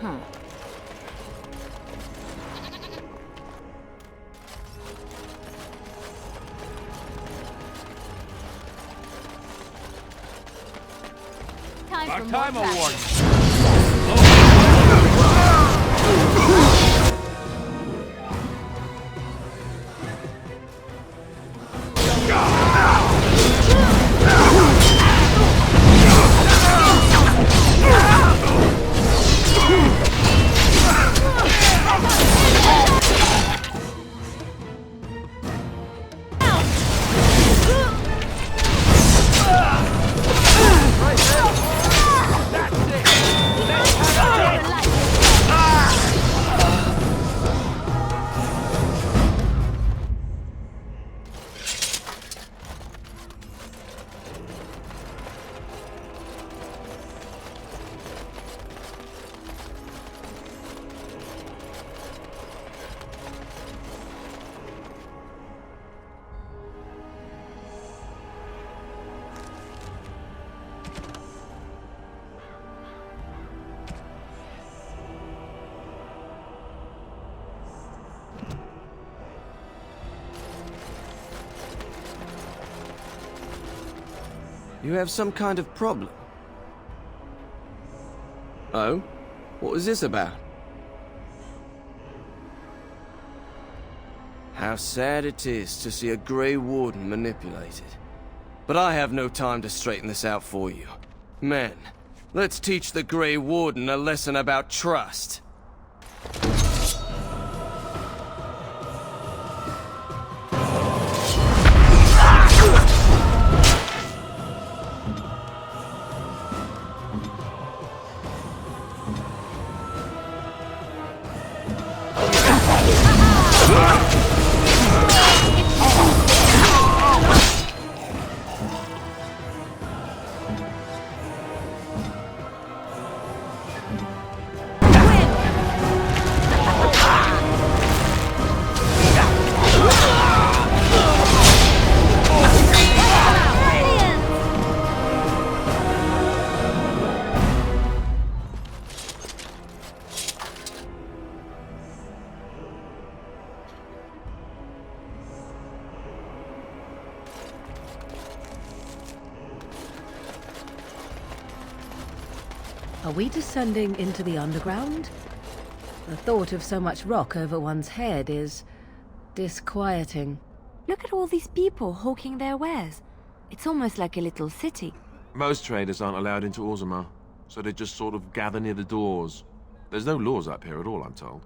Time award. You have some kind of problem? Oh? What was this about? How sad it is to see a Grey Warden manipulated. But I have no time to straighten this out for you. Men, let's teach the Grey Warden a lesson about trust. Are we descending into the underground? The thought of so much rock over one's head is disquieting. Look at all these people hawking their wares. It's almost like a little city. Most traders aren't allowed into Orzammar, so they just sort of gather near the doors. There's no laws up here at all, I'm told.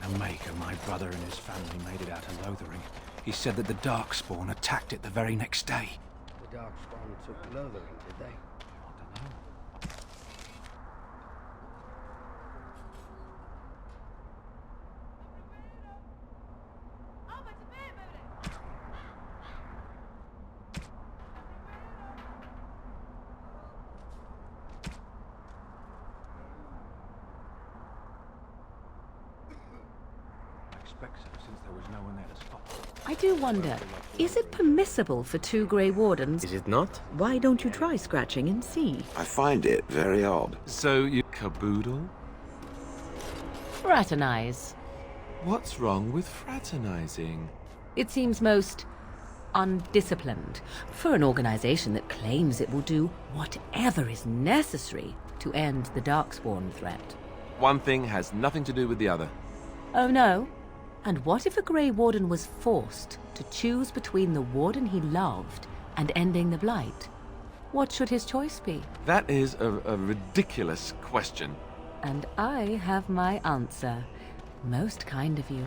The Maker, my brother and his family made it out of Lothering. He said that the darkspawn attacked it the very next day. The darkspawn took Lothering, did they? I don't know. Since there was no one there to stop. I do wonder, is it permissible for two Grey Wardens? Is it not? Why don't you try scratching and see? I find it very odd. So you caboodle? Fraternize. What's wrong with fraternizing? It seems most undisciplined for an organization that claims it will do whatever is necessary to end the darkspawn threat. One thing has nothing to do with the other. Oh no? And what if a Grey Warden was forced to choose between the Warden he loved and ending the Blight? What should his choice be? That is a ridiculous question. And I have my answer. Most kind of you.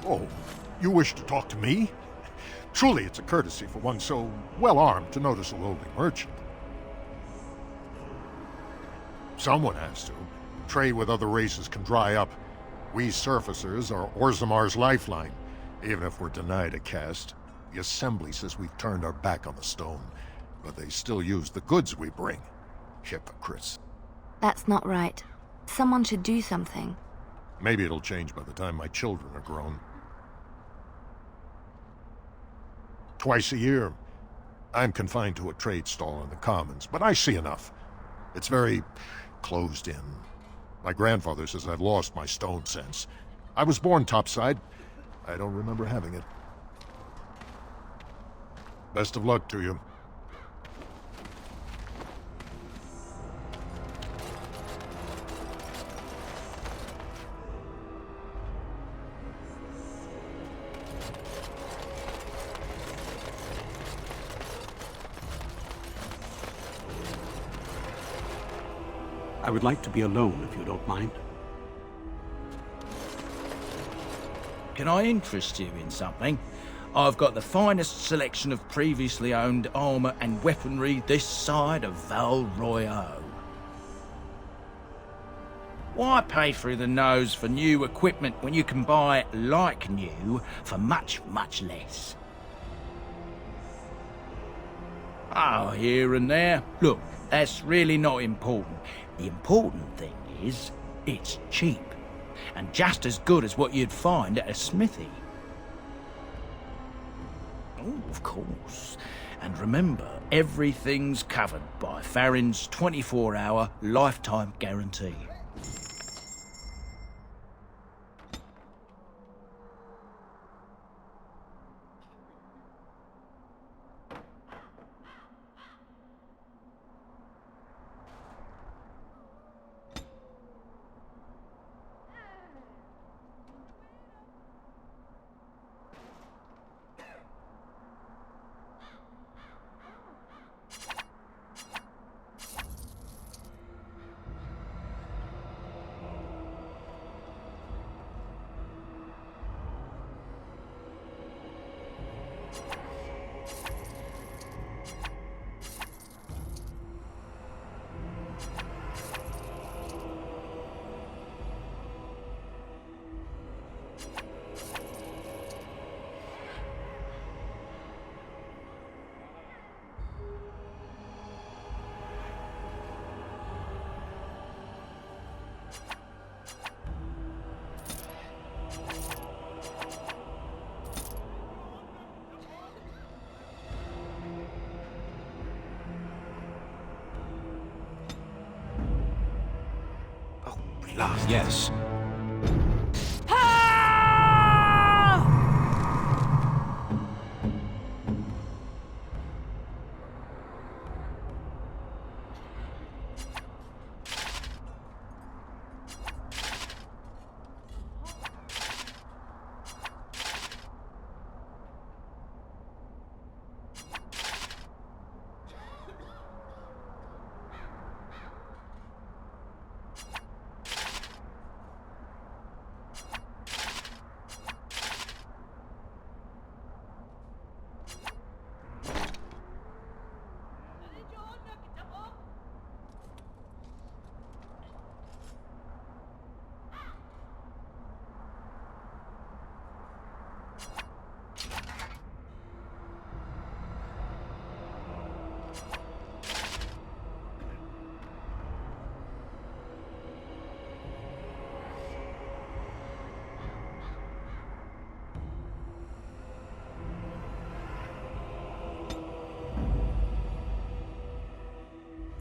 Oh, you wish to talk to me? Truly, it's a courtesy for one so well-armed to notice a lowly merchant. Someone has to. Trade with other races can dry up. We surfacers are Orzammar's lifeline. Even if we're denied a caste, the Assembly says we've turned our back on the stone, but they still use the goods we bring. Hypocrites. That's not right. Someone should do something. Maybe it'll change by the time my children are grown. Twice a year, I'm confined to a trade stall in the Commons, but I see enough. It's very closed in. My grandfather says I've lost my stone sense. I was born topside. I don't remember having it. Best of luck to you. I would like to be alone, if you don't mind. Can I interest you in something? I've got the finest selection of previously owned armour and weaponry this side of Val Royeaux. Why pay through the nose for new equipment when you can buy it like new for much, much less? Oh, here and there. Look, that's really not important. The important thing is, it's cheap. And just as good as what you'd find at a smithy. Oh, of course. And remember, everything's covered by Farron's 24-hour lifetime guarantee. Yes.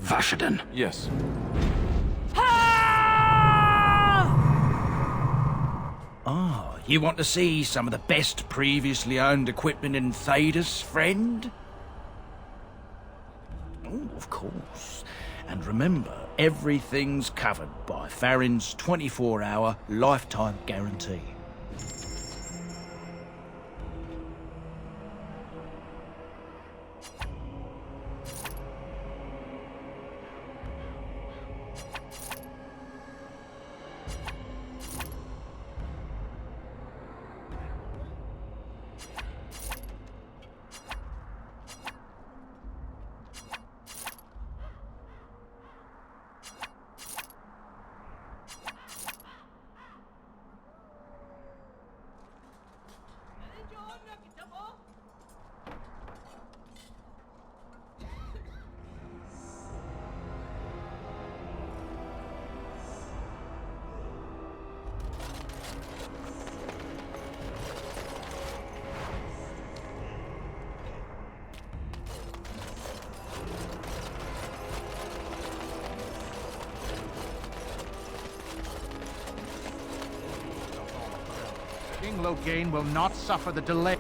Vashaden. Yes. Ah, you want to see some of the best previously owned equipment in Thedas, friend? Oh, of course. And remember, everything's covered by Farron's 24-hour lifetime guarantee. King Loghain will not suffer the delay.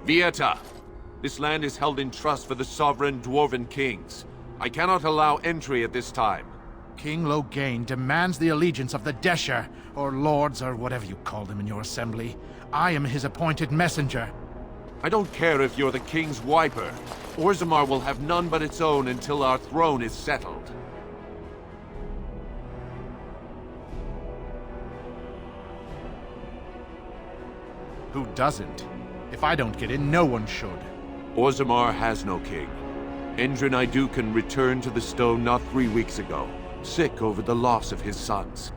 Vieta! This land is held in trust for the sovereign dwarven kings. I cannot allow entry at this time. King Loghain demands the allegiance of the Desher, or lords, or whatever you call them in your assembly. I am his appointed messenger. I don't care if you're the king's wiper. Orzammar will have none but its own until our throne is settled. Who doesn't? If I don't get in, no one should. Orzammar has no king. Endrin Idukan returned to the stone not 3 weeks ago, sick over the loss of his sons.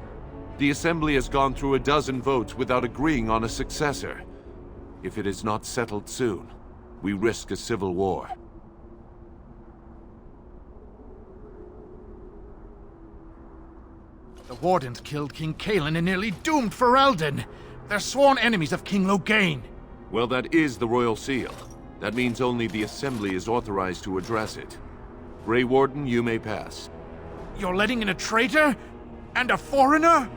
The Assembly has gone through a dozen votes without agreeing on a successor. If it is not settled soon, we risk a civil war. The Wardens killed King Cailan and nearly doomed Ferelden. They're sworn enemies of King Loghain. Well, that is the Royal Seal. That means only the Assembly is authorized to address it. Grey Warden, you may pass. You're letting in a traitor? And a foreigner?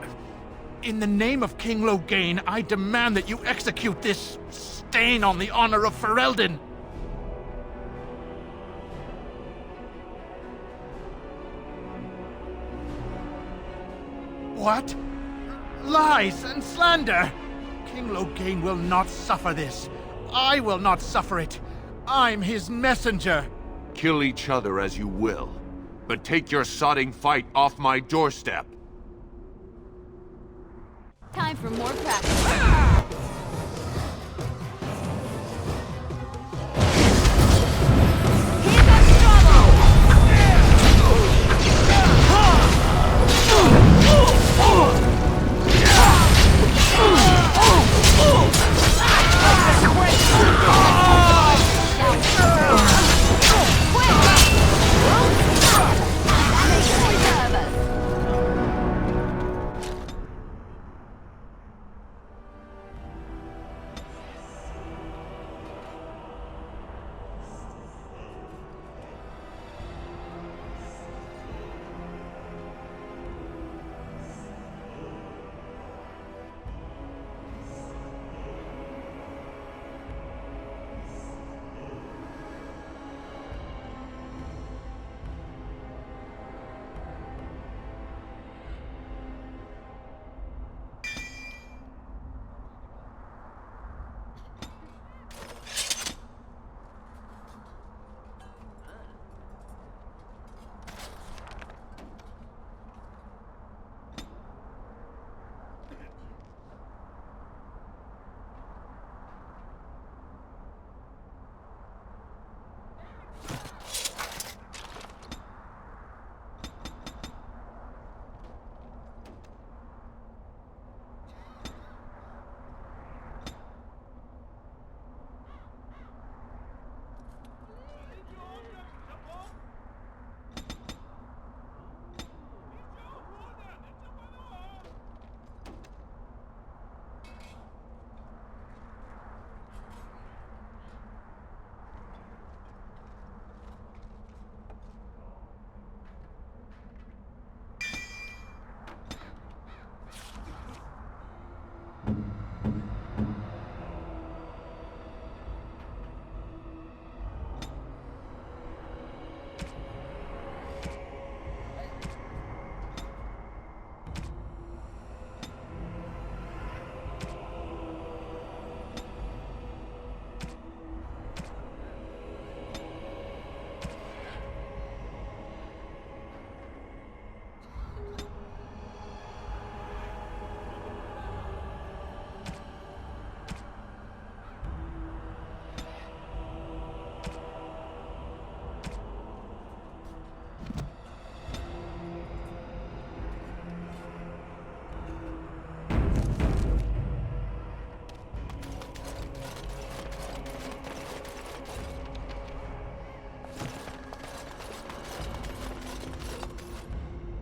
In the name of King Loghain, I demand that you execute this stain on the honor of Ferelden. What? Lies and slander! King Loghain will not suffer this. I will not suffer it. I'm his messenger. Kill each other as you will, but take your sodding fight off my doorstep. Time for more practice. Here comes trouble!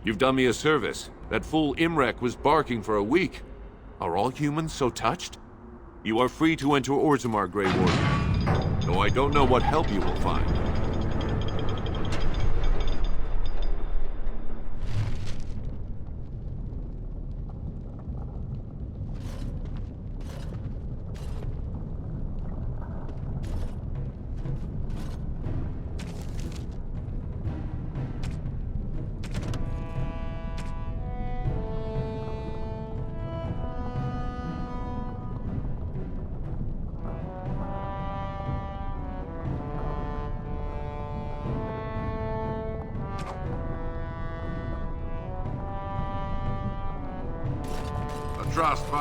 You've done me a service. That fool Imrek was barking for a week. Are all humans so touched? You are free to enter Orzammar, Grey Warden. Though I don't know what help you will find.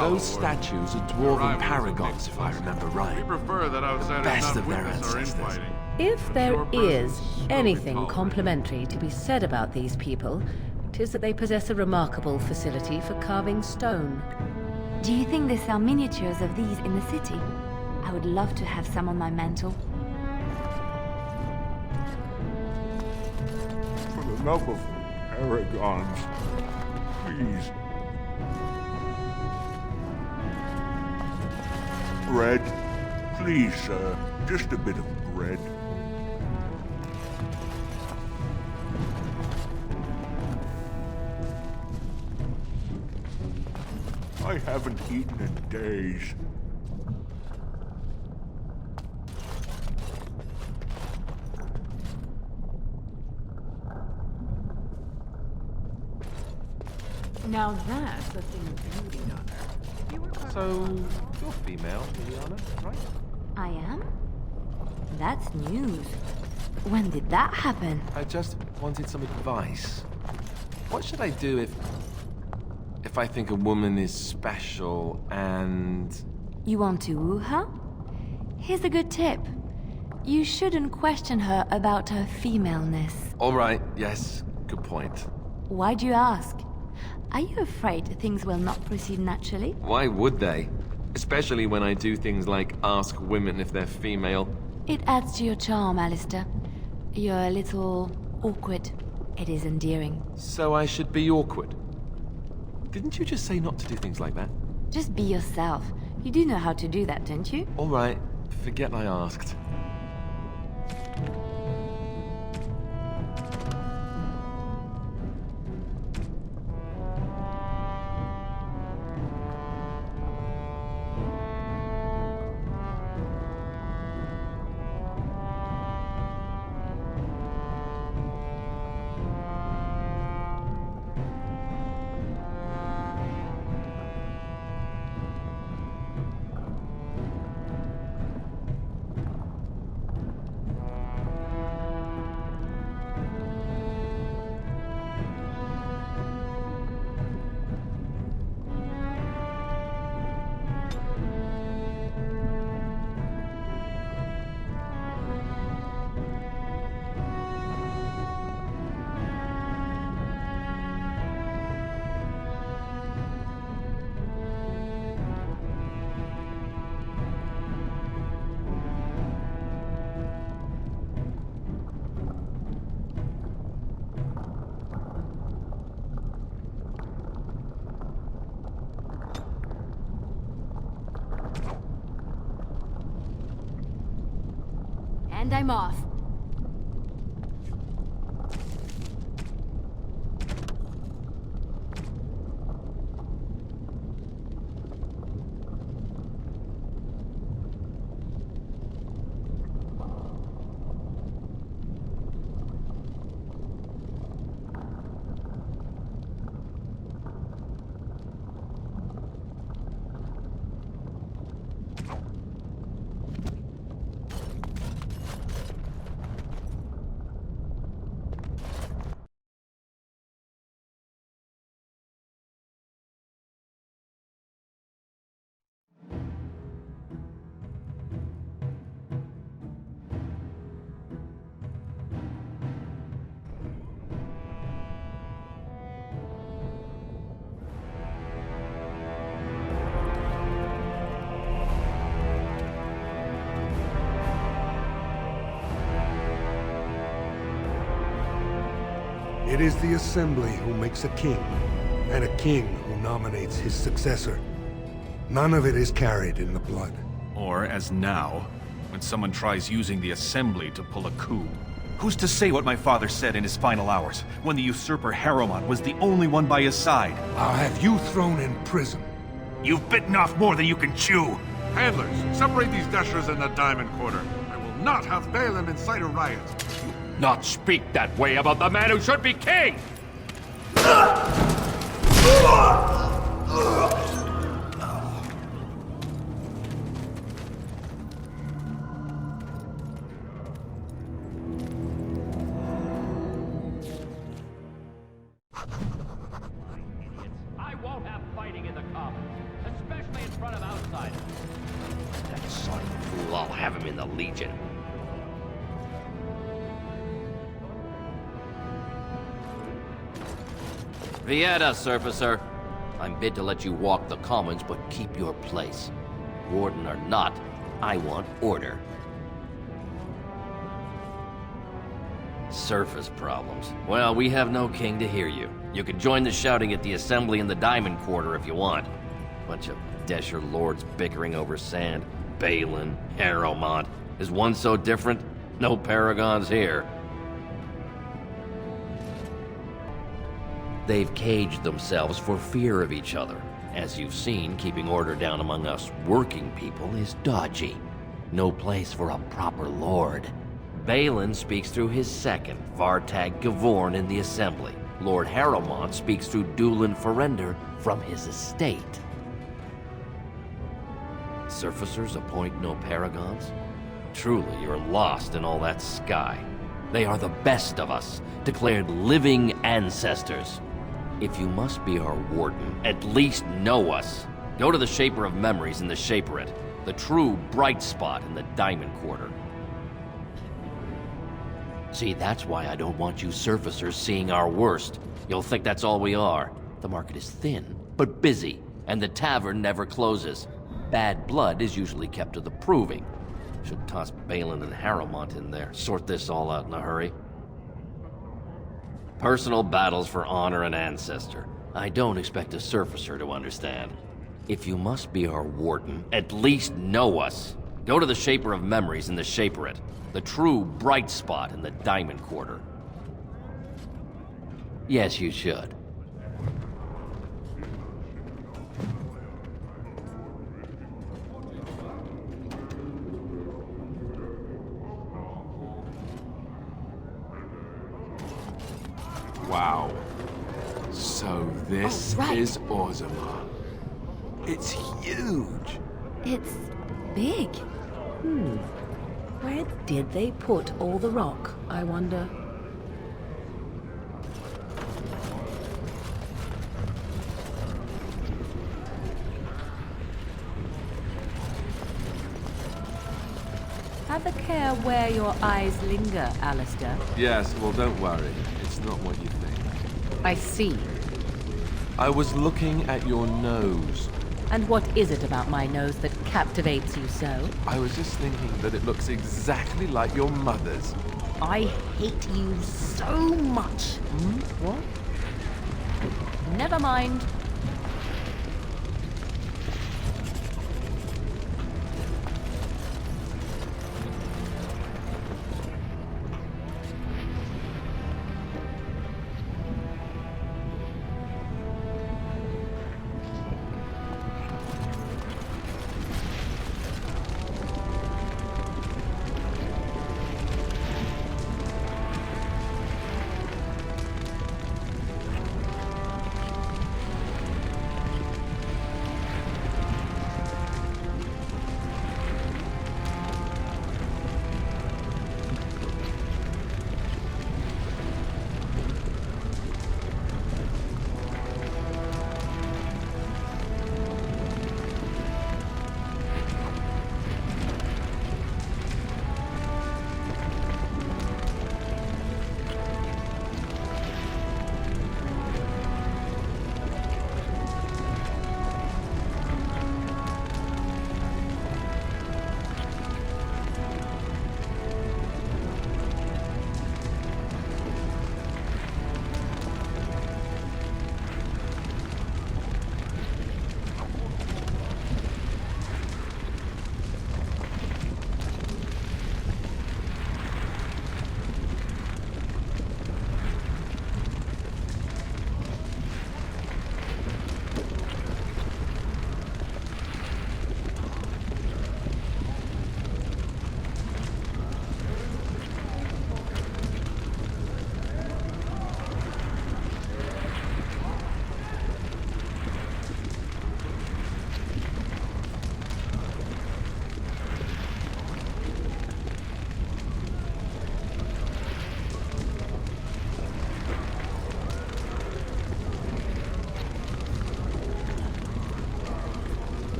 Those statues are dwarven paragons, if I remember right. The best of their ancestors. If there is anything complimentary to be said about these people, 'tis that they possess a remarkable facility for carving stone. Do you think they sell miniatures of these in the city? I would love to have some on my mantle. For the love of paragons, please. Bread. Please, sir. Just a bit of bread. I haven't eaten in days. Now that's a thing of beauty, Honor. So, you're female, Liliana, right? I am? That's news. When did that happen? I just wanted some advice. What should I do if I think a woman is special and... You want to woo her? Here's a good tip. You shouldn't question her about her femaleness. All right, yes, good point. Why'd you ask? Are you afraid things will not proceed naturally? Why would they? Especially when I do things like ask women if they're female. It adds to your charm, Alistair. You're a little awkward. It is endearing. So I should be awkward? Didn't you just say not to do things like that? Just be yourself. You do know how to do that, don't you? All right, forget I asked. And I'm off. It is the Assembly who makes a king, and a king who nominates his successor. None of it is carried in the blood. Or, as now, when someone tries using the Assembly to pull a coup. Who's to say what my father said in his final hours, when the usurper Harrowmont was the only one by his side? I'll have you thrown in prison. You've bitten off more than you can chew! Handlers, separate these dashers in the diamond quarter. I will not have Balaam incite a riot. Not speak that way about the man who should be king! I won't have fighting in the commons. side. That son of a fool, I'll have him in the Legion. Vieta, Surfacer. I'm bid to let you walk the commons, but keep your place. Warden or not, I want order. Surface problems. Well, we have no king to hear you. You can join the shouting at the assembly in the Diamond Quarter if you want. Bunch of Desher lords bickering over sand. Balin, Harrowmont. Is one so different? No paragons here. They've caged themselves for fear of each other. As you've seen, keeping order down among us working people is dodgy. No place for a proper lord. Balin speaks through his second, Vartag Gavorn, in the Assembly. Lord Harrowmont speaks through Dulin Ferender from his estate. Surfacers appoint no paragons? Truly, you're lost in all that sky. They are the best of us, declared living ancestors. If you must be our warden, at least know us. Go to the Shaper of Memories in the Shaperate, the true bright spot in the Diamond Quarter. See, that's why I don't want you surfacers seeing our worst. You'll think that's all we are. The market is thin, but busy, and the tavern never closes. Bad blood is usually kept to the proving. Should toss Balin and Harrowmont in there, sort this all out in a hurry. Personal battles for honor and ancestor. I don't expect a surfacer to understand. If you must be our warden, at least know us. Go to the Shaper of Memories in the Shaperate, the true bright spot in the Diamond Quarter. Yes, you should. Wow. So this is Orzammar. It's huge. It's big. Where did they put all the rock, I wonder? Have a care where your eyes linger, Alistair. Yes, well, don't worry. It's not what you think. I see. I was looking at your nose. And what is it about my nose that captivates you so? I was just thinking that it looks exactly like your mother's. I hate you so much. What? Never mind.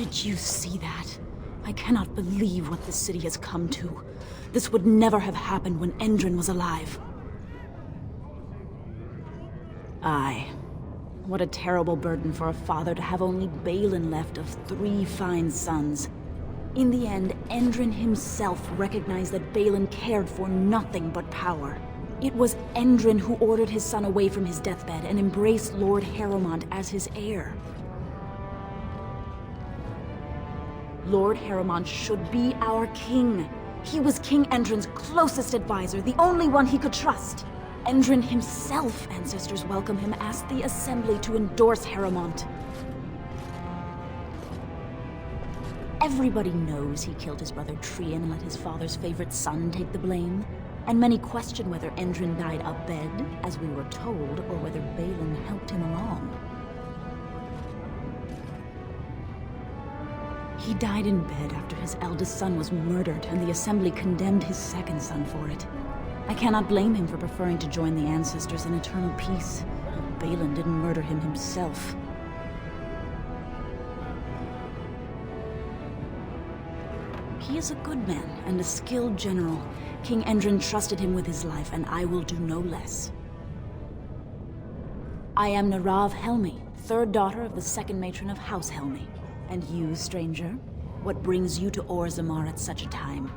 Did you see that? I cannot believe what this city has come to. This would never have happened when Endrin was alive. Aye. What a terrible burden for a father to have only Balin left of 3 fine sons. In the end, Endrin himself recognized that Balin cared for nothing but power. It was Endrin who ordered his son away from his deathbed and embraced Lord Harrowmont as his heir. Lord Harrowmont should be our king. He was King Endrin's closest advisor, the only one he could trust. Endrin himself, ancestors welcome him, asked the Assembly to endorse Harrowmont. Everybody knows he killed his brother Trian and let his father's favorite son take the blame. And many question whether Endrin died abed, as we were told, or whether Balin helped him along. He died in bed after his eldest son was murdered, and the Assembly condemned his second son for it. I cannot blame him for preferring to join the ancestors in eternal peace. But Balin didn't murder him himself. He is a good man and a skilled general. King Endrin trusted him with his life, and I will do no less. I am Narav Helmi, 3rd daughter of the 2nd matron of House Helmi. And you, stranger? What brings you to Orzammar at such a time?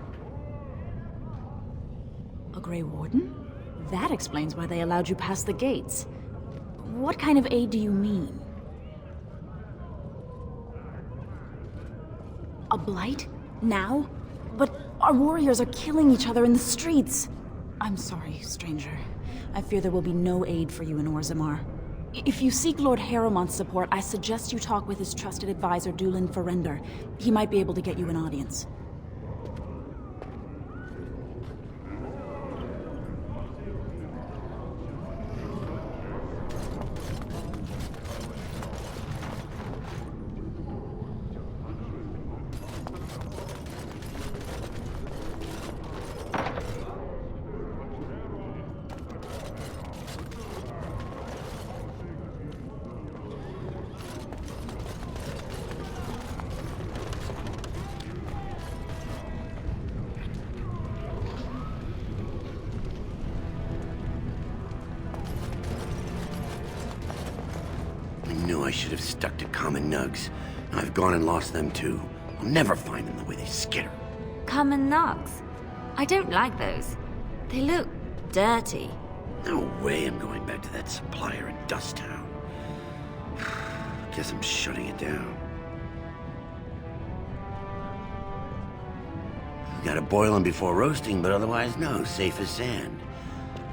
A Grey Warden? That explains why they allowed you past the gates. What kind of aid do you mean? A blight? Now? But our warriors are killing each other in the streets. I'm sorry, stranger. I fear there will be no aid for you in Orzammar. If you seek Lord Harrowmont's support, I suggest you talk with his trusted advisor, Dulin Ferender. He might be able to get you an audience. I should have stuck to common nugs. I've gone and lost them too. I'll never find them the way they skitter. Common nugs? I don't like those. They look dirty. No way I'm going back to that supplier in Dust Town. Guess I'm shutting it down. Gotta boil them before roasting, but otherwise no, safe as sand.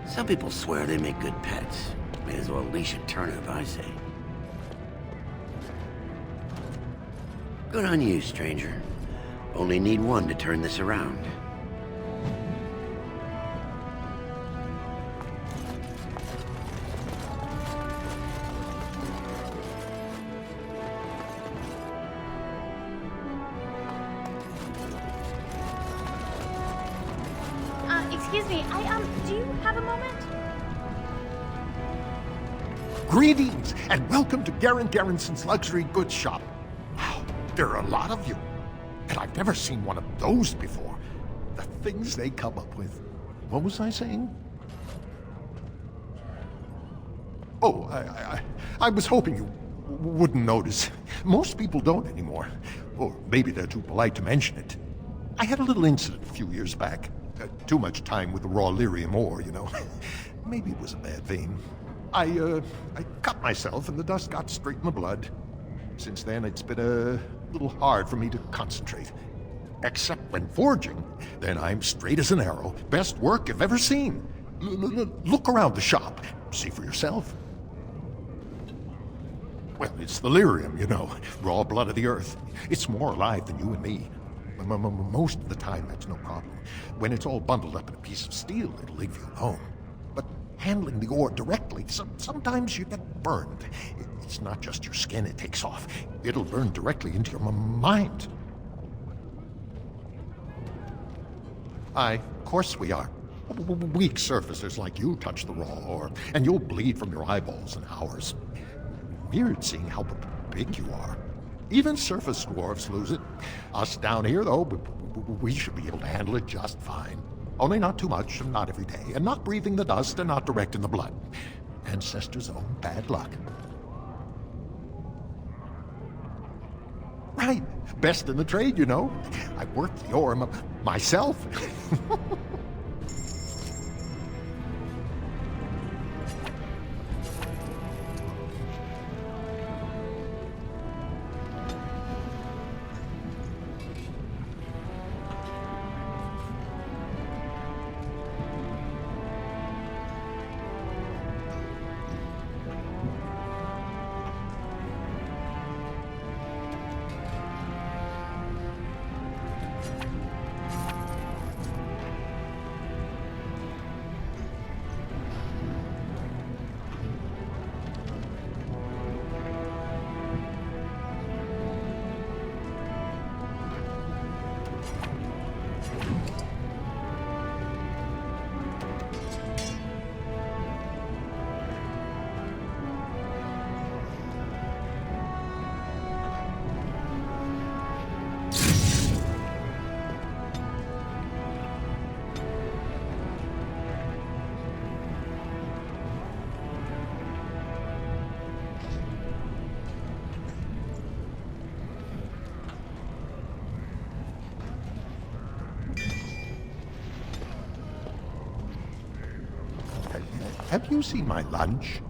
Some people swear they make good pets. May as well leash a turnip, I say. Good on you, stranger. Only need one to turn this around. Excuse me, do you have a moment? Greetings, and welcome to Garen Garrison's luxury goods shop. Wow, there are a lot of you. And I've never seen one of those before. The things they come up with. What was I saying? Oh, I was hoping you wouldn't notice. Most people don't anymore. Or maybe they're too polite to mention it. I had a little incident a few years back. Too much time with the raw lyrium ore, you know. Maybe it was a bad vein. I cut myself and the dust got straight in the blood. Since then, it's been a little hard for me to concentrate. Except when forging, then I'm straight as an arrow. Best work you've ever seen. Look around the shop. See for yourself. Well, it's the lyrium, you know. Raw blood of the earth. It's more alive than you and me. Most of the time, that's no problem. When it's all bundled up in a piece of steel, it'll leave you alone. But handling the ore directly, sometimes you get burned. It's not just your skin it takes off. It'll burn directly into your mind. Aye, of course we are. Weak surfacers like you touch the raw ore, and you'll bleed from your eyeballs in hours. Weird seeing how big you are. Even surface dwarves lose it. Us down here, though, we should be able to handle it just fine. Only not too much, and not every day, and not breathing the dust, and not direct in the blood. Ancestors' own bad luck. Right. Best in the trade, you know. I worked the ore myself. Have you seen my lunch?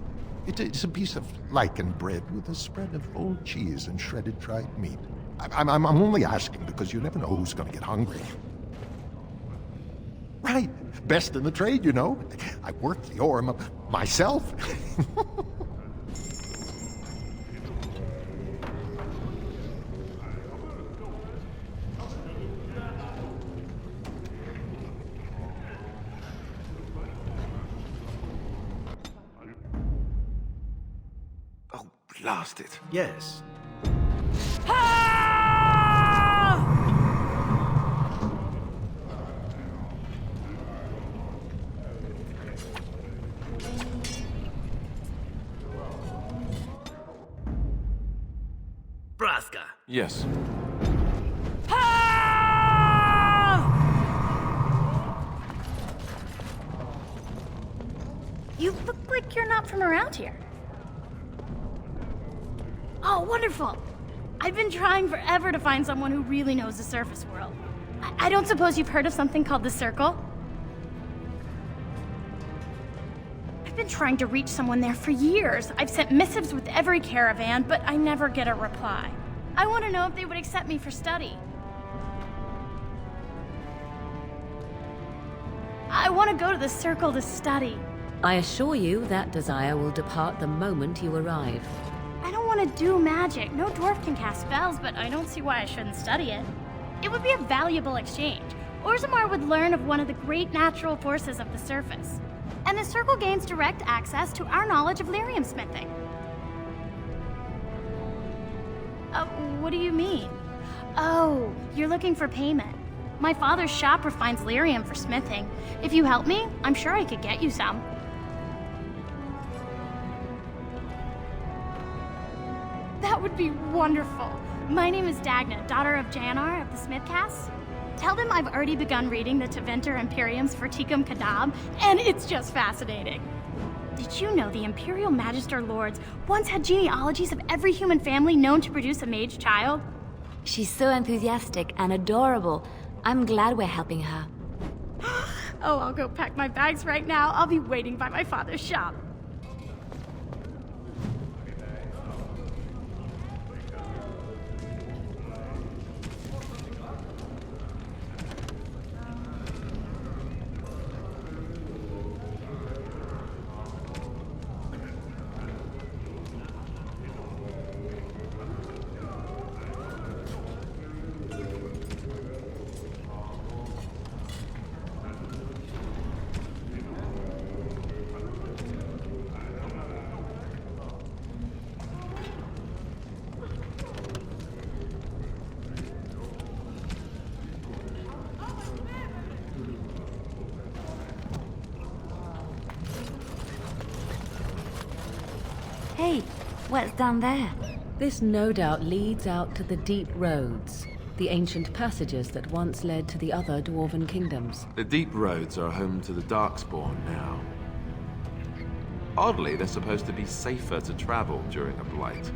It's a piece of lichen bread with a spread of old cheese and shredded dried meat. I'm only asking because you never know who's going to get hungry. Right. Best in the trade, you know. I worked the ore myself. Blast it. Yes. Braska. Yes. You look like you're not from around here. Oh, wonderful! I've been trying forever to find someone who really knows the surface world. I don't suppose you've heard of something called the Circle? I've been trying to reach someone there for years. I've sent missives with every caravan, but I never get a reply. I want to know if they would accept me for study. I want to go to the Circle to study. I assure you that desire will depart the moment you arrive. I don't want to do magic. No dwarf can cast spells, but I don't see why I shouldn't study it. It would be a valuable exchange. Orzammar would learn of one of the great natural forces of the surface. And the Circle gains direct access to our knowledge of lyrium smithing. What do you mean? Oh, you're looking for payment. My father's shop refines lyrium for smithing. If you help me, I'm sure I could get you some. That would be wonderful. My name is Dagna, daughter of Janar of the Smithcast. Tell them I've already begun reading the Tevinter Imperium's Verticum Kadab, and it's just fascinating. Did you know the Imperial Magister Lords once had genealogies of every human family known to produce a mage child? She's so enthusiastic and adorable. I'm glad we're helping her. Oh, I'll go pack my bags right now. I'll be waiting by my father's shop. Hey, what's down there? This no doubt leads out to the deep roads, the ancient passages that once led to the other dwarven kingdoms. The deep roads are home to the darkspawn now. Oddly, they're supposed to be safer to travel during a blight.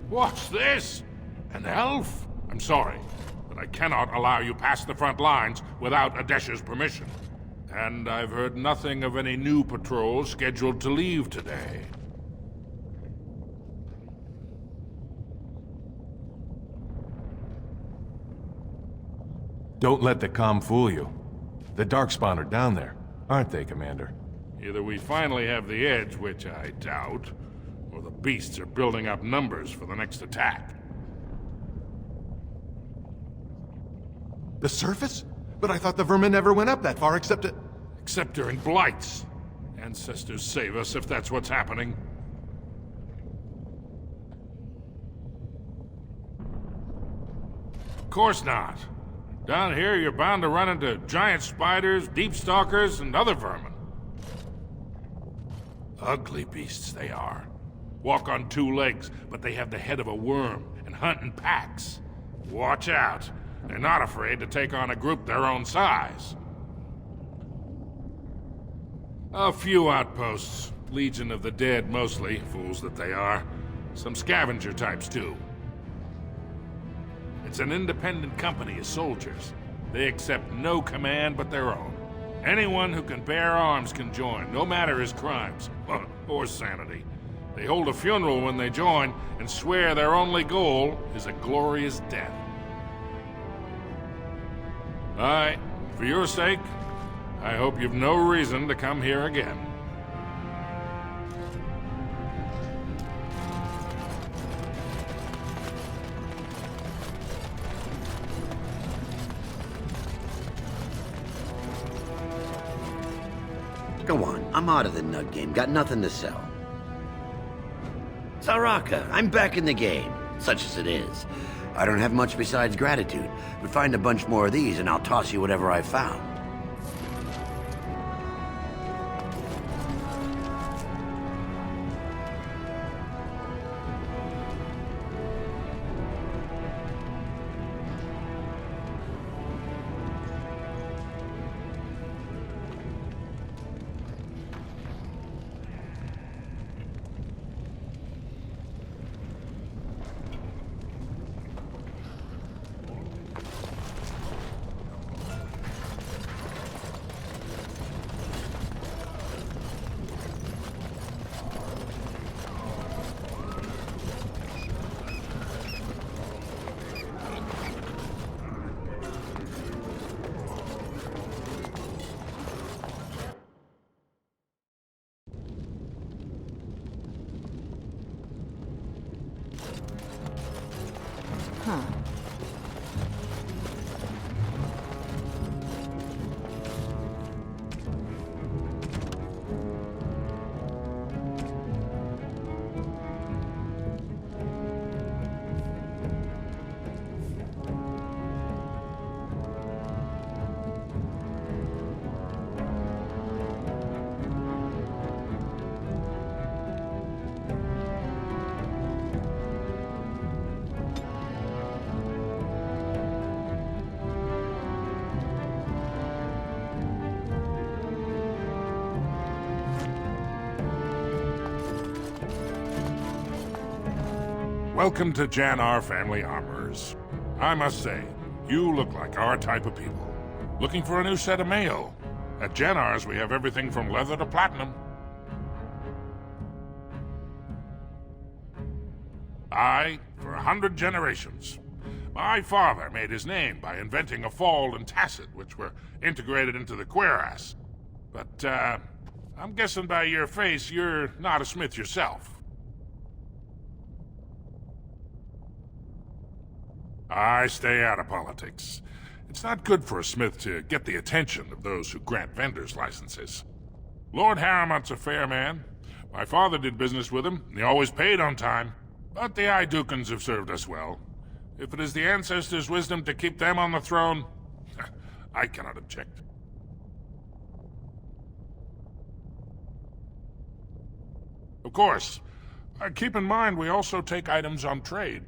What's this? An elf? I'm sorry, but I cannot allow you past the front lines without Adesh's permission. And I've heard nothing of any new patrols scheduled to leave today. Don't let the comm fool you. The darkspawn are down there, aren't they, Commander? Either we finally have the edge, which I doubt, or the beasts are building up numbers for the next attack. The surface? But I thought the vermin never went up that far except during blights. Ancestors save us if that's what's happening. Of course not. Down here, you're bound to run into giant spiders, deep stalkers, and other vermin. Ugly beasts they are. Walk on two legs, but they have the head of a worm and hunt in packs. Watch out. They're not afraid to take on a group their own size. A few outposts. Legion of the Dead mostly, fools that they are. Some scavenger types too. It's an independent company of soldiers. They accept no command but their own. Anyone who can bear arms can join, no matter his crimes, or sanity. They hold a funeral when they join, and swear their only goal is a glorious death. Aye, for your sake, I hope you've no reason to come here again. Go on, I'm out of the nug game, got nothing to sell. Saraka, I'm back in the game, such as it is. I don't have much besides gratitude, but find a bunch more of these and I'll toss you whatever I found. Welcome to Jannar Family Armorers. I must say, you look like our type of people. Looking for a new set of mail? At Jannar's, we have everything from leather to platinum. For 100 generations. My father made his name by inventing a fall and tacet, which were integrated into the cuirass. But, I'm guessing by your face, you're not a smith yourself. I stay out of politics. It's not good for a smith to get the attention of those who grant vendors licenses. Lord Harrowmont's a fair man. My father did business with him, and he always paid on time. But the Idukans have served us well. If it is the ancestors' wisdom to keep them on the throne, I cannot object. Of course, keep in mind we also take items on trade.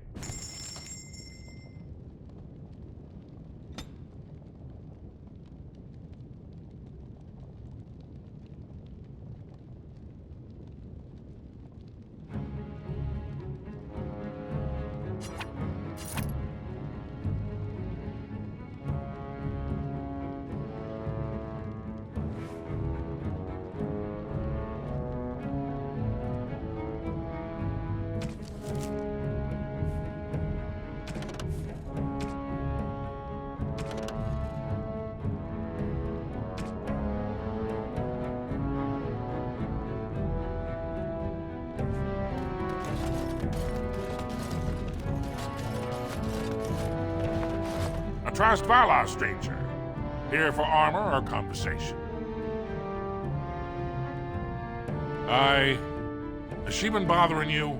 Trust Vala, stranger. Here for armor or conversation? Has she been bothering you?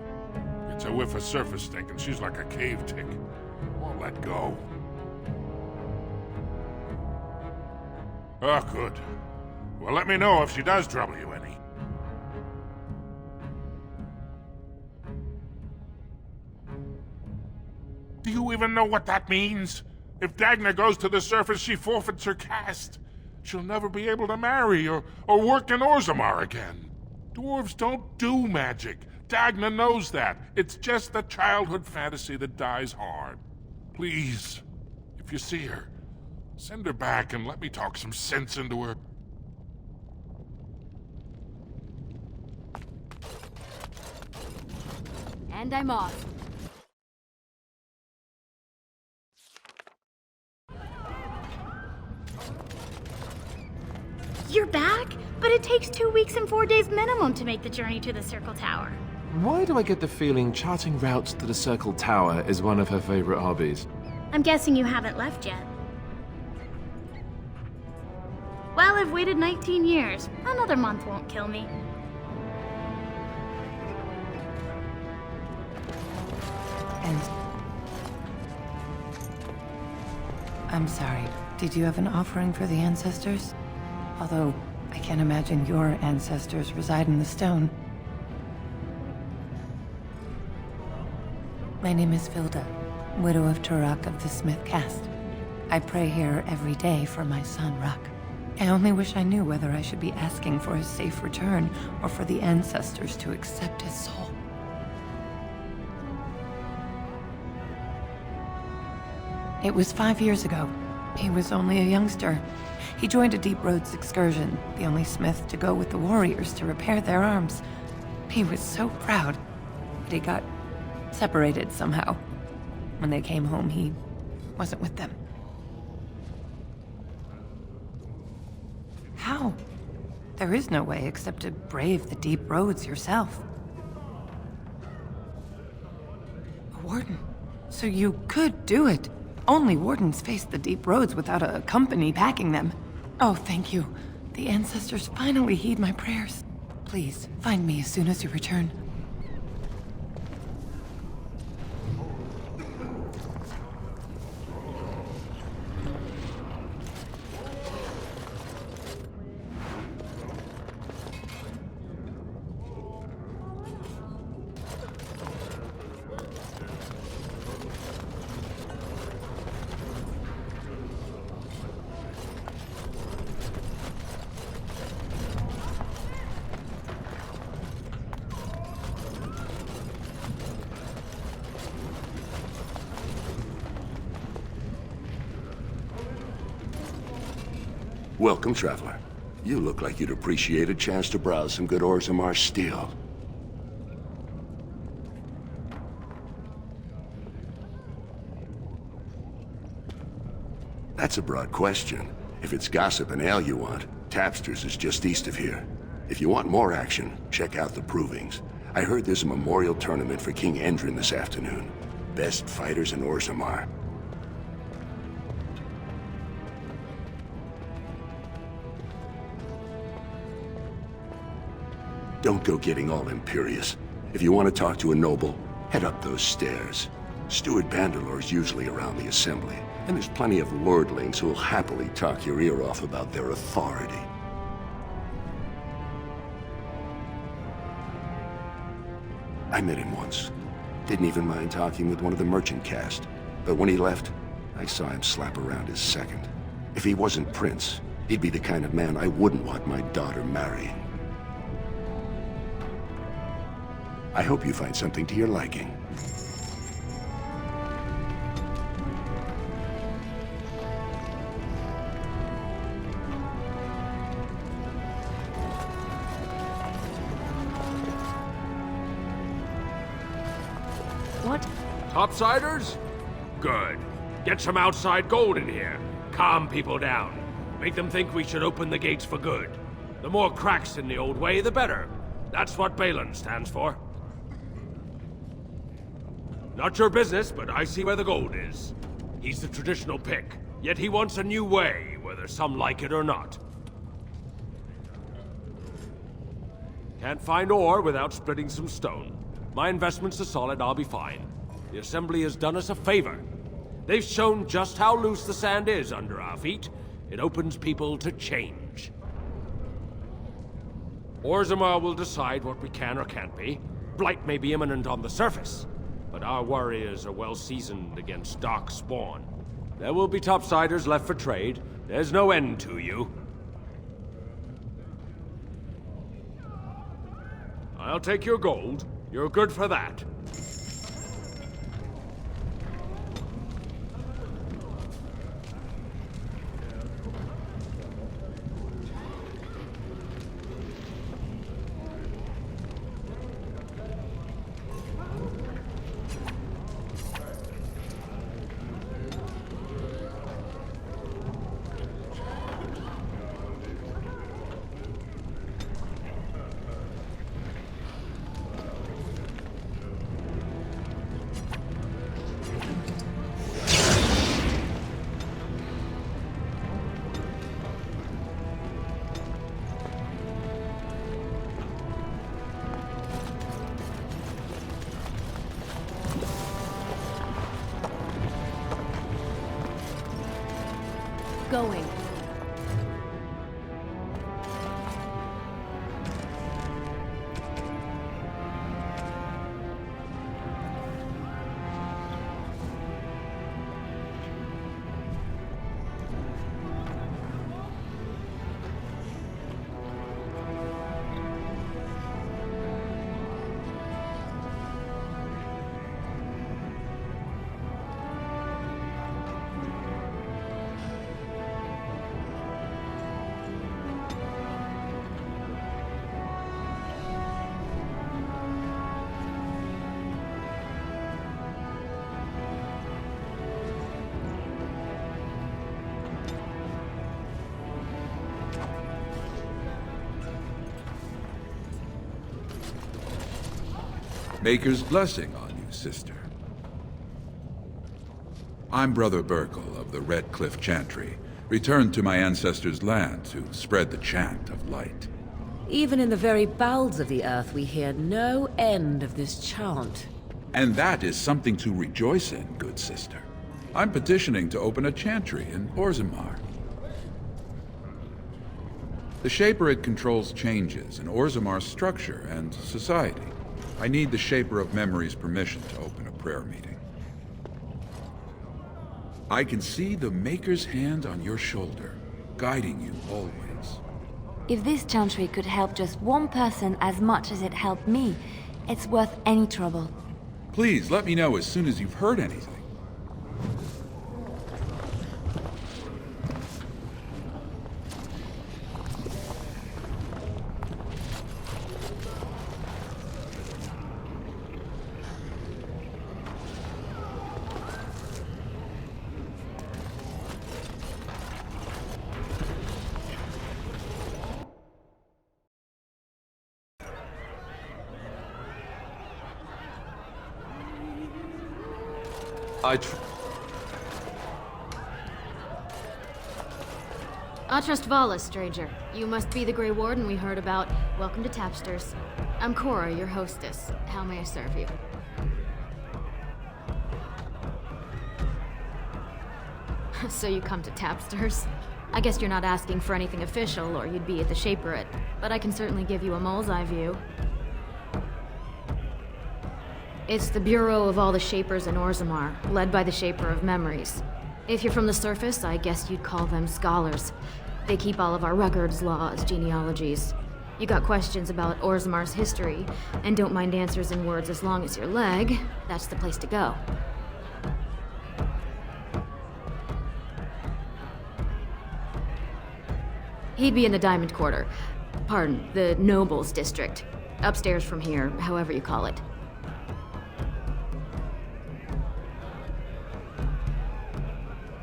It's a whiff of surface stink, and she's like a cave tick. Won't let go. Oh, good. Well, let me know if she does trouble you any. Do you even know what that means? If Dagna goes to the surface, she forfeits her caste. She'll never be able to marry or work in Orzammar again. Dwarves don't do magic. Dagna knows that. It's just a childhood fantasy that dies hard. Please, if you see her, send her back and let me talk some sense into her. And I'm off. You're back? But it takes 2 weeks and 4 days minimum to make the journey to the Circle Tower. Why do I get the feeling charting routes to the Circle Tower is one of her favorite hobbies? I'm guessing you haven't left yet. Well, I've waited 19 years. Another month won't kill me. And... I'm sorry. Did you have an offering for the ancestors? Although, I can't imagine your ancestors reside in the stone. My name is Vilda, widow of Turak of the Smith caste. I pray here every day for my son, Rak. I only wish I knew whether I should be asking for his safe return or for the ancestors to accept his soul. It was 5 years ago. He was only a youngster. He joined a Deep Roads excursion, the only smith to go with the warriors to repair their arms. He was so proud, but he got separated somehow. When they came home, he wasn't with them. How? There is no way except to brave the Deep Roads yourself. A warden. So you could do it. Only wardens face the Deep Roads without a company backing them. Oh, thank you. The ancestors finally heed my prayers. Please, find me as soon as you return. Welcome, traveler. You look like you'd appreciate a chance to browse some good Orzammar steel. That's a broad question. If it's gossip and ale you want, Tapster's is just east of here. If you want more action, check out the Provings. I heard there's a memorial tournament for King Endrin this afternoon. Best fighters in Orzammar. Don't go getting all imperious. If you want to talk to a noble, head up those stairs. Steward Bandalor's usually around the assembly, and there's plenty of lordlings who'll happily talk your ear off about their authority. I met him once. Didn't even mind talking with one of the merchant caste. But when he left, I saw him slap around his second. If he wasn't Prince, he'd be the kind of man I wouldn't want my daughter marrying. I hope you find something to your liking. What? Topsiders? Good. Get some outside gold in here. Calm people down. Make them think we should open the gates for good. The more cracks in the old way, the better. That's what Balin stands for. Not your business, but I see where the gold is. He's the traditional pick, yet he wants a new way, whether some like it or not. Can't find ore without splitting some stone. My investments are solid, I'll be fine. The Assembly has done us a favor. They've shown just how loose the sand is under our feet. It opens people to change. Orzammar will decide what we can or can't be. Blight may be imminent on the surface, but our warriors are well seasoned against darkspawn. There will be topsiders left for trade. There's no end to you. I'll take your gold. You're good for that. Going. Maker's blessing on you, sister. I'm Brother Burkle of the Red Cliff Chantry, returned to my ancestors' land to spread the chant of light. Even in the very bowels of the earth, we hear no end of this chant. And that is something to rejoice in, good sister. I'm petitioning to open a chantry in Orzammar. The Shaperid controls changes in Orzammar's structure and society. I need the Shaper of Memory's permission to open a prayer meeting. I can see the Maker's hand on your shoulder, guiding you always. If this chantry could help just one person as much as it helped me, it's worth any trouble. Please let me know as soon as you've heard anything. I Trust Vala, stranger. You must be the Grey Warden we heard about. Welcome to Tapsters. I'm Cora, your hostess. How may I serve you? So you come to Tapsters? I guess you're not asking for anything official, or you'd be at the Shaperate. But I can certainly give you a mole's eye view. It's the bureau of all the Shapers in Orzammar, led by the Shaper of Memories. If you're from the surface, I guess you'd call them scholars. They keep all of our records, laws, genealogies. You got questions about Orzammar's history, and don't mind answers in words as long as your leg, that's the place to go. He'd be in the Diamond Quarter. Pardon, the Nobles District. Upstairs from here, however you call it.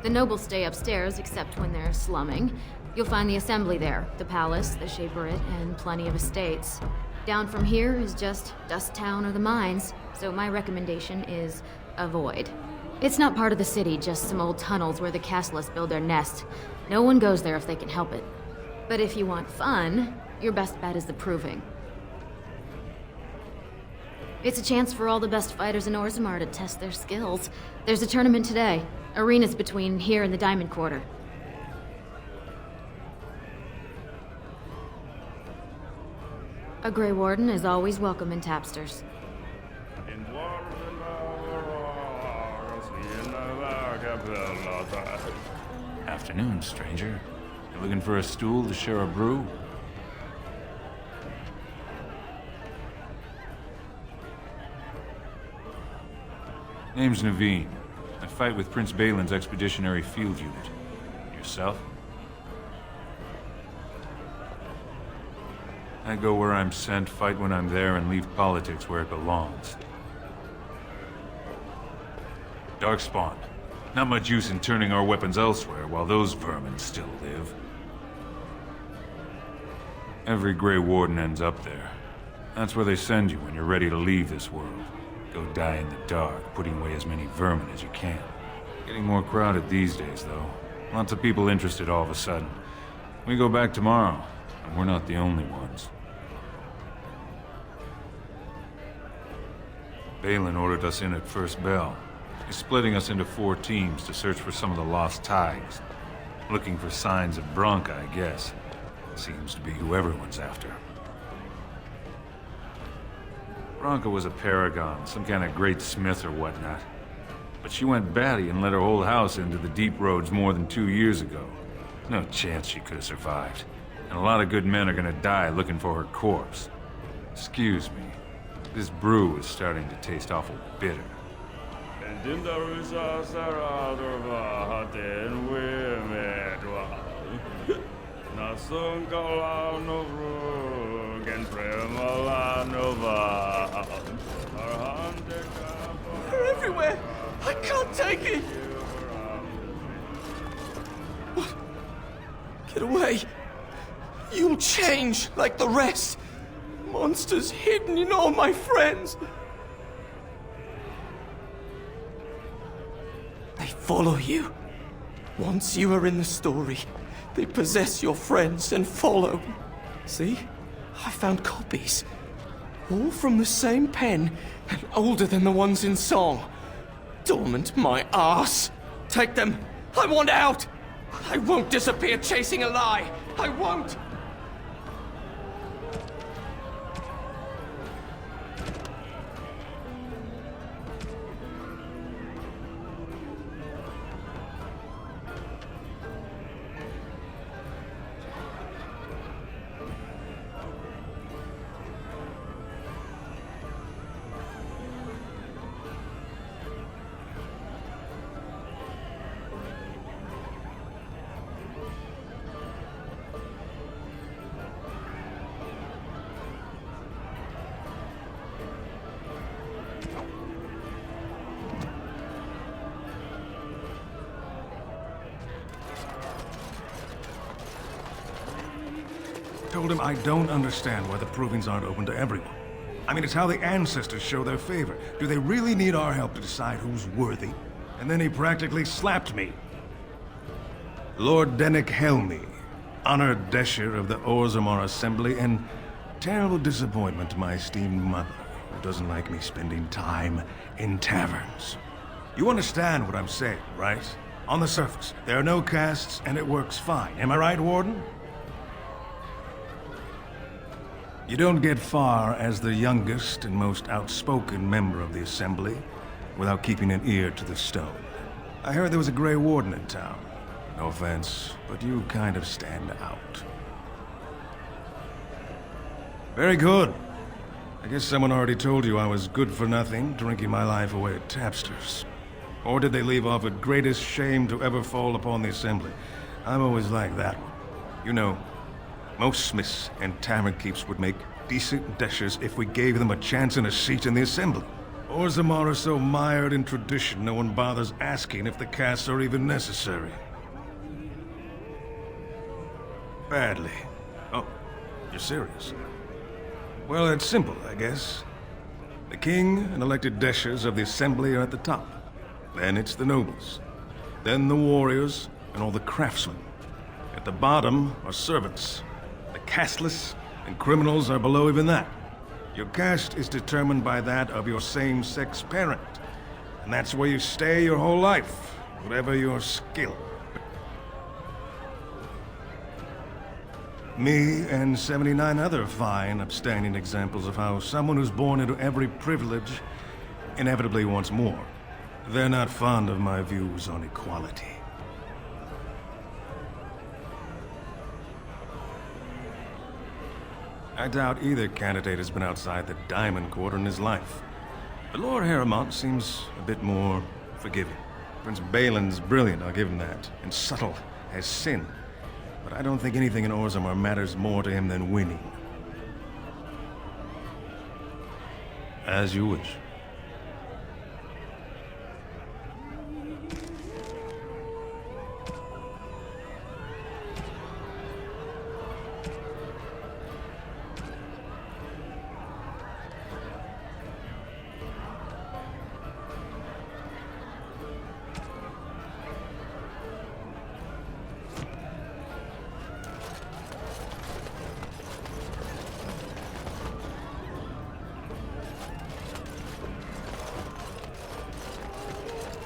The nobles stay upstairs, except when they're slumming. You'll find the assembly there, the palace, the Shaperate, and plenty of estates. Down from here is just Dust Town or the mines, so my recommendation is avoid. It's not part of the city, just some old tunnels where the castlists build their nests. No one goes there if they can help it. But if you want fun, your best bet is the Proving. It's a chance for all the best fighters in Orzammar to test their skills. There's a tournament today. Arenas between here and the Diamond Quarter. A Grey Warden is always welcome in Tapsters. Afternoon, stranger. You looking for a stool to share a brew? Name's Naveen. I fight with Prince Balin's expeditionary field unit. Yourself? I go where I'm sent, fight when I'm there, and leave politics where it belongs. Darkspawn. Not much use in turning our weapons elsewhere while those vermin still live. Every Grey Warden ends up there. That's where they send you when you're ready to leave this world. Go die in the dark, putting away as many vermin as you can. Getting more crowded these days, though. Lots of people interested all of a sudden. We go back tomorrow, and we're not the only ones. Balin ordered us in at first bell. He's splitting us into 4 teams to search for some of the lost thaigs. Looking for signs of Branka, I guess. Seems to be who everyone's after. Branka was a paragon, some kind of great smith or whatnot. But she went batty and let her whole house into the deep roads more than 2 years ago. No chance she could have survived. And a lot of good men are gonna die looking for her corpse. Excuse me. This brew is starting to taste awful bitter. They're everywhere! I can't take it! What? Get away! You'll change like the rest! Monsters hidden in all my friends! They follow you. Once you are in the story, they possess your friends and follow. See? I found copies. All from the same pen, and older than the ones in song. Dormant my arse! Take them! I want out! I won't disappear chasing a lie! I won't! Told him I don't understand why the provings aren't open to everyone. I mean, it's how the ancestors show their favor. Do they really need our help to decide who's worthy? and then he practically slapped me. Lord Dennick Helmi, honored Desher of the Orzammar Assembly, and terrible disappointment to my esteemed mother, who doesn't like me spending time in taverns. You understand what I'm saying, right? On the surface, there are no castes, and it works fine. Am I right, Warden? You don't get far as the youngest and most outspoken member of the Assembly without keeping an ear to the stone. I heard there was a Grey Warden in town. No offense, but you kind of stand out. Very good. I guess someone already told you I was good for nothing, drinking my life away at tapsters. Or did they leave off at greatest shame to ever fall upon the Assembly? I've always liked that one. You know, most smiths and tavern keeps would make decent deshers if we gave them a chance and a seat in the Assembly. Orzammar are so mired in tradition, no one bothers asking if the castes are even necessary. Badly. Oh, you're serious? Well, it's simple, I guess. The king and elected deshers of the Assembly are at the top. Then it's the nobles. Then the warriors and all the craftsmen. At the bottom are servants. The casteless and criminals are below even that. Your caste is determined by that of your same-sex parent. And that's where you stay your whole life, whatever your skill. Me and 79 other fine, upstanding examples of how someone who's born into every privilege inevitably wants more. They're not fond of my views on equality. I doubt either candidate has been outside the Diamond Quarter in his life. But Lord Harrimont seems a bit more forgiving. Prince Balin's brilliant, I'll give him that, and subtle as sin. But I don't think anything in Orzammar matters more to him than winning. As you wish.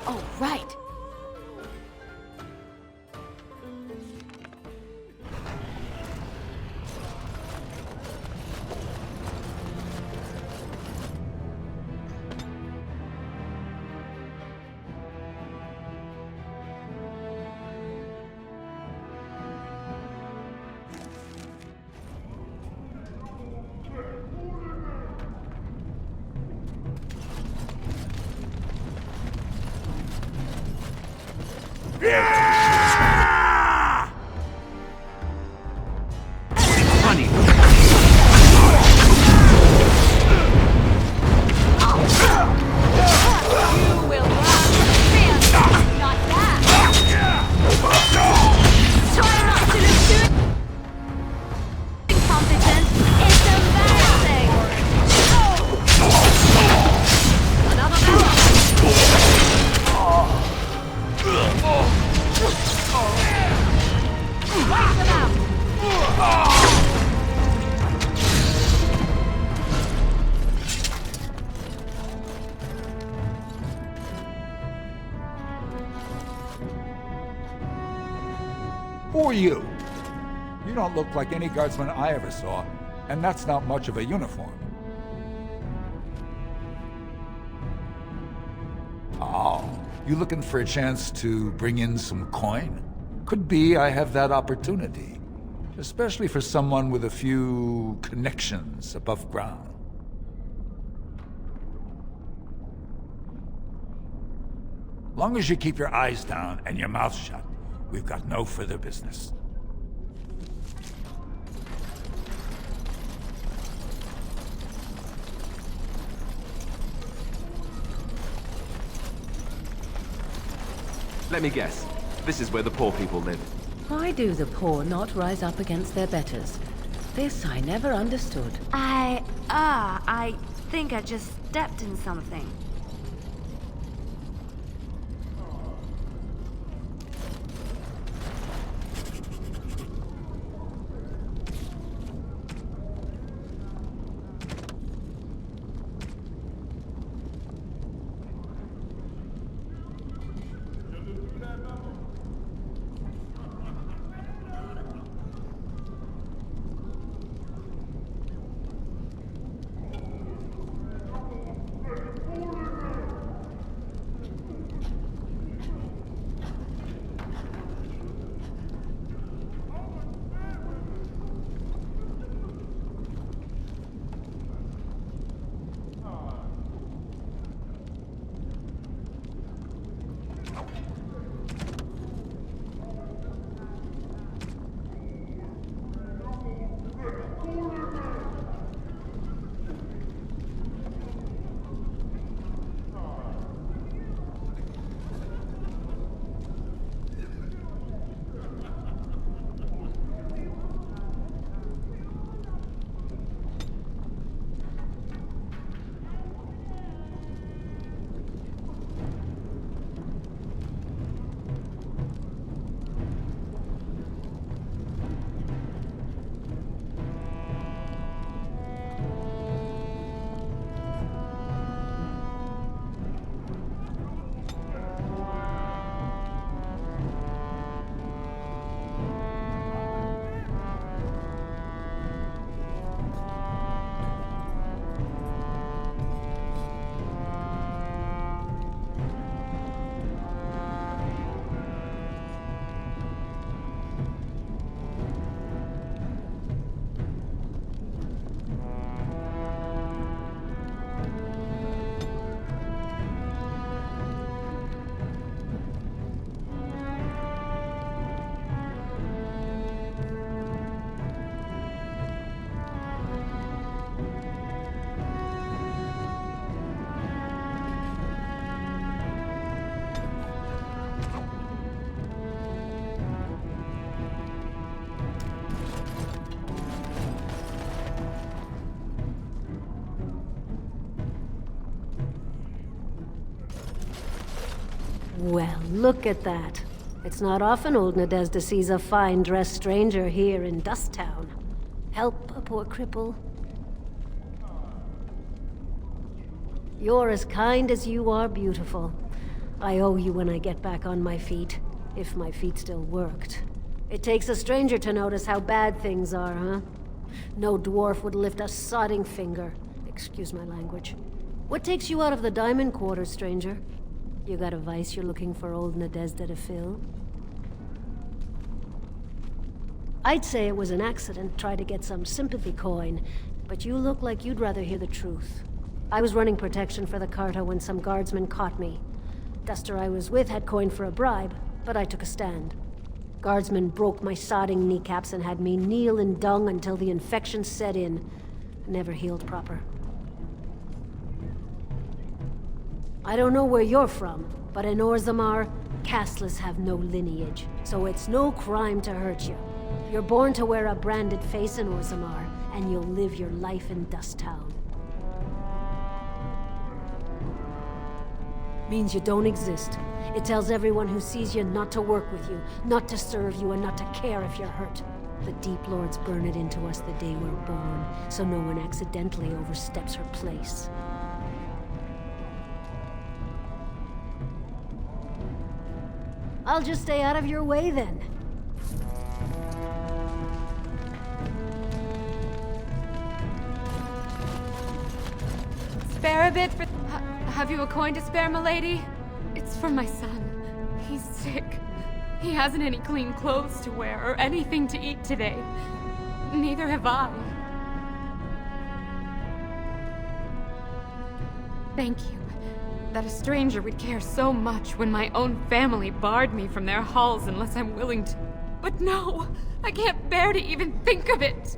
Oh, right. Who are you? You don't look like any guardsman I ever saw, and that's not much of a uniform. Oh, you looking for a chance to bring in some coin? Could be I have that opportunity, especially for someone with a few connections above ground. Long as you keep your eyes down and your mouth shut, we've got no further business. Let me guess. This is where the poor people live. Why do the poor not rise up against their betters? This I never understood. I think I just stepped in something. Well, look at that. It's not often old Nadezhda sees a fine-dressed stranger here in Dust Town. Help a poor cripple. You're as kind as you are beautiful. I owe you when I get back on my feet, if my feet still worked. It takes a stranger to notice how bad things are, huh? No dwarf would lift a sodding finger. Excuse my language. What takes you out of the diamond quarters, stranger? You got a vice you're looking for old Nadezhda to fill? I'd say it was an accident, try to get some sympathy coin, but you look like you'd rather hear the truth. I was running protection for the Carta when some guardsmen caught me. Duster I was with had coin for a bribe, but I took a stand. Guardsmen broke my sodding kneecaps and had me kneel in dung until the infection set in. Never healed proper. I don't know where you're from, but in Orzammar, casteless have no lineage, so it's no crime to hurt you. You're born to wear a branded face in Orzammar, and you'll live your life in Dust Town. Means you don't exist. It tells everyone who sees you not to work with you, not to serve you, and not to care if you're hurt. The Deep Lords burn it into us the day we're born, so no one accidentally oversteps her place. I'll just stay out of your way then. Spare a bit for... Have you a coin to spare, milady? It's for my son. He's sick. He hasn't any clean clothes to wear or anything to eat today. Neither have I. Thank you. That a stranger would care so much when my own family barred me from their halls unless I'm willing to. But no! I can't bear to even think of it!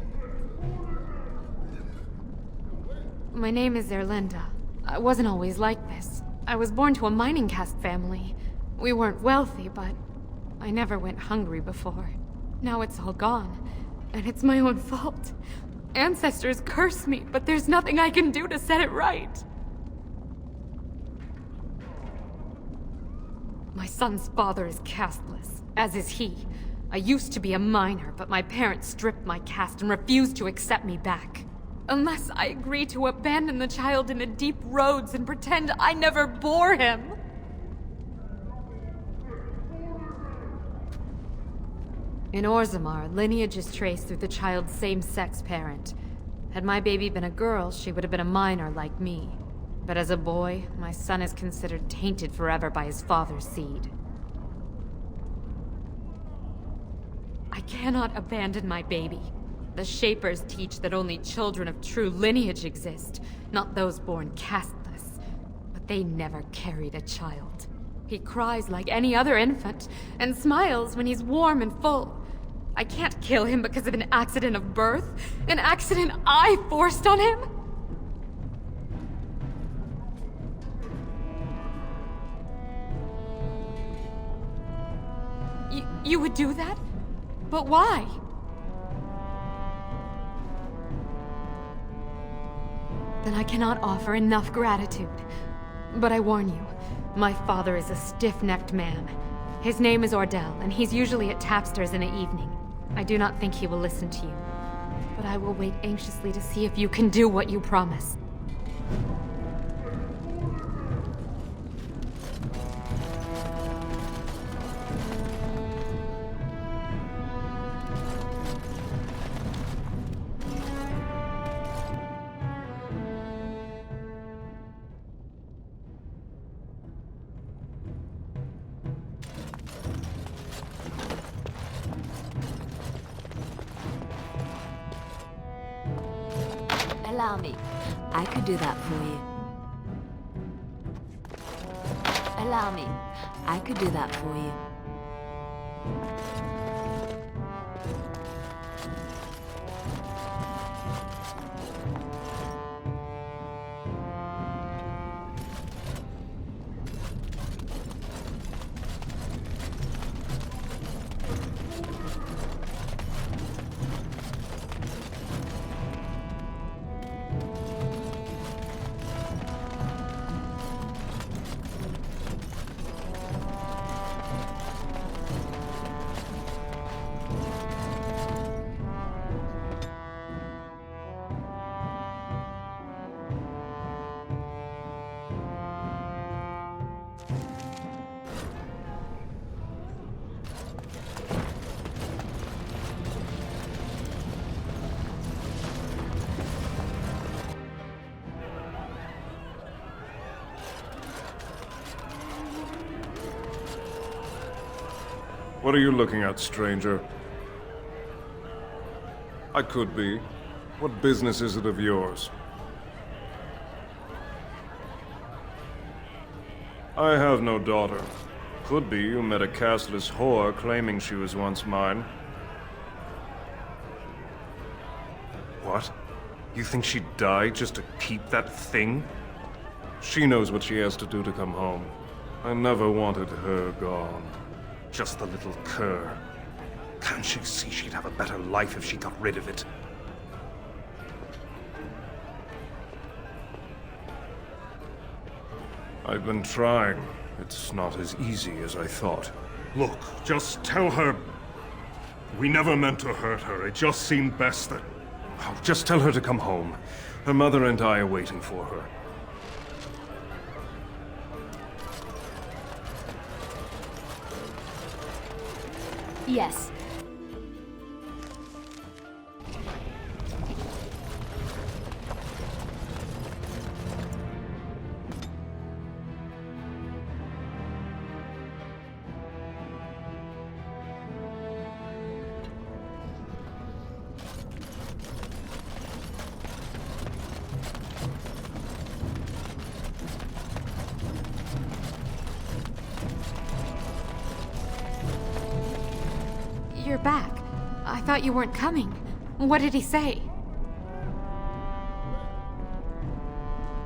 My name is Erlinda. I wasn't always like this. I was born to a mining caste family. We weren't wealthy, but I never went hungry before. Now it's all gone, and it's my own fault. Ancestors curse me, but there's nothing I can do to set it right. My son's father is casteless, as is he. I used to be a miner, but my parents stripped my caste and refused to accept me back. Unless I agree to abandon the child in the deep roads and pretend I never bore him. In Orzammar, lineage is traced through the child's same-sex parent. Had my baby been a girl, she would have been a minor like me. But as a boy, my son is considered tainted forever by his father's seed. I cannot abandon my baby. The Shapers teach that only children of true lineage exist, not those born casteless. But they never carried a child. He cries like any other infant, and smiles when he's warm and full. I can't kill him because of an accident of birth, an accident I forced on him! You would do that? But why? Then I cannot offer enough gratitude. But I warn you, my father is a stiff-necked man. His name is Ordell, and he's usually at tapsters in the evening. I do not think he will listen to you. But I will wait anxiously to see if you can do what you promised. Allow me. I could do that for you. Allow me. I could do that for you. What are you looking at, stranger? I could be. What business is it of yours? I have no daughter. Could be you met a castless whore claiming she was once mine. What? You think she'd die just to keep that thing? She knows what she has to do to come home. I never wanted her gone. Just the little cur. Can't she see she'd have a better life if she got rid of it? I've been trying. It's not as easy as I thought. Look, just tell her... We never meant to hurt her. It just seemed best that... Oh, just tell her to come home. Her mother and I are waiting for her. Yes. You're back. I thought you weren't coming. What did he say?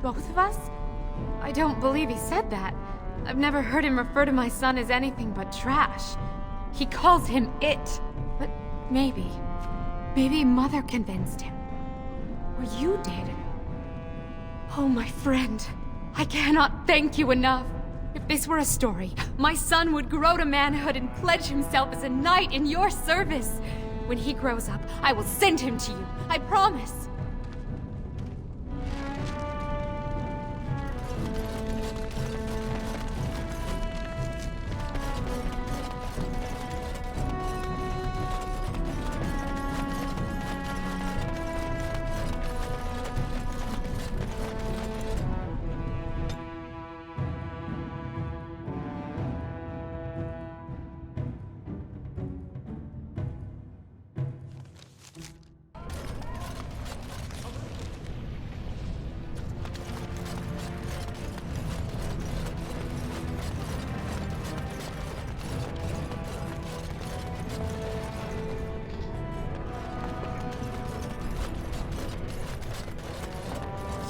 Both of us? I don't believe he said that. I've never heard him refer to my son as anything but trash. He calls him it. But maybe Mother convinced him. Or you did. Oh, my friend. I cannot thank you enough. If this were a story, my son would grow to manhood and pledge himself as a knight in your service. When he grows up, I will send him to you. I promise.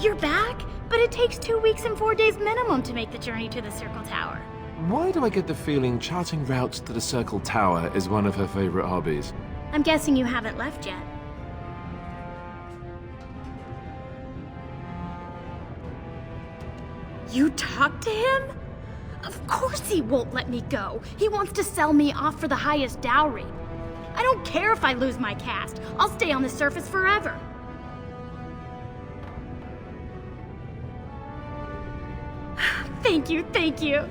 You're back? But it takes 2 weeks and 4 days minimum to make the journey to the Circle Tower. Why do I get the feeling charting routes to the Circle Tower is one of her favorite hobbies? I'm guessing you haven't left yet. You talked to him? Of course he won't let me go. He wants to sell me off for the highest dowry. I don't care if I lose my caste. I'll stay on the surface forever. Thank you, thank you.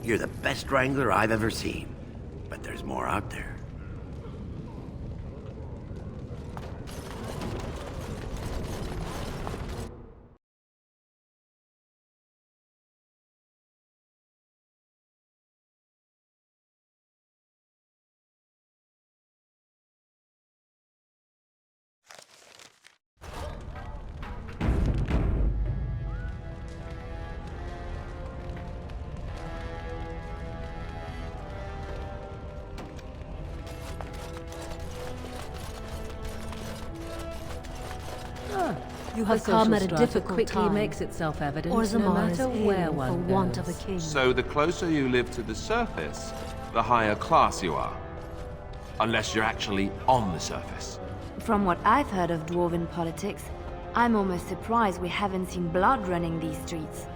You're the best wrangler I've ever seen. But there's more out there. You The have come at a social strata difficult quickly time. makes itself evident, no Orzammar is matter where ailing one for want goes. of a king. So the closer you live to the surface, the higher class you are. Unless you're actually on the surface. From what I've heard of dwarven politics, I'm almost surprised we haven't seen blood running these streets.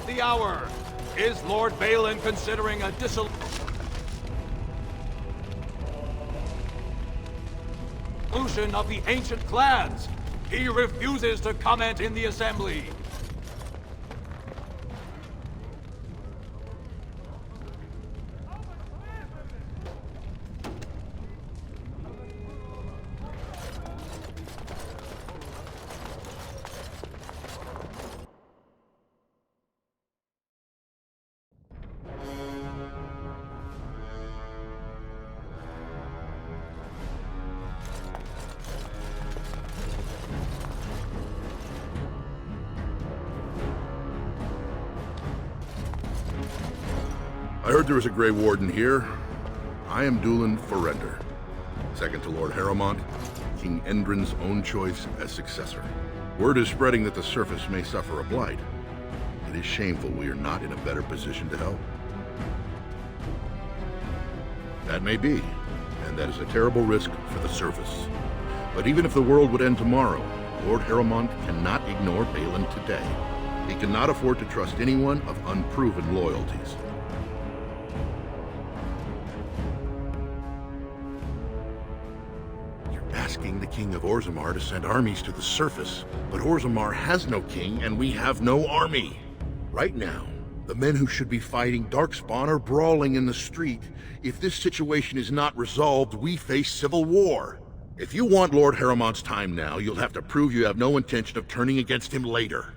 of the hour. Is Lord Balin considering a dissolution of the ancient clans? He refuses to comment in the assembly. I heard there was a Grey Warden here. I am Dulin Forrender, second to Lord Harrowmont, King Endrin's own choice as successor. Word is spreading that the surface may suffer a blight. It is shameful we are not in a better position to help. That may be, and that is a terrible risk for the surface. But even if the world would end tomorrow, Lord Harrowmont cannot ignore Balin today. He cannot afford to trust anyone of unproven loyalties. Asking the King of Orzammar to send armies to the surface, but Orzammar has no king and we have no army. Right now, the men who should be fighting darkspawn are brawling in the street. If this situation is not resolved, we face civil war. If you want Lord Harrowmont's time now, you'll have to prove you have no intention of turning against him later.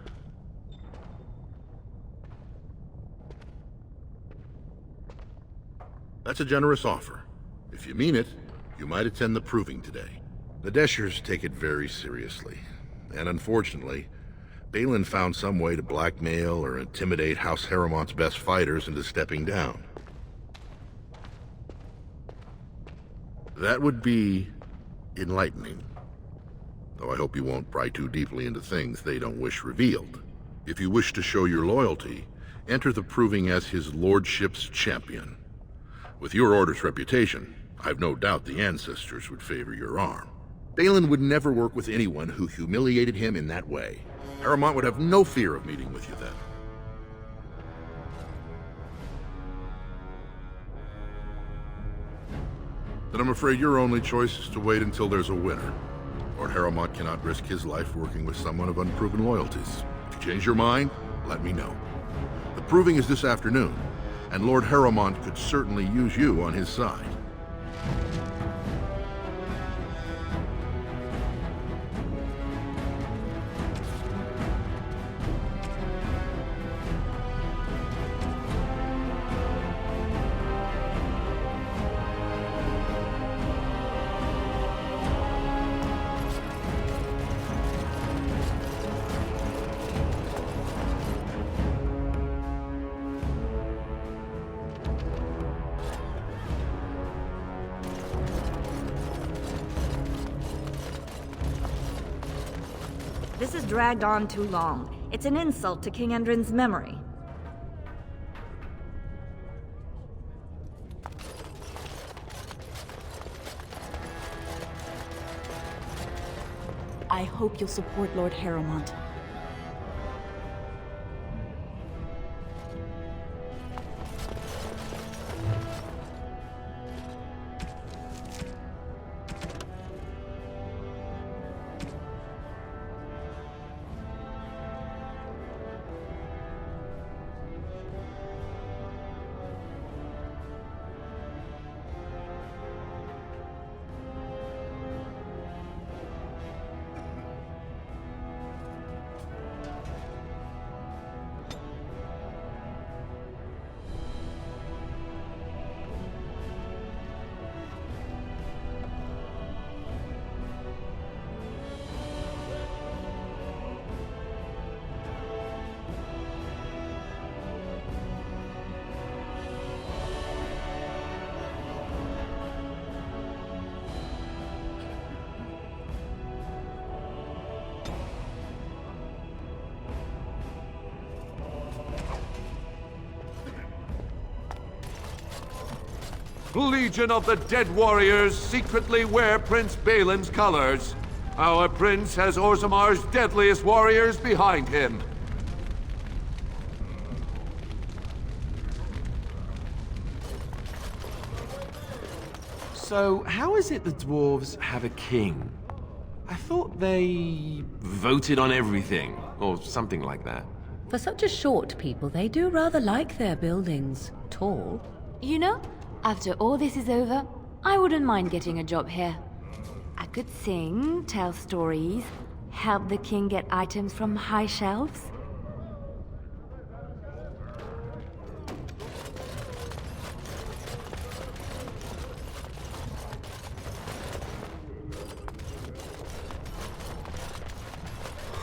That's a generous offer. If you mean it, you might attend the proving today. The Deshers take it very seriously, and unfortunately, Balin found some way to blackmail or intimidate House Harrowmont's best fighters into stepping down. That would be enlightening, though I hope you won't pry too deeply into things they don't wish revealed. If you wish to show your loyalty, enter the proving as his lordship's champion. With your order's reputation, I've no doubt the ancestors would favor your arm. Balin would never work with anyone who humiliated him in that way. Harrowmont would have no fear of meeting with you then. Then I'm afraid your only choice is to wait until there's a winner. Lord Harrowmont cannot risk his life working with someone of unproven loyalties. If you change your mind, let me know. The proving is this afternoon, and Lord Harrowmont could certainly use you on his side. This has dragged on too long. It's an insult to King Endrin's memory. I hope you'll support Lord Harrowmont. Legion of the Dead Warriors secretly wear Prince Balin's colors. Our prince has Orzammar's deadliest warriors behind him. So, how is it the dwarves have a king? I thought they voted on everything, or something like that. For such a short people, they do rather like their buildings tall. You know, after all this is over, I wouldn't mind getting a job here. I could sing, tell stories, help the king get items from high shelves.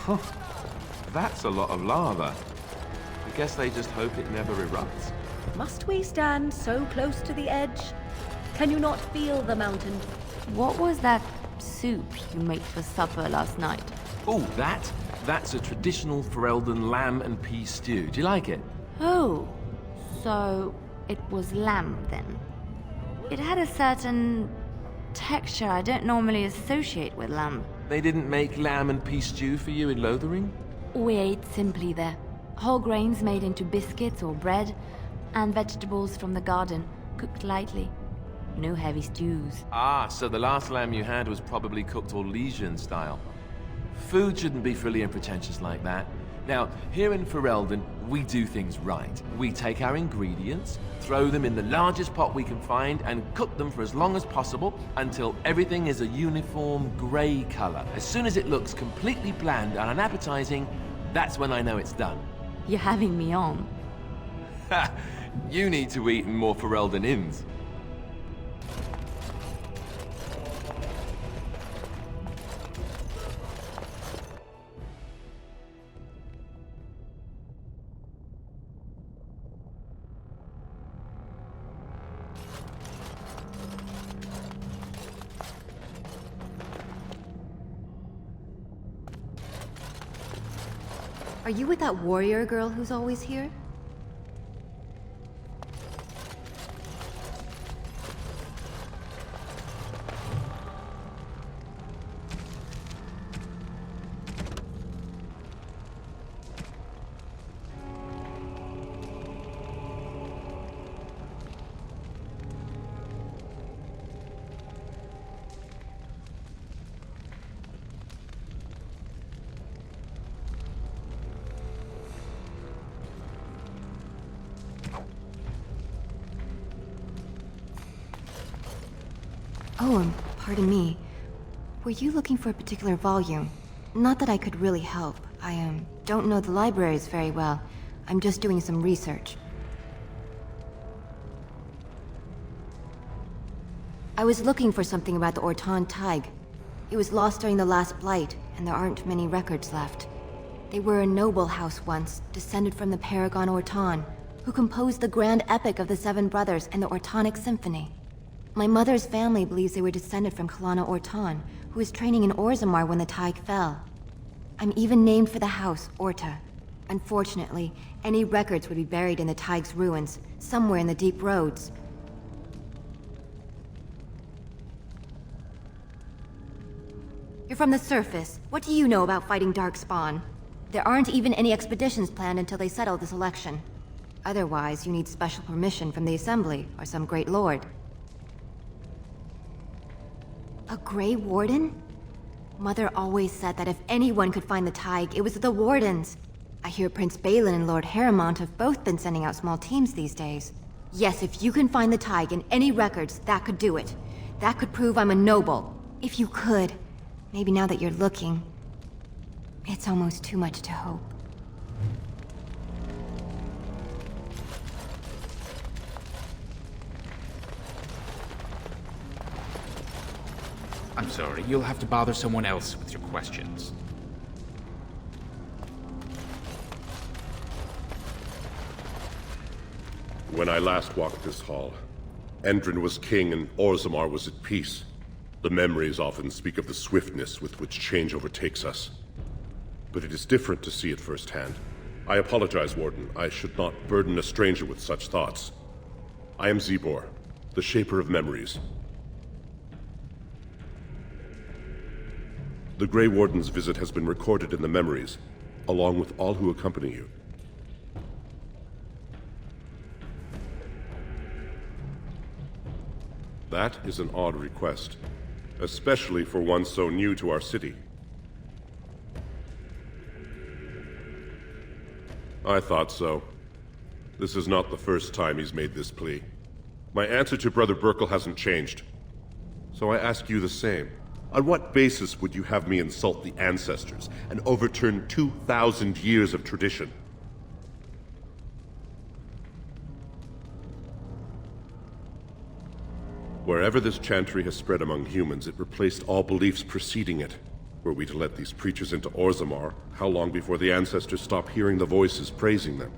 Huh. That's a lot of lava. I guess they just hope it never erupts. Must we stand so close to the edge? Can you not feel the mountain? What was that soup you made for supper last night? Oh, that's a traditional Ferelden lamb and pea stew. Do you like it? Oh, so it was lamb then. It had a certain texture I don't normally associate with lamb. They didn't make lamb and pea stew for you in Lothering? We ate simply there. Whole grains made into biscuits or bread, and vegetables from the garden, cooked lightly. No heavy stews. Ah, so the last lamb you had was probably cooked Orlesian style. Food shouldn't be frilly and pretentious like that. Now, here in Ferelden, we do things right. We take our ingredients, throw them in the largest pot we can find, and cook them for as long as possible until everything is a uniform grey color. As soon as it looks completely bland and unappetizing, that's when I know it's done. You're having me on. Ha! You need to eat in more Ferelden inns. Are you with that warrior girl who's always here? Oh, and pardon me. Were you looking for a particular volume? Not that I could really help. I, don't know the libraries very well. I'm just doing some research. I was looking for something about the Orton Thaig. It was lost during the last Blight, and there aren't many records left. They were a noble house once, descended from the Paragon Orton, who composed the grand epic of the Seven Brothers and the Ortonic Symphony. My mother's family believes they were descended from Kalana Orton, who was training in Orzammar when the Thaig fell. I'm even named for the house, Orta. Unfortunately, any records would be buried in the Thaig's ruins, somewhere in the deep roads. You're from the surface. What do you know about fighting darkspawn? There aren't even any expeditions planned until they settle this election. Otherwise, you need special permission from the Assembly, or some great lord. A Grey Warden? Mother always said that if anyone could find the Thaig, it was the Wardens. I hear Prince Balin and Lord Harrowmont have both been sending out small teams these days. Yes, if you can find the Thaig in any records, that could do it. That could prove I'm a noble. If you could. Maybe now that you're looking, it's almost too much to hope. I'm sorry, you'll have to bother someone else with your questions. When I last walked this hall, Endrin was king and Orzammar was at peace. The memories often speak of the swiftness with which change overtakes us. But it is different to see it firsthand. I apologize, Warden. I should not burden a stranger with such thoughts. I am Zebor, the Shaper of Memories. The Grey Warden's visit has been recorded in the memories, along with all who accompany you. That is an odd request, especially for one so new to our city. I thought so. This is not the first time he's made this plea. My answer to Brother Burkle hasn't changed. So I ask you the same. On what basis would you have me insult the ancestors and overturn 2,000 years of tradition? Wherever this chantry has spread among humans, it replaced all beliefs preceding it. Were we to let these preachers into Orzammar, how long before the ancestors stop hearing the voices praising them?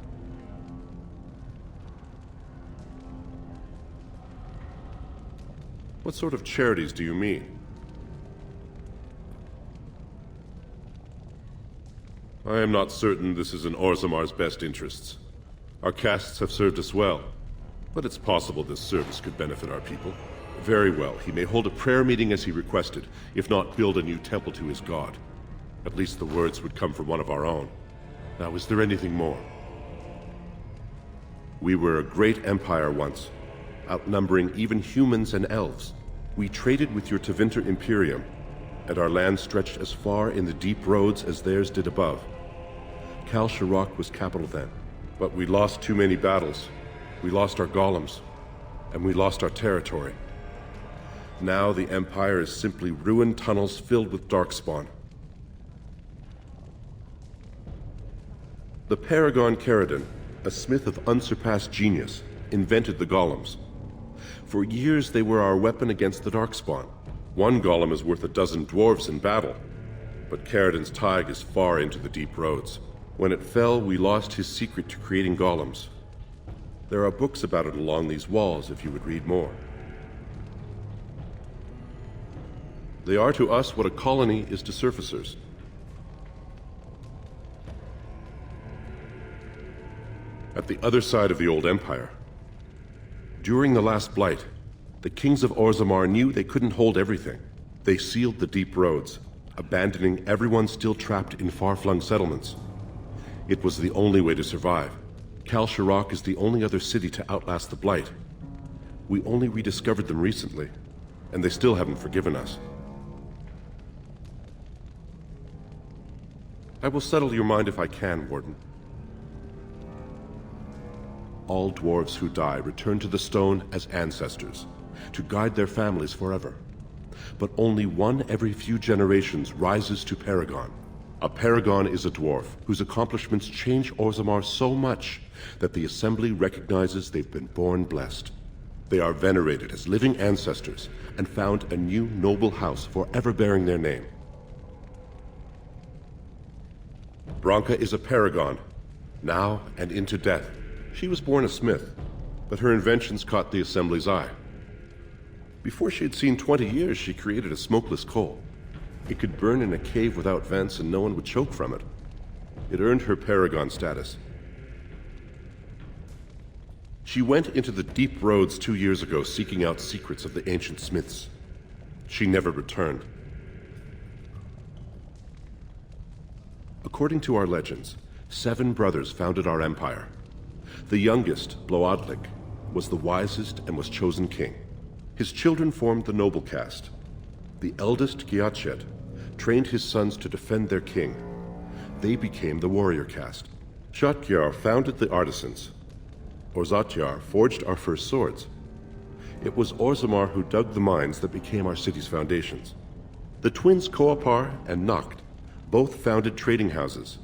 What sort of charities do you mean? I am not certain this is in Orzammar's best interests. Our castes have served us well, but it's possible this service could benefit our people. Very well, he may hold a prayer meeting as he requested, if not build a new temple to his god. At least the words would come from one of our own. Now, is there anything more? We were a great empire once, outnumbering even humans and elves. We traded with your Tevinter Imperium, and our land stretched as far in the deep roads as theirs did above. Kal-Sharok was capital then, but we lost too many battles. We lost our golems, and we lost our territory. Now the Empire is simply ruined tunnels filled with darkspawn. The Paragon Caridon, a smith of unsurpassed genius, invented the golems. For years they were our weapon against the darkspawn. One golem is worth 12 dwarves in battle, but Caridon's thaig is far into the deep roads. When it fell, we lost his secret to creating golems. There are books about it along these walls if you would read more. They are to us what a colony is to surfacers. At the other side of the old empire, during the last blight, the kings of Orzammar knew they couldn't hold everything. They sealed the deep roads, abandoning everyone still trapped in far-flung settlements. It was the only way to survive. Kal-Sharok is the only other city to outlast the blight. We only rediscovered them recently, and they still haven't forgiven us. I will settle your mind if I can, Warden. All dwarves who die return to the stone as ancestors, to guide their families forever. But only one every few generations rises to Paragon. A Paragon is a dwarf whose accomplishments change Orzammar so much that the Assembly recognizes they've been born blessed. They are venerated as living ancestors and found a new noble house forever bearing their name. Branka is a Paragon, now and into death. She was born a smith, but her inventions caught the Assembly's eye. Before she had seen 20 years, she created a smokeless coal. It could burn in a cave without vents and no one would choke from it. It earned her Paragon status. She went into the deep roads 2 years ago seeking out secrets of the ancient smiths. She never returned. According to our legends, 7 brothers founded our empire. The youngest, Bloadlik, was the wisest and was chosen king. His children formed the noble caste. The eldest, Giachet, trained his sons to defend their king. They became the warrior caste. Shotgyar founded the artisans. Orzatyar forged our first swords. It was Orzammar who dug the mines that became our city's foundations. The twins Koapar and Noct both founded trading houses,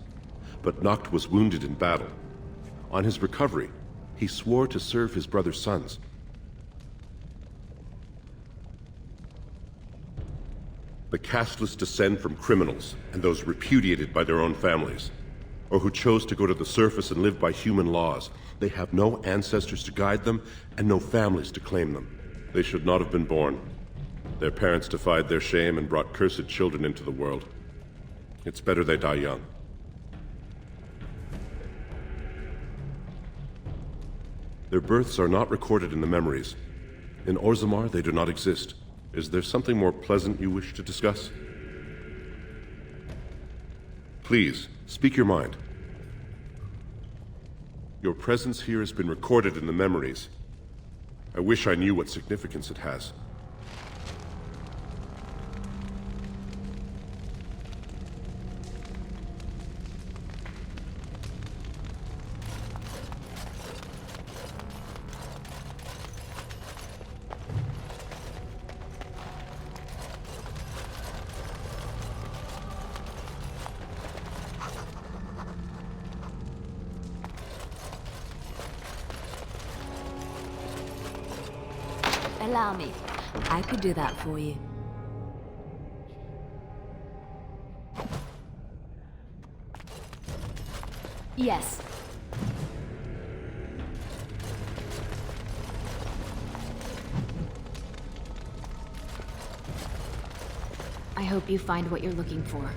but Noct was wounded in battle. On his recovery, he swore to serve his brother's sons. The casteless descend from criminals and those repudiated by their own families, or who chose to go to the surface and live by human laws. They have no ancestors to guide them and no families to claim them. They should not have been born. Their parents defied their shame and brought cursed children into the world. It's better they die young. Their births are not recorded in the memories. In Orzammar, they do not exist. Is there something more pleasant you wish to discuss? Please, speak your mind. Your presence here has been recorded in the memories. I wish I knew what significance it has. Allow me. I could do that for you. Yes. I hope you find what you're looking for.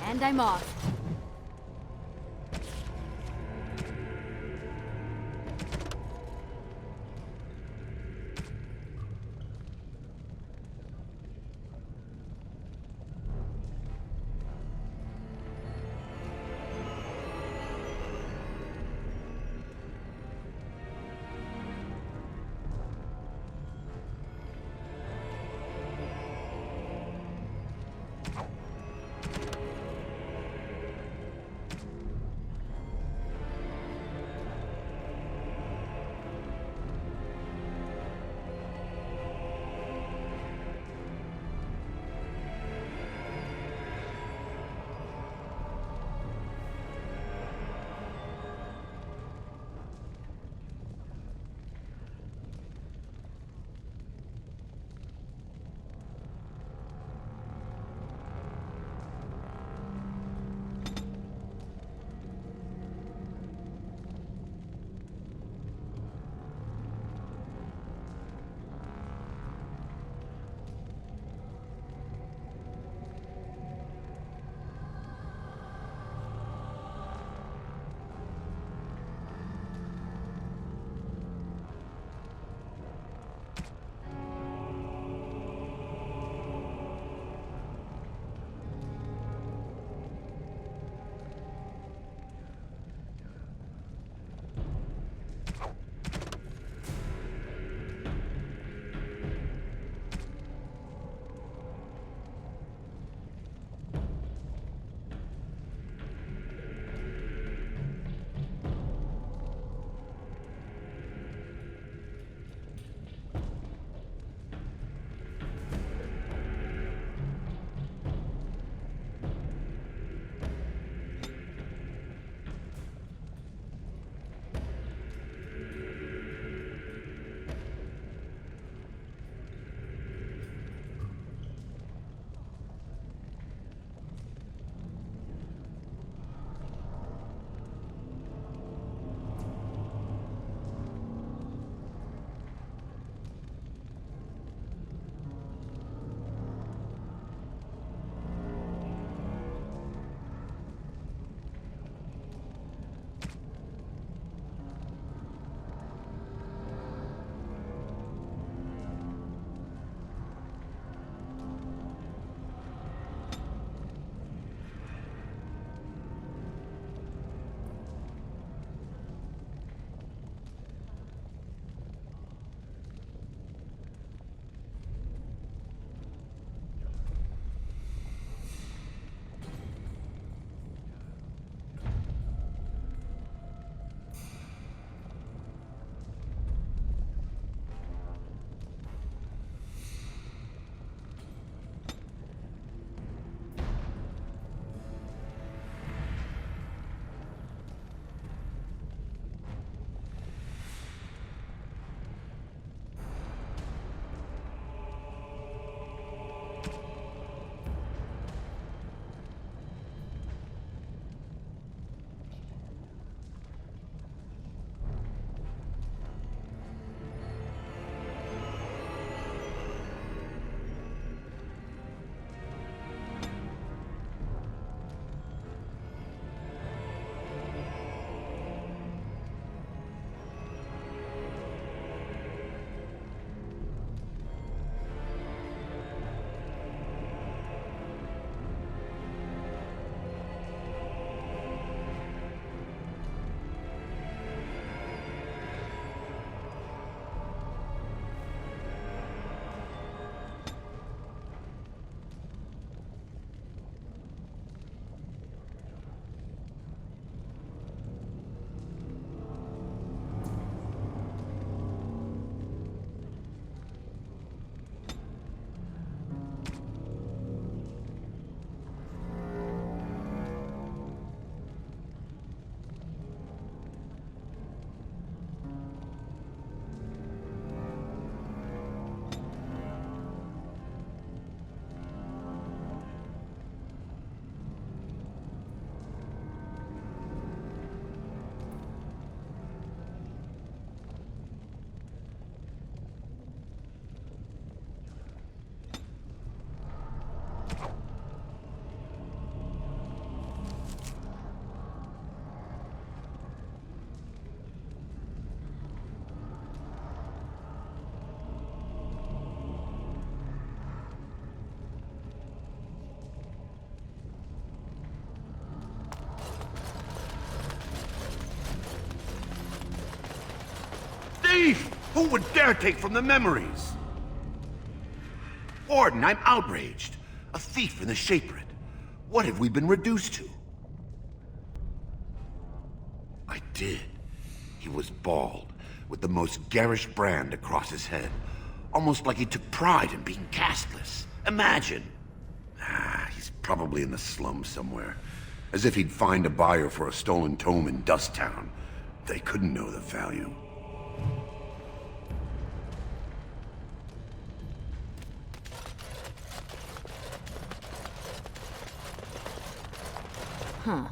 And I'm off. Who would dare take from the memories? Warden, I'm outraged. A thief in the Shapered. What have we been reduced to? I did. He was bald, with the most garish brand across his head. Almost like he took pride in being castless. Imagine! He's probably in the slums somewhere. As if he'd find a buyer for a stolen tome in Dust Town. They couldn't know the value. Huh.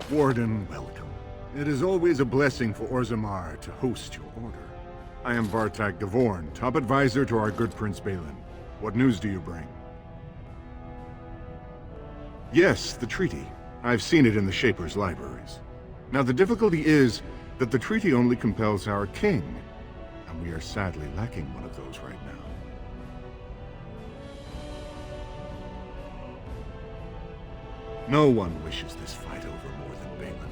Warden, welcome. It is always a blessing for Orzammar to host your order. I am Vartak Gavorn, top advisor to our good Prince Balin. What news do you bring? Yes, the treaty. I've seen it in the Shaper's libraries. Now the difficulty is that the treaty only compels our king, and we are sadly lacking one of those right now. No one wishes this fight over more than Balin.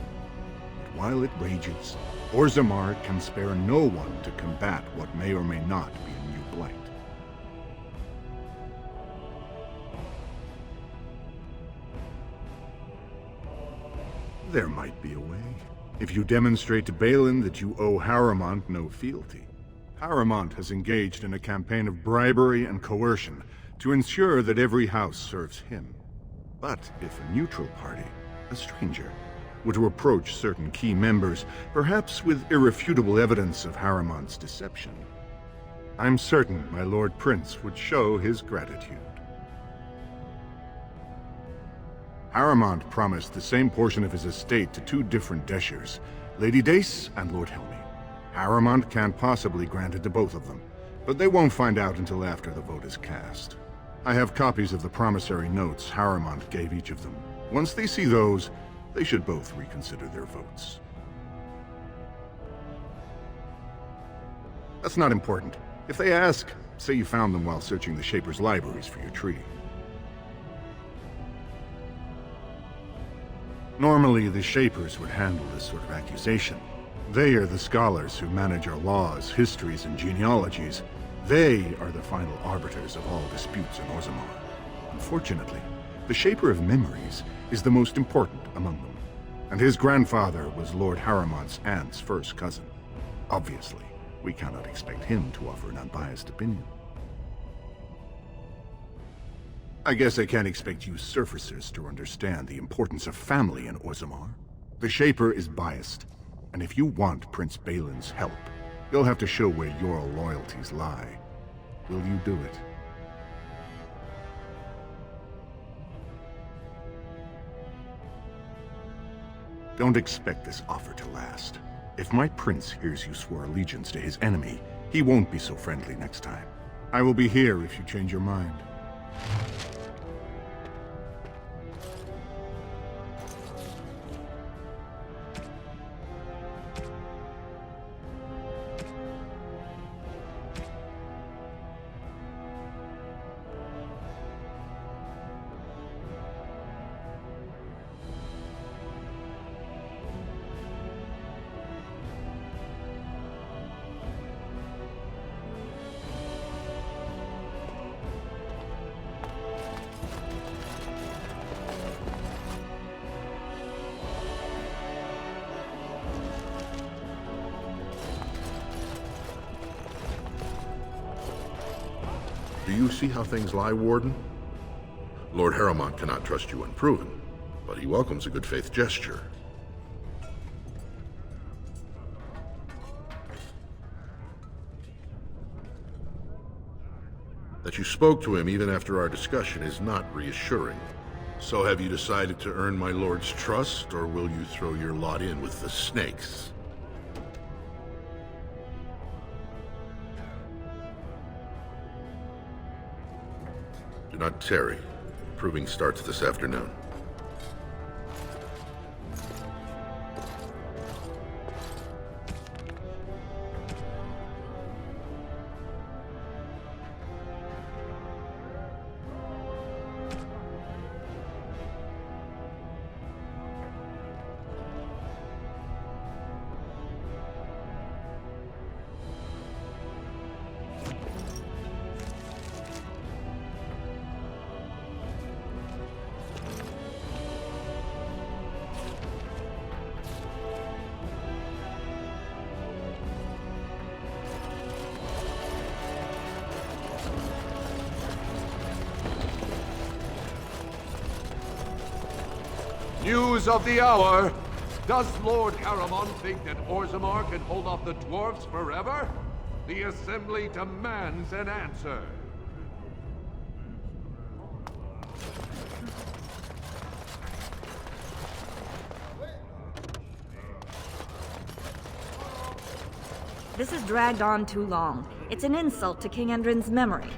But while it rages, Orzammar can spare no one to combat what may or may not be a new blight. There might be a way. If you demonstrate to Balin that you owe Harrowmont no fealty. Harrowmont has engaged in a campaign of bribery and coercion to ensure that every house serves him. But if a neutral party, a stranger, were to approach certain key members, perhaps with irrefutable evidence of Harrowmont's deception, I'm certain my Lord Prince would show his gratitude. Harrowmont promised the same portion of his estate to two different Deshers, Lady Dace and Lord Helmy. Harrowmont can't possibly grant it to both of them, but they won't find out until after the vote is cast. I have copies of the promissory notes Harrowmont gave each of them. Once they see those, they should both reconsider their votes. That's not important. If they ask, say you found them while searching the Shaper's libraries for your treaty. Normally, the Shapers would handle this sort of accusation. They are the scholars who manage our laws, histories, and genealogies. They are the final arbiters of all disputes in Orzammar. Unfortunately, the Shaper of Memories is the most important among them, and his grandfather was Lord Harrowmont's aunt's first cousin. Obviously, we cannot expect him to offer an unbiased opinion. I guess I can't expect you surfacers to understand the importance of family in Orzammar. The Shaper is biased, and if you want Prince Balin's help, you'll have to show where your loyalties lie. Will you do it? Don't expect this offer to last. If my prince hears you swore allegiance to his enemy, he won't be so friendly next time. I will be here if you change your mind. Do you see how things lie, Warden? Lord Harrowmont cannot trust you unproven, but he welcomes a good faith gesture. That you spoke to him even after our discussion is not reassuring. So have you decided to earn my lord's trust, or will you throw your lot in with the snakes? Do not tarry. Proving starts this afternoon. News of the hour! Does Lord Harriman think that Orzammar can hold off the dwarves forever? The Assembly demands an answer. This has dragged on too long. It's an insult to King Endrin's memory.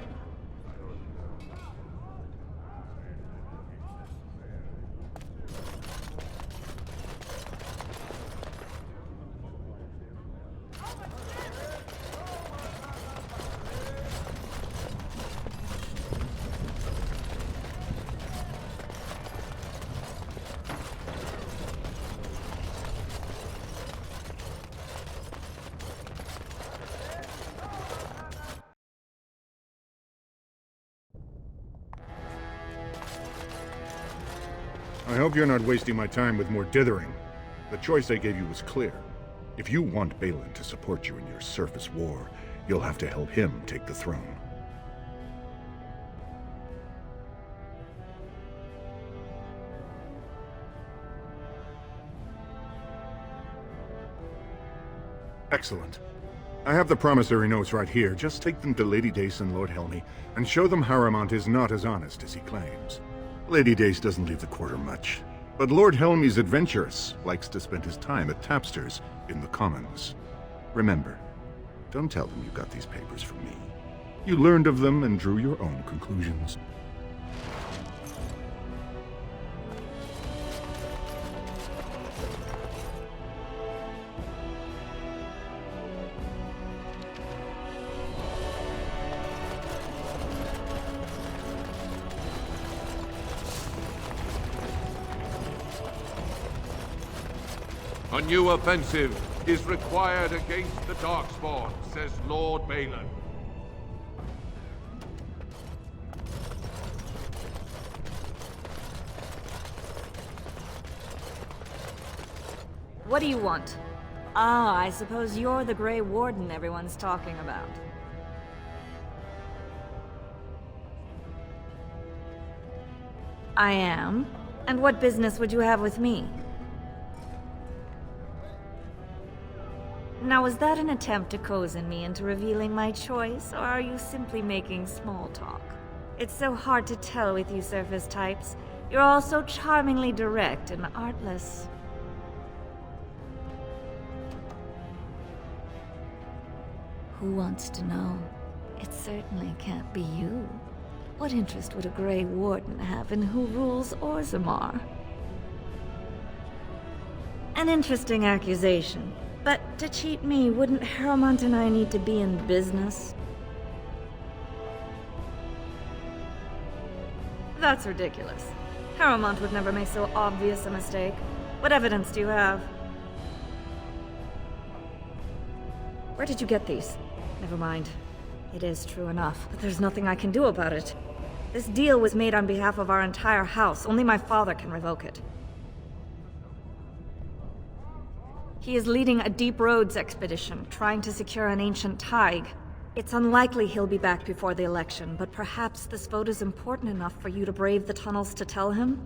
I hope you're not wasting my time with more dithering. The choice I gave you was clear. If you want Balin to support you in your surface war, you'll have to help him take the throne. Excellent. I have the promissory notes right here. Just take them to Lady Dace and Lord Helmy, and show them Harriman is not as honest as he claims. Lady Dace doesn't leave the quarter much, but Lord Helmy's adventurous, likes to spend his time at tapsters in the Commons. Remember, don't tell them you got these papers from me. You learned of them and drew your own conclusions. A new offensive is required against the darkspawn, says Lord Balin. What do you want? Ah, I suppose you're the Grey Warden everyone's talking about. I am. And what business would you have with me? Now, was that an attempt to cozen me into revealing my choice, or are you simply making small talk? It's so hard to tell with you surface types. You're all so charmingly direct and artless. Who wants to know? It certainly can't be you. What interest would a Grey Warden have in who rules Orzammar? An interesting accusation. But to cheat me, wouldn't Harriman and I need to be in business? That's ridiculous. Harriman would never make so obvious a mistake. What evidence do you have? Where did you get these? Never mind. It is true enough, but there's nothing I can do about it. This deal was made on behalf of our entire house. Only my father can revoke it. He is leading a Deep Roads expedition, trying to secure an ancient thaig. It's unlikely he'll be back before the election, but perhaps this vote is important enough for you to brave the tunnels to tell him?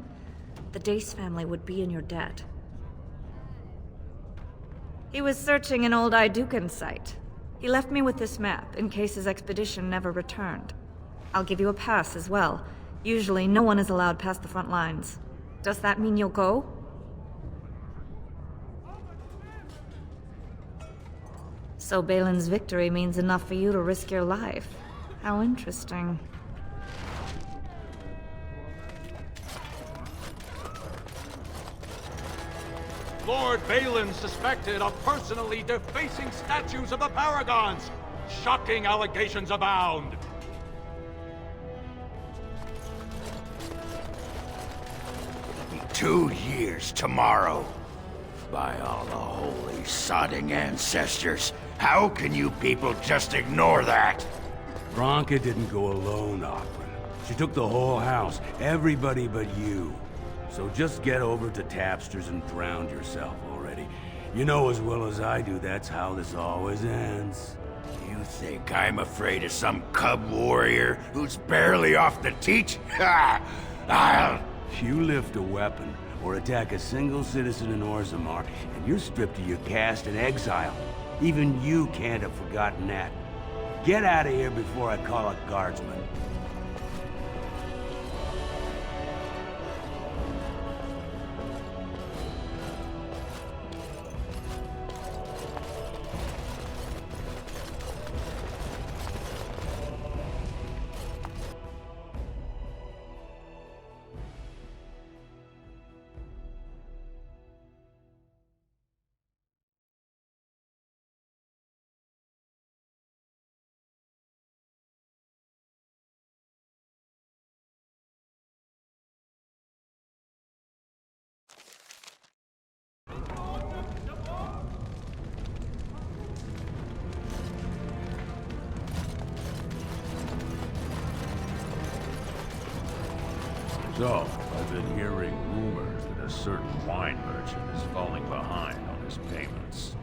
The Dace family would be in your debt. He was searching an old Idukan site. He left me with this map, in case his expedition never returned. I'll give you a pass as well. Usually, no one is allowed past the front lines. Does that mean you'll go? So Balin's victory means enough for you to risk your life. How interesting. Lord Balin suspected of personally defacing statues of the Paragons. Shocking allegations abound. "2 years tomorrow. By all the holy sodding ancestors, how can you people just ignore that?" Bronca didn't go alone, Aquin. She took the whole house, everybody but you. So just get over to Tapster's and drown yourself already. You know as well as I do that's how this always ends. You think I'm afraid of some cub warrior who's barely off the teat? Ha! I'll... You lift a weapon or attack a single citizen in Orzammar, and you're stripped of your caste and exile. Even you can't have forgotten that. Get out of here before I call a guardsman. So, I've been hearing rumors that a certain wine merchant is falling behind on his payments.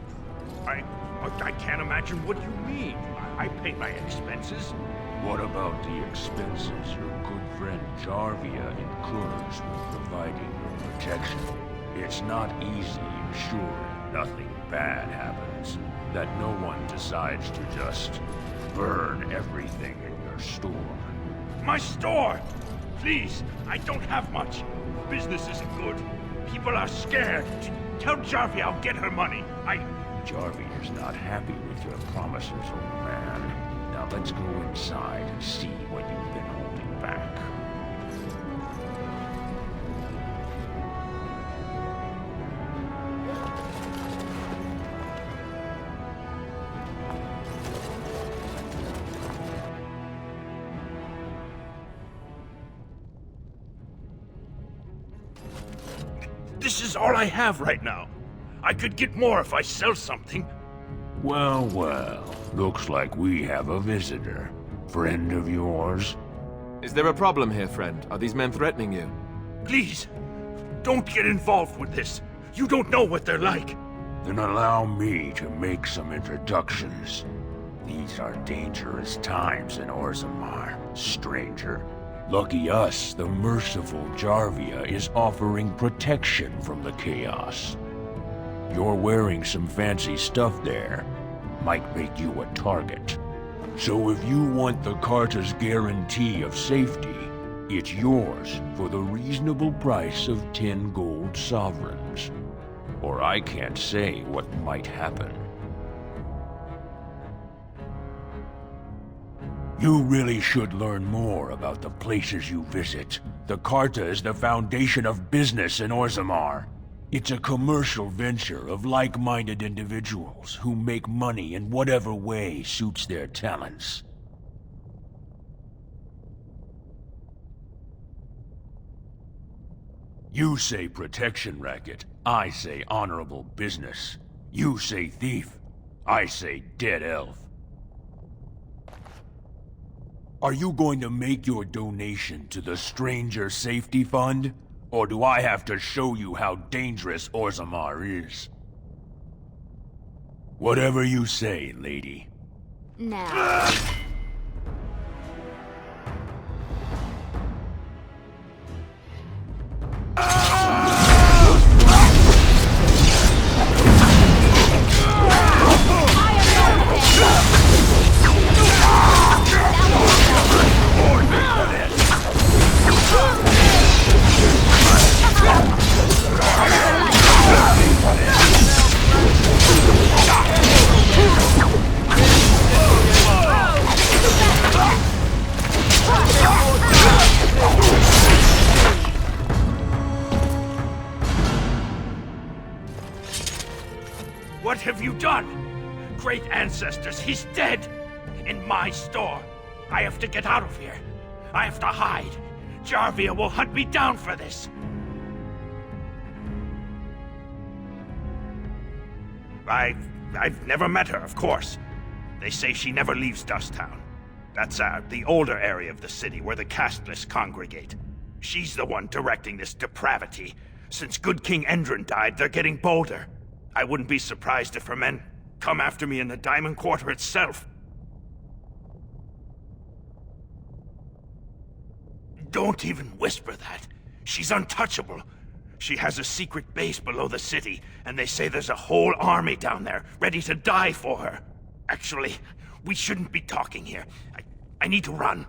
I can't imagine what you mean. I pay my expenses. What about the expenses your good friend Jarvia incurs when providing your protection? It's not easy ensuring nothing bad happens, that no one decides to just burn everything in your store. My store! Please, I don't have much. Business isn't good. People are scared. Tell Jarvia I'll get her money. Jarvia's not happy with your promises, old man. Now let's go inside and see what you've been holding back. This is all I have right now. I could get more if I sell something. Well, well. Looks like we have a visitor. Friend of yours? Is there a problem here, friend? Are these men threatening you? Please, don't get involved with this. You don't know what they're like. Then allow me to make some introductions. These are dangerous times in Orzammar, stranger. Lucky us, the merciful Jarvia is offering protection from the chaos. You're wearing some fancy stuff there. Might make you a target. So if you want the Carta's guarantee of safety, it's yours for the reasonable price of 10 gold sovereigns. Or I can't say what might happen. You really should learn more about the places you visit. The Carta is the foundation of business in Orzammar. It's a commercial venture of like-minded individuals who make money in whatever way suits their talents. You say protection racket, I say honorable business. You say thief, I say dead elf. Are you going to make your donation to the Stranger Safety Fund? Or do I have to show you how dangerous Orzammar is? Whatever you say, lady. Now... What have you done? Great ancestors, he's dead! In my store. I have to get out of here. I have to hide. Jarvia will hunt me down for this. I've never met her, of course. They say she never leaves Dusttown. That's the older area of the city where the casteless congregate. She's the one directing this depravity. Since good King Endrin died, they're getting bolder. I wouldn't be surprised if her men come after me in the Diamond Quarter itself. Don't even whisper that. She's untouchable. She has a secret base below the city, and they say there's a whole army down there, ready to die for her. Actually, we shouldn't be talking here. I need to run.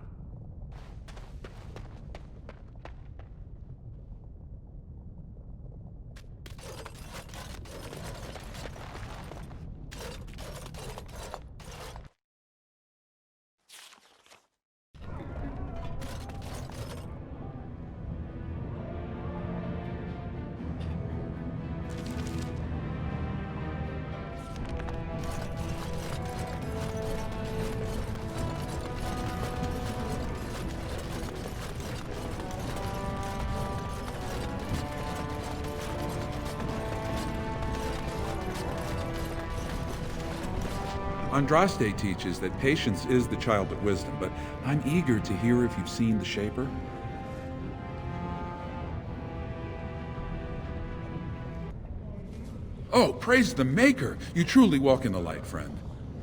Andraste teaches that patience is the child of wisdom, but I'm eager to hear if you've seen the Shaper. Oh, praise the Maker! You truly walk in the light, friend.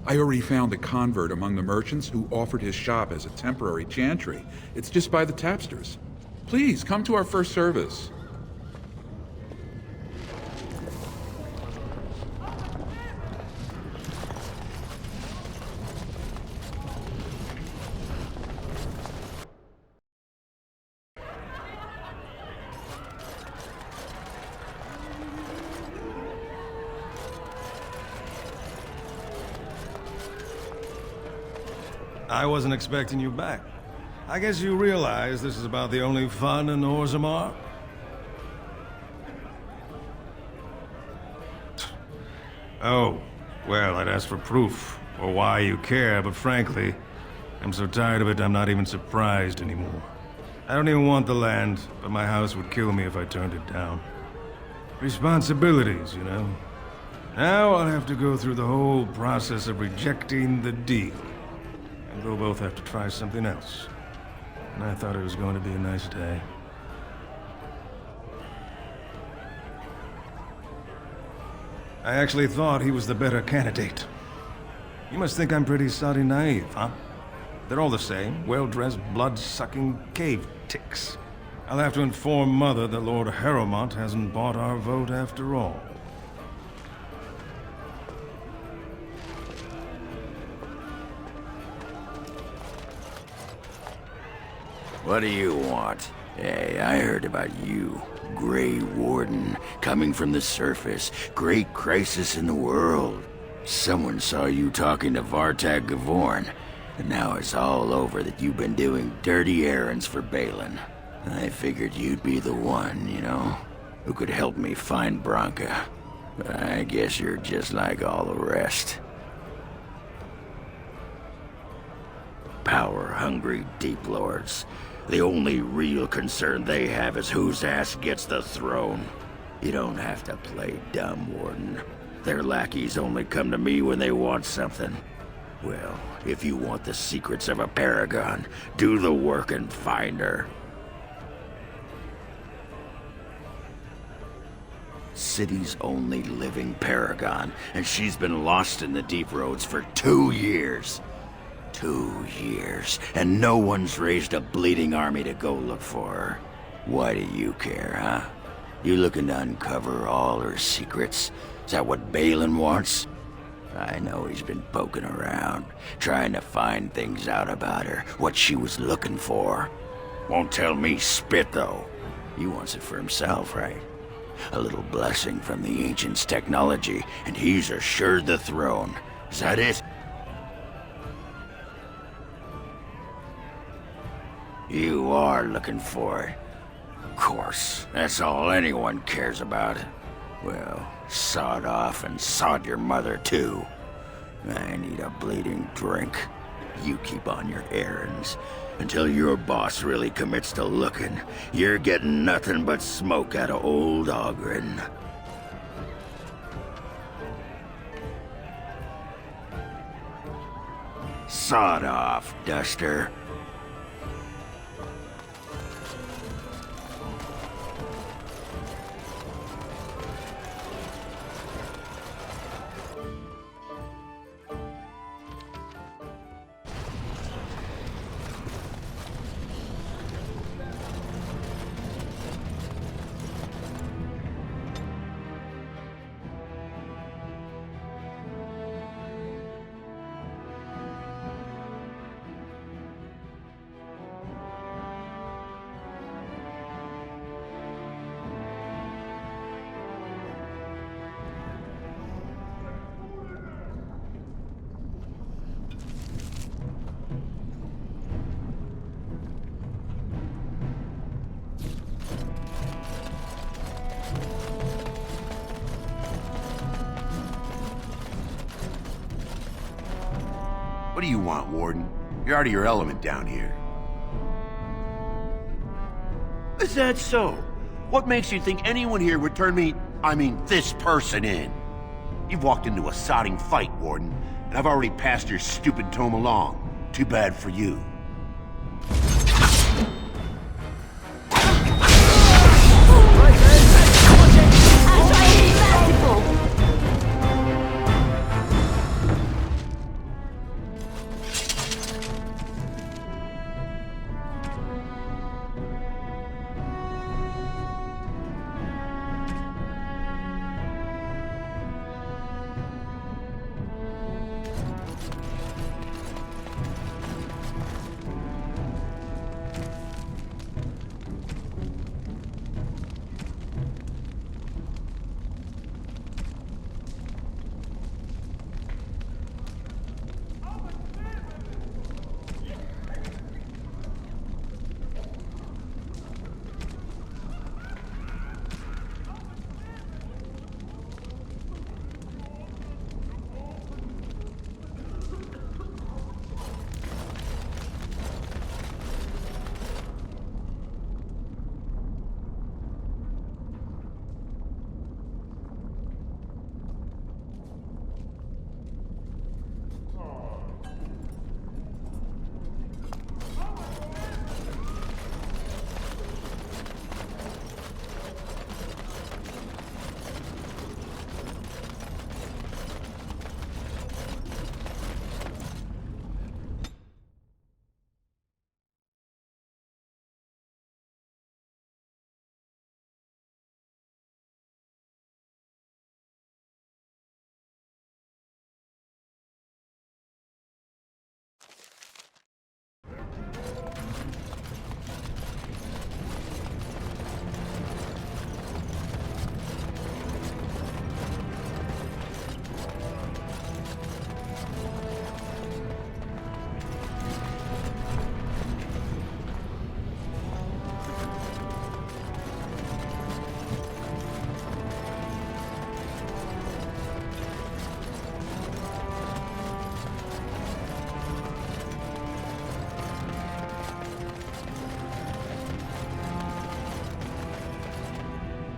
I already found a convert among the merchants who offered his shop as a temporary chantry. It's just by the tapsters. Please, come to our first service. I wasn't expecting you back. I guess you realize this is about the only fun in Orzammar? Oh, well, I'd ask for proof, or why you care, but frankly, I'm so tired of it I'm not even surprised anymore. I don't even want the land, but my house would kill me if I turned it down. Responsibilities, you know. Now I'll have to go through the whole process of rejecting the deal. And we'll both have to try something else. And I thought it was going to be a nice day. I actually thought he was the better candidate. You must think I'm pretty soddy naive, huh? They're all the same, well-dressed, blood-sucking cave ticks. I'll have to inform Mother that Lord Harrowmont hasn't bought our vote after all. What do you want? Hey, I heard about you. Grey Warden, coming from the surface. Great crisis in the world. Someone saw you talking to Vartag Gavorn, and now it's all over that you've been doing dirty errands for Balin. I figured you'd be the one, you know, who could help me find Branka. But I guess you're just like all the rest. Power-hungry Deep Lords. The only real concern they have is whose ass gets the throne. You don't have to play dumb, Warden. Their lackeys only come to me when they want something. Well, if you want the secrets of a paragon, do the work and find her. City's only living paragon, and she's been lost in the deep roads for 2 years. 2 years, and no one's raised a bleeding army to go look for her. Why do you care, huh? You looking to uncover all her secrets? Is that what Balin wants? I know he's been poking around, trying to find things out about her, what she was looking for. Won't tell me spit, though. He wants it for himself, right? A little blessing from the Ancients' technology, and he's assured the throne. Is that it? You are looking for it. Of course, that's all anyone cares about. Well, sod off and sod your mother too. I need a bleeding drink. You keep on your errands. Until your boss really commits to looking, you're getting nothing but smoke out of old Ogren. Sod off, Duster. What do you want, Warden? You're out of your element down here. Is that so? What makes you think anyone here would turn this person in? You've walked into a sodding fight, Warden, and I've already passed your stupid tome along. Too bad for you.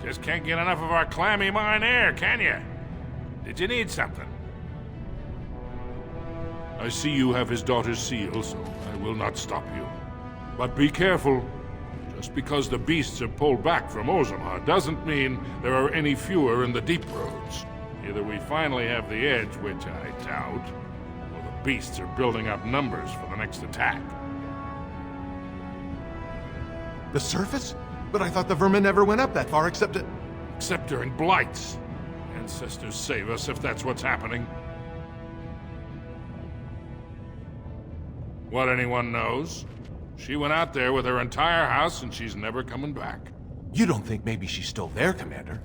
Just can't get enough of our clammy mine air, can you? Did you need something? I see you have his daughter's seal, so I will not stop you. But be careful. Just because the beasts are pulled back from Orzammar doesn't mean there are any fewer in the deep roads. Either we finally have the edge, which I doubt, or the beasts are building up numbers for the next attack. The surface? But I thought the vermin never went up that far except during blights. Ancestors save us if that's what's happening. What anyone knows? She went out there with her entire house and she's never coming back. You don't think maybe she's still there, Commander?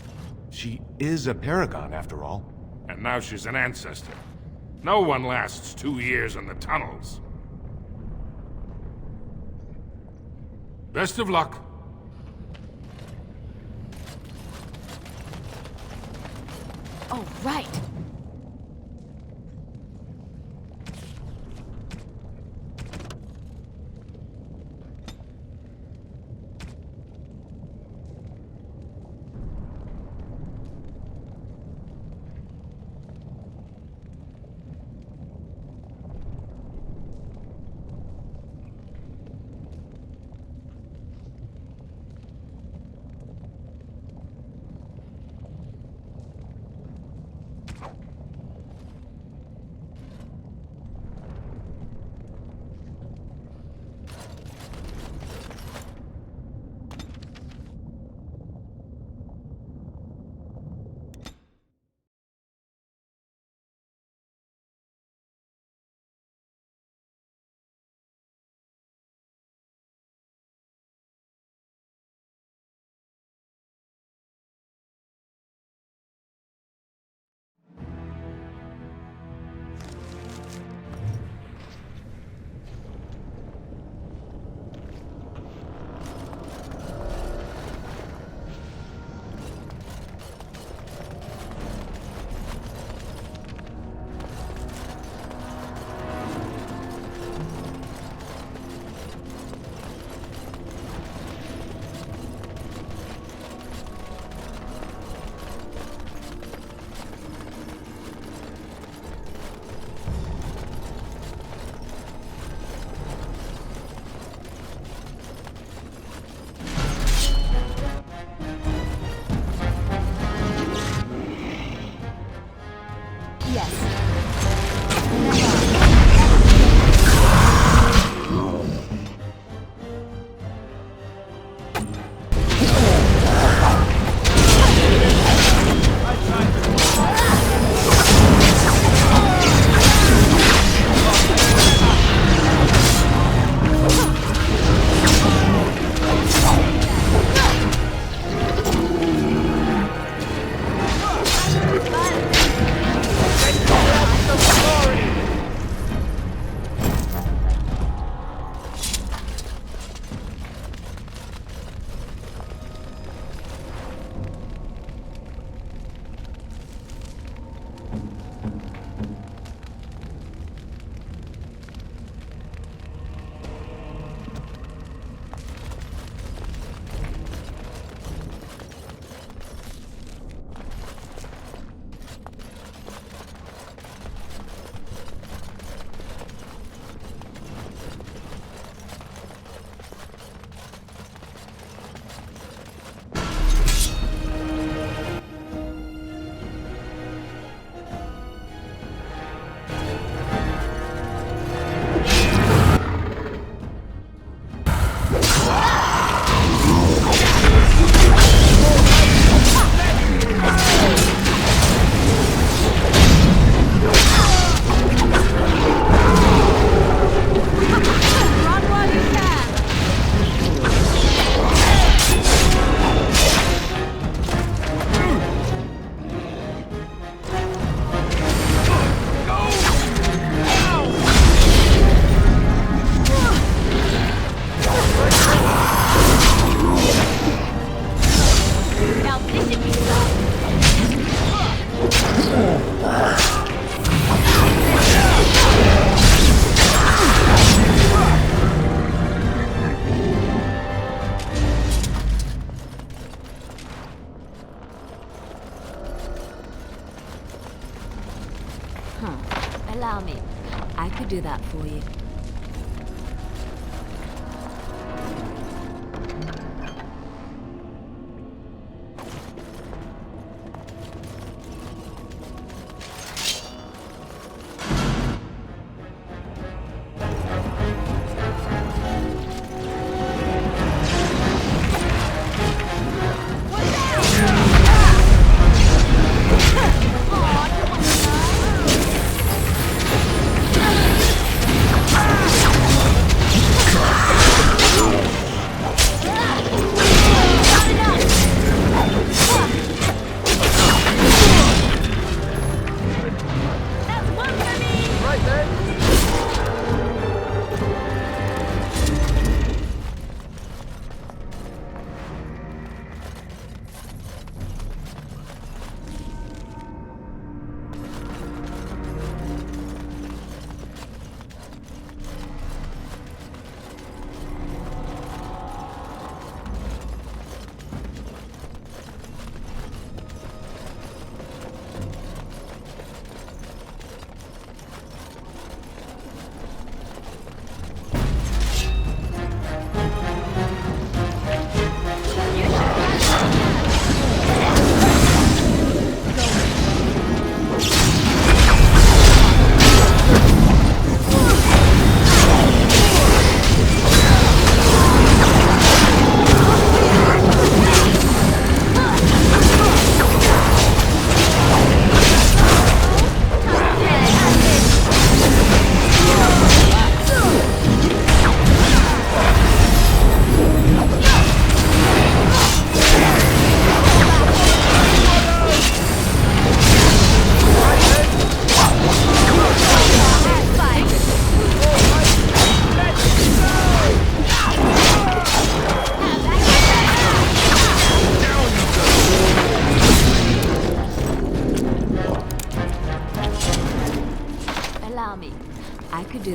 She is a paragon, after all. And now she's an ancestor. No one lasts 2 years in the tunnels. Best of luck. Oh, right. Allow me. I could do that for you. Ah!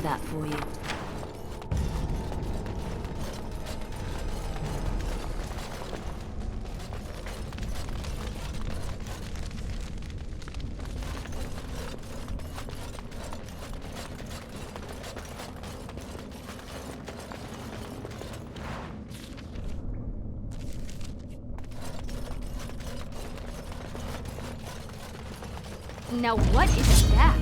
that for you. Now what is that?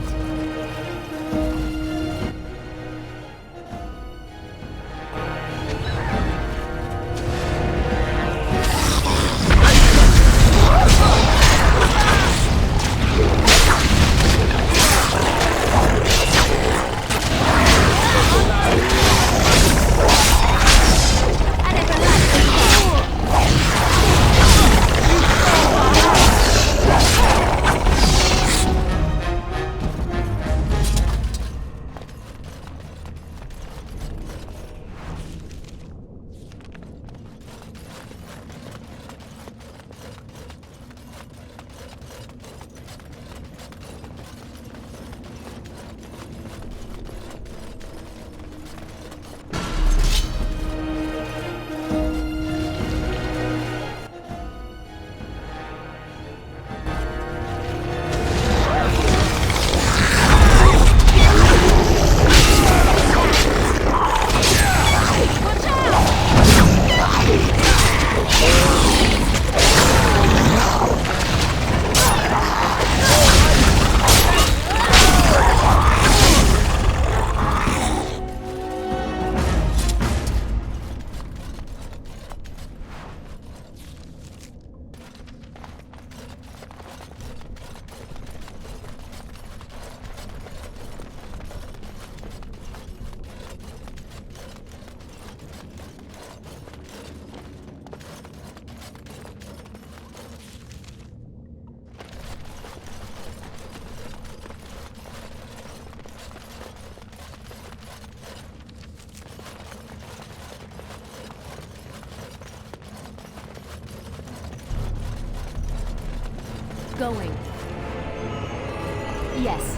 Going. Yes.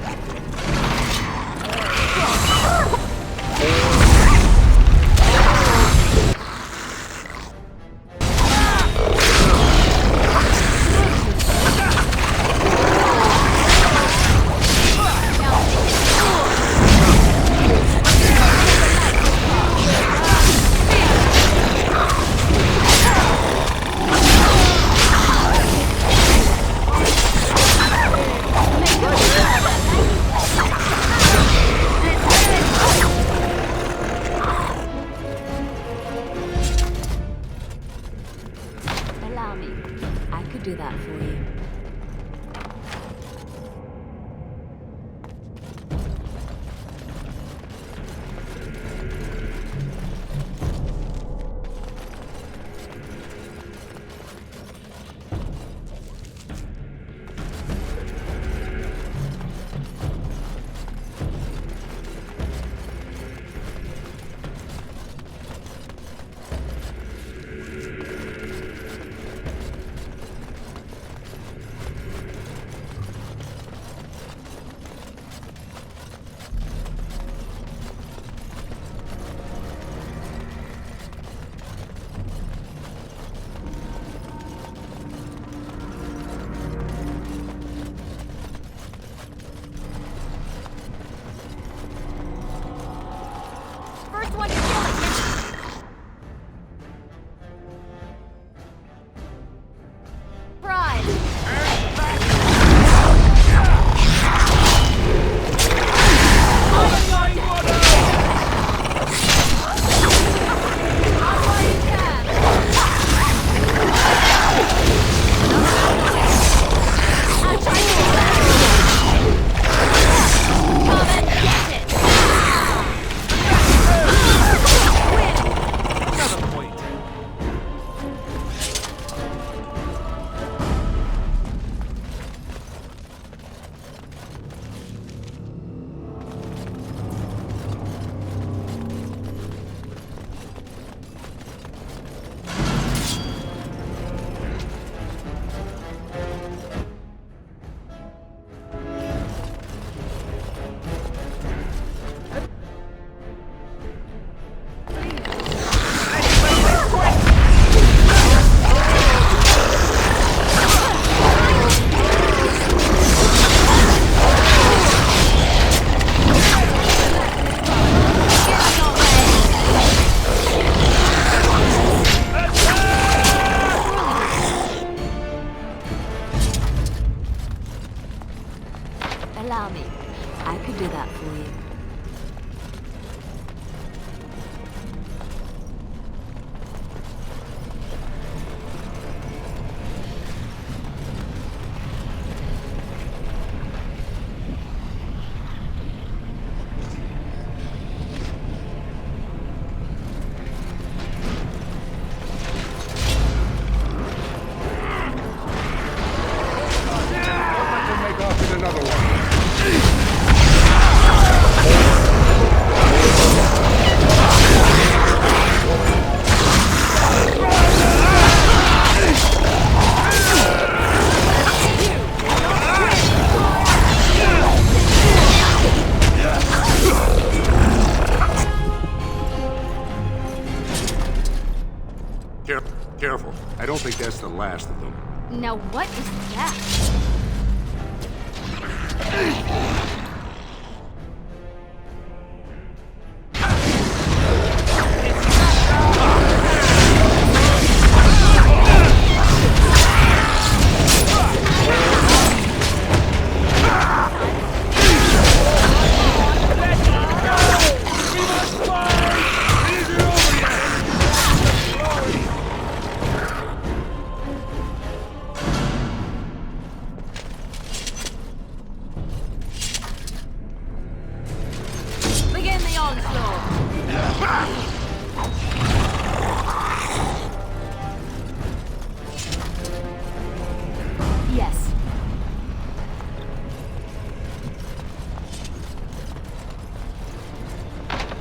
I don't think that's the last of them. Now what is that?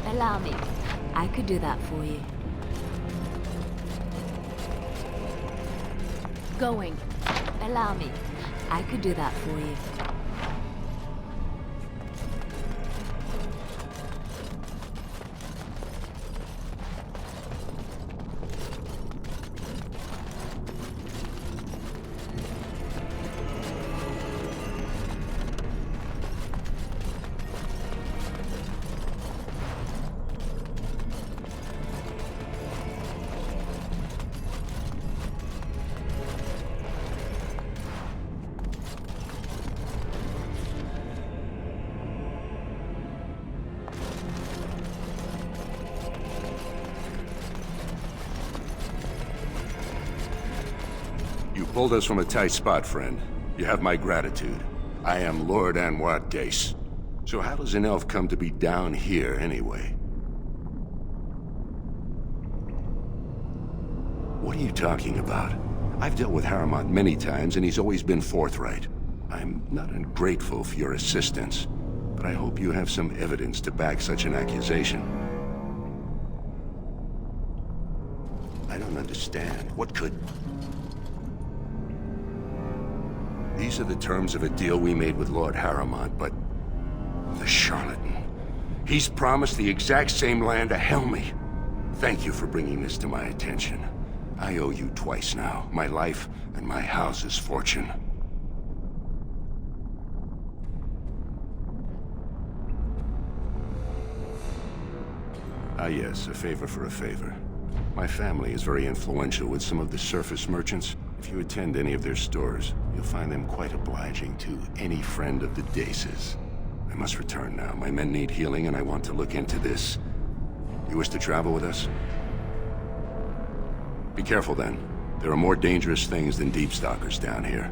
Allow me. I could do that for you. Going. Allow me. I could do that for you. You pulled us from a tight spot, friend. You have my gratitude. I am Lord Anwar Dace. So how does an elf come to be down here, anyway? What are you talking about? I've dealt with Harrowmont many times, and he's always been forthright. I'm not ungrateful for your assistance, but I hope you have some evidence to back such an accusation. I don't understand. What could... These are the terms of a deal we made with Lord Harrowmont, but... the charlatan. He's promised the exact same land to Helmy. Thank you for bringing this to my attention. I owe you twice now. My life and my house's fortune. Ah yes, a favor for a favor. My family is very influential with some of the surface merchants. If you attend any of their stores, you'll find them quite obliging to any friend of the Daces. I must return now. My men need healing, and I want to look into this. You wish to travel with us? Be careful, then. There are more dangerous things than deep stalkers down here.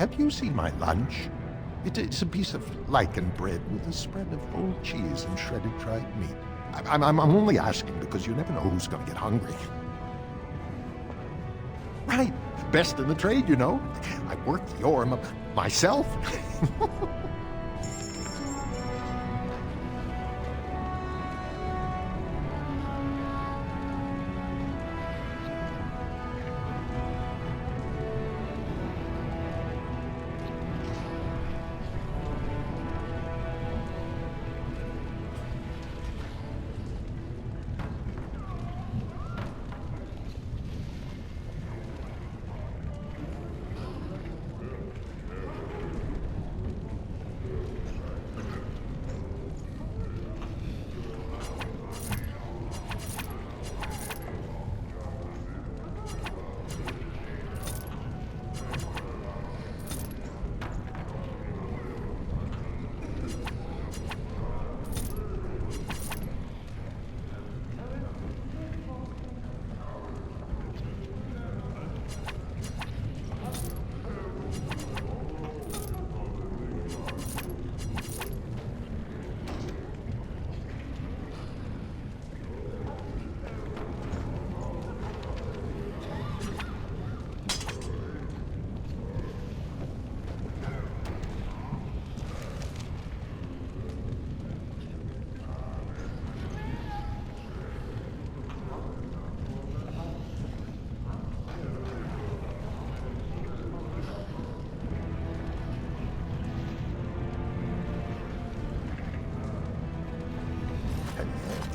Have you seen my lunch? It's a piece of lichen bread with a spread of old cheese and shredded dried meat. I'm only asking because you never know who's going to get hungry. Right. Best in the trade, you know. I worked the ore myself.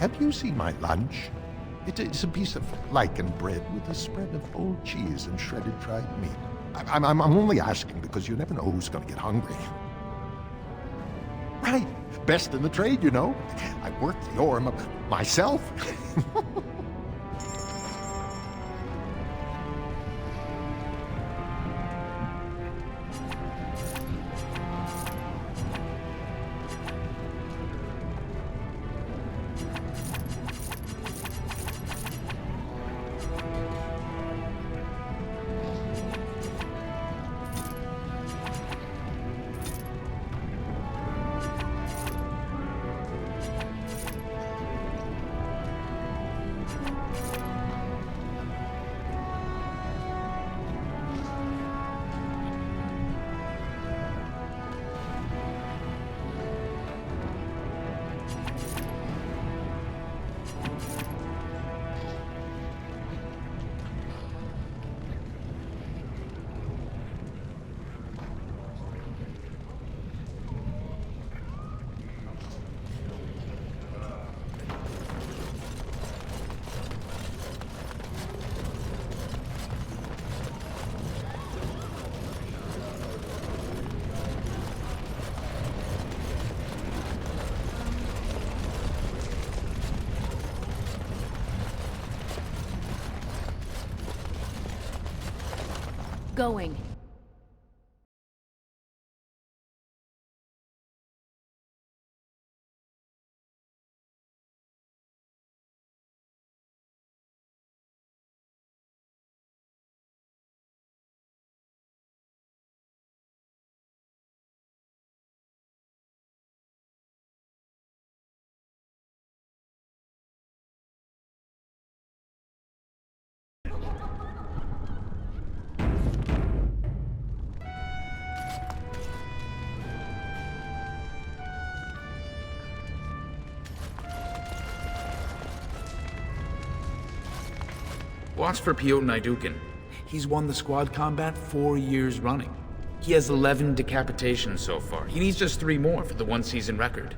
Have you seen my lunch? It's a piece of lichen bread with a spread of old cheese and shredded dried meat. I'm only asking because you never know who's going to get hungry. Right. Best in the trade, you know. I worked the ore myself. Going. Watch for Piotr Naidukin. He's won the squad combat 4 years running. He has 11 decapitations so far. He needs just 3 more for the one-season record.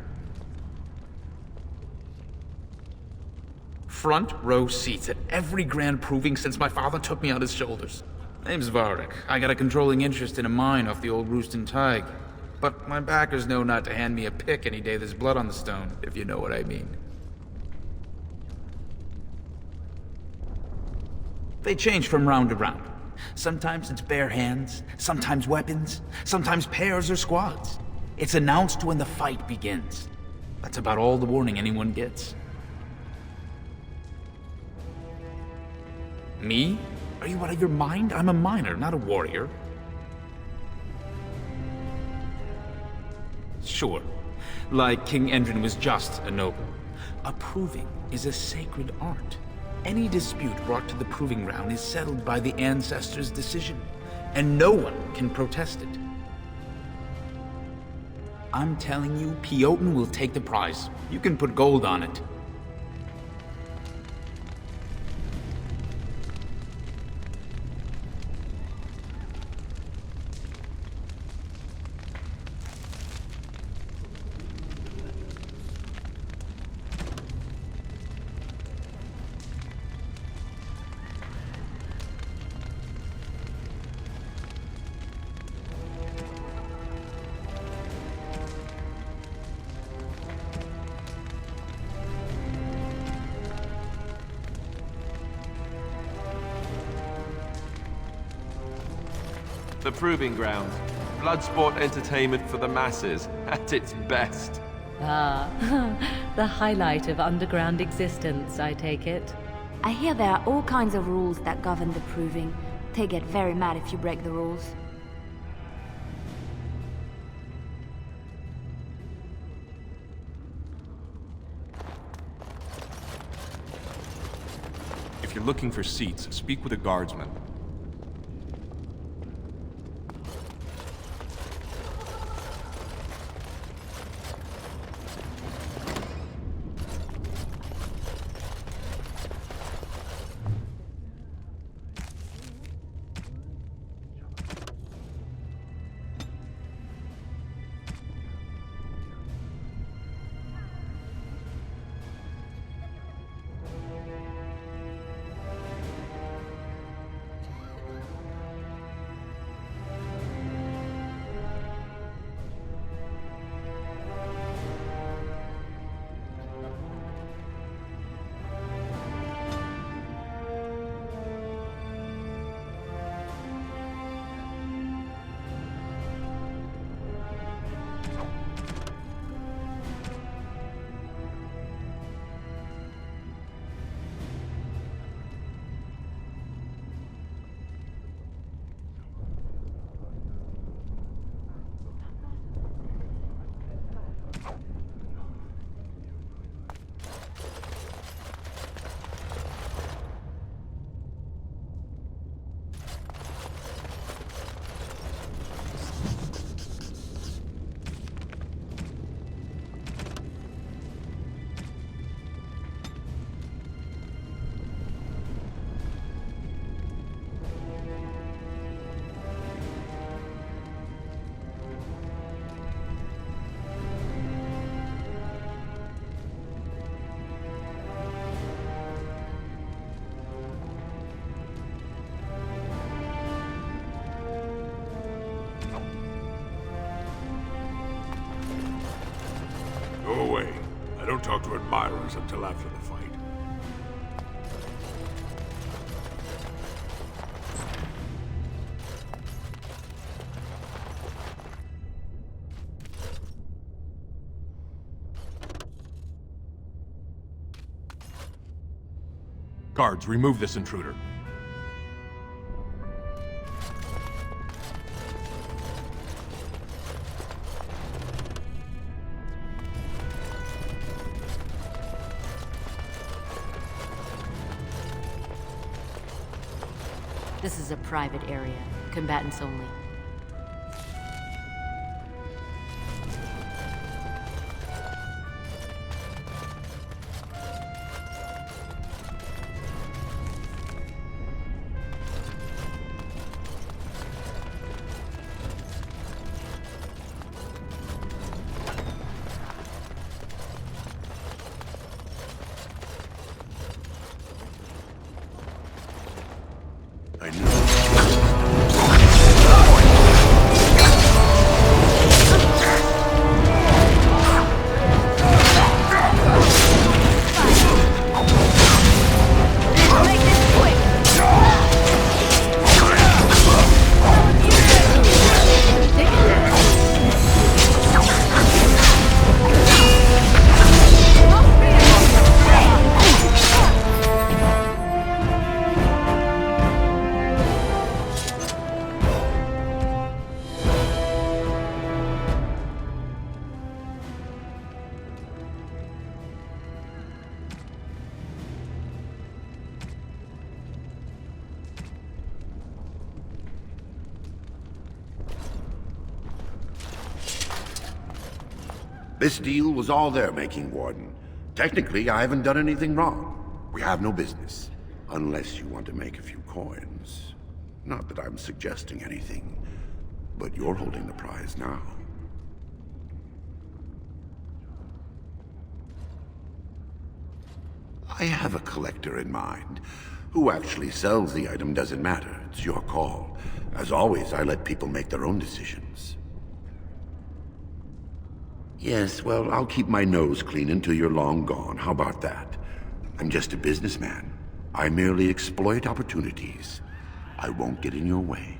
Front row seats at every grand proving since my father took me on his shoulders. Name's Varric. I got a controlling interest in a mine off the old Roostin Thaig. But my backers know not to hand me a pick any day there's blood on the stone, if you know what I mean. They change from round to round. Sometimes it's bare hands, sometimes weapons, sometimes pairs or squads. It's announced when the fight begins. That's about all the warning anyone gets. Me? Are you out of your mind? I'm a miner, not a warrior. Sure. Like King Endrin was just a noble. A proving is a sacred art. Any dispute brought to the proving ground is settled by the ancestors' decision, and no one can protest it. I'm telling you, Piotin will take the prize. You can put gold on it. The Proving Ground. Bloodsport entertainment for the masses, at its best. Ah, the highlight of underground existence, I take it. I hear there are all kinds of rules that govern the proving. They get very mad if you break the rules. If you're looking for seats, speak with a guardsman. Go away. I don't talk to admirers until after the fight. Guards, remove this intruder. This is a private area. Combatants only. This deal was all their making, Warden. Technically, I haven't done anything wrong. We have no business. Unless you want to make a few coins. Not that I'm suggesting anything, but you're holding the prize now. I have a collector in mind. Who actually sells the item doesn't matter. It's your call. As always, I let people make their own decisions. Yes, well, I'll keep my nose clean until you're long gone. How about that? I'm just a businessman. I merely exploit opportunities. I won't get in your way.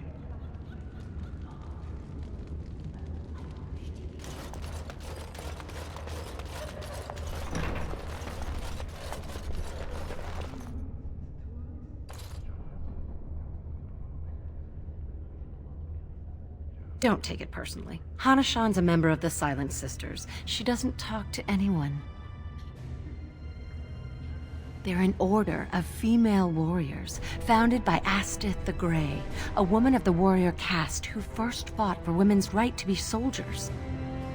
Don't take it personally. Hana-shan's a member of the Silent Sisters. She doesn't talk to anyone. They're an order of female warriors, founded by Astith the Grey, a woman of the warrior caste who first fought for women's right to be soldiers.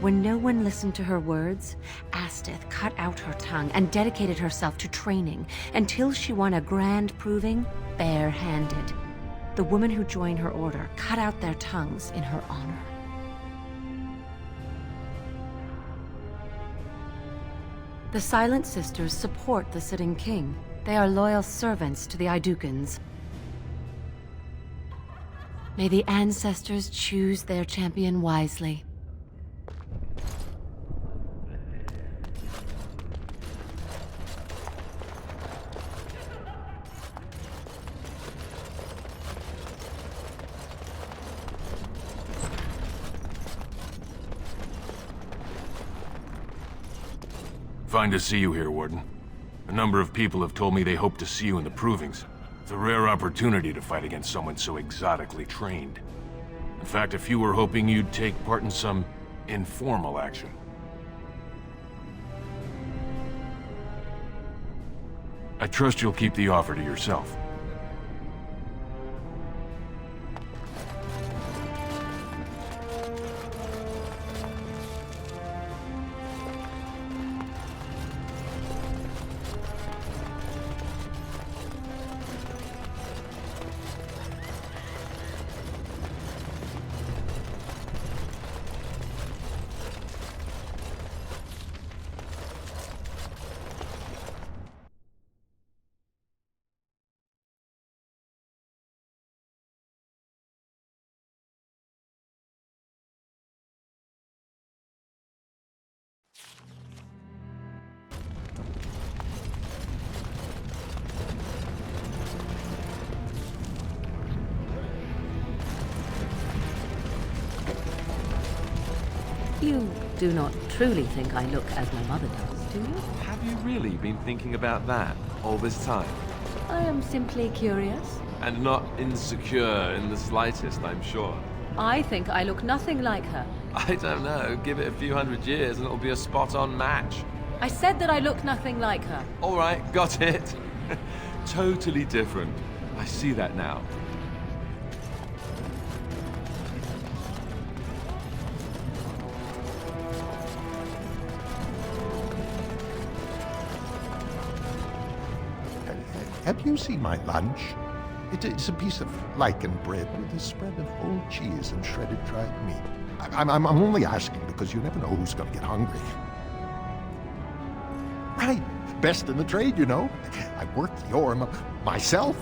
When no one listened to her words, Astith cut out her tongue and dedicated herself to training until she won a grand proving bare-handed. The women who joined her order cut out their tongues in her honor. The Silent Sisters support the sitting king. They are loyal servants to the Idukans. May the ancestors choose their champion wisely. Fine to see you here, Warden. A number of people have told me they hope to see you in the provings. It's a rare opportunity to fight against someone so exotically trained. In fact, a few were hoping you'd take part in some informal action. I trust you'll keep the offer to yourself. You do not truly think I look as my mother does, do you? Have you really been thinking about that all this time? I am simply curious. And not insecure in the slightest, I'm sure. I think I look nothing like her. I don't know. Give it a few hundred years and it'll be a spot-on match. I said that I look nothing like her. All right, got it. Totally different. I see that now. Have you seen my lunch? It's a piece of lichen bread with a spread of whole cheese and shredded dried meat. I'm only asking because you never know who's going to get hungry. Right, best in the trade, you know. I work the ore myself.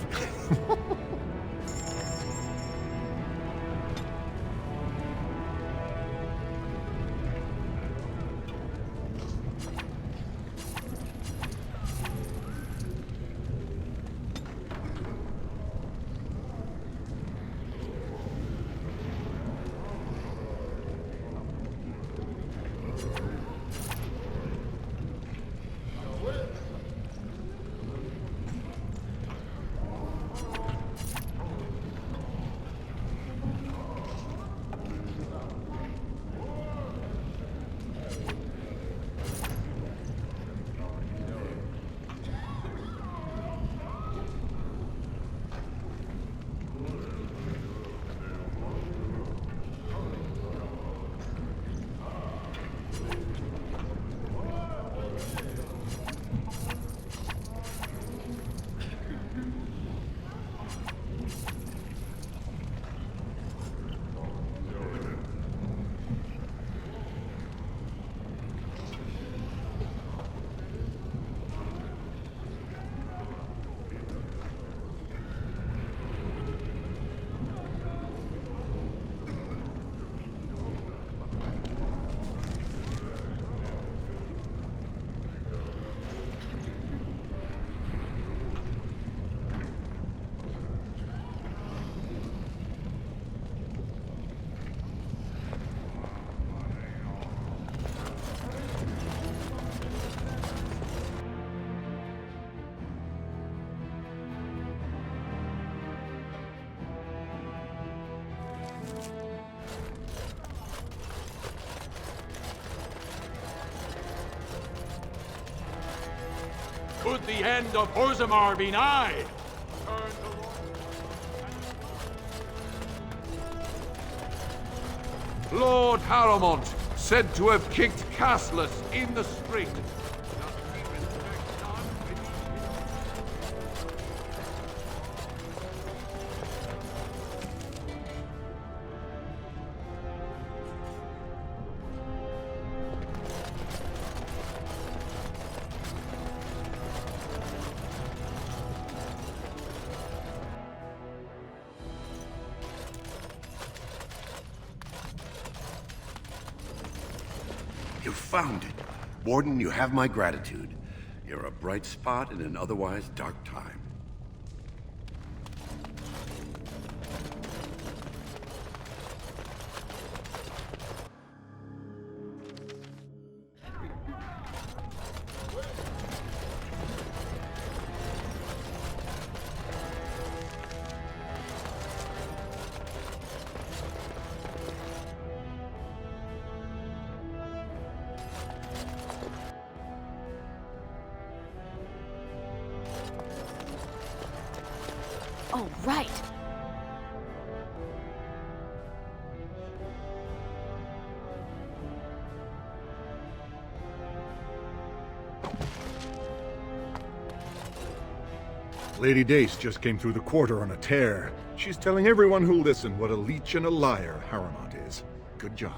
should the end of Orzammar be nigh, turn to Lord Haramont, said to have kicked Castless in the street. You found it. Warden, you have my gratitude. You're a bright spot in an otherwise dark time. Oh, right. Lady Dace just came through the quarter on a tear. She's telling everyone who'll listen what a leech and a liar Haramont is. Good job.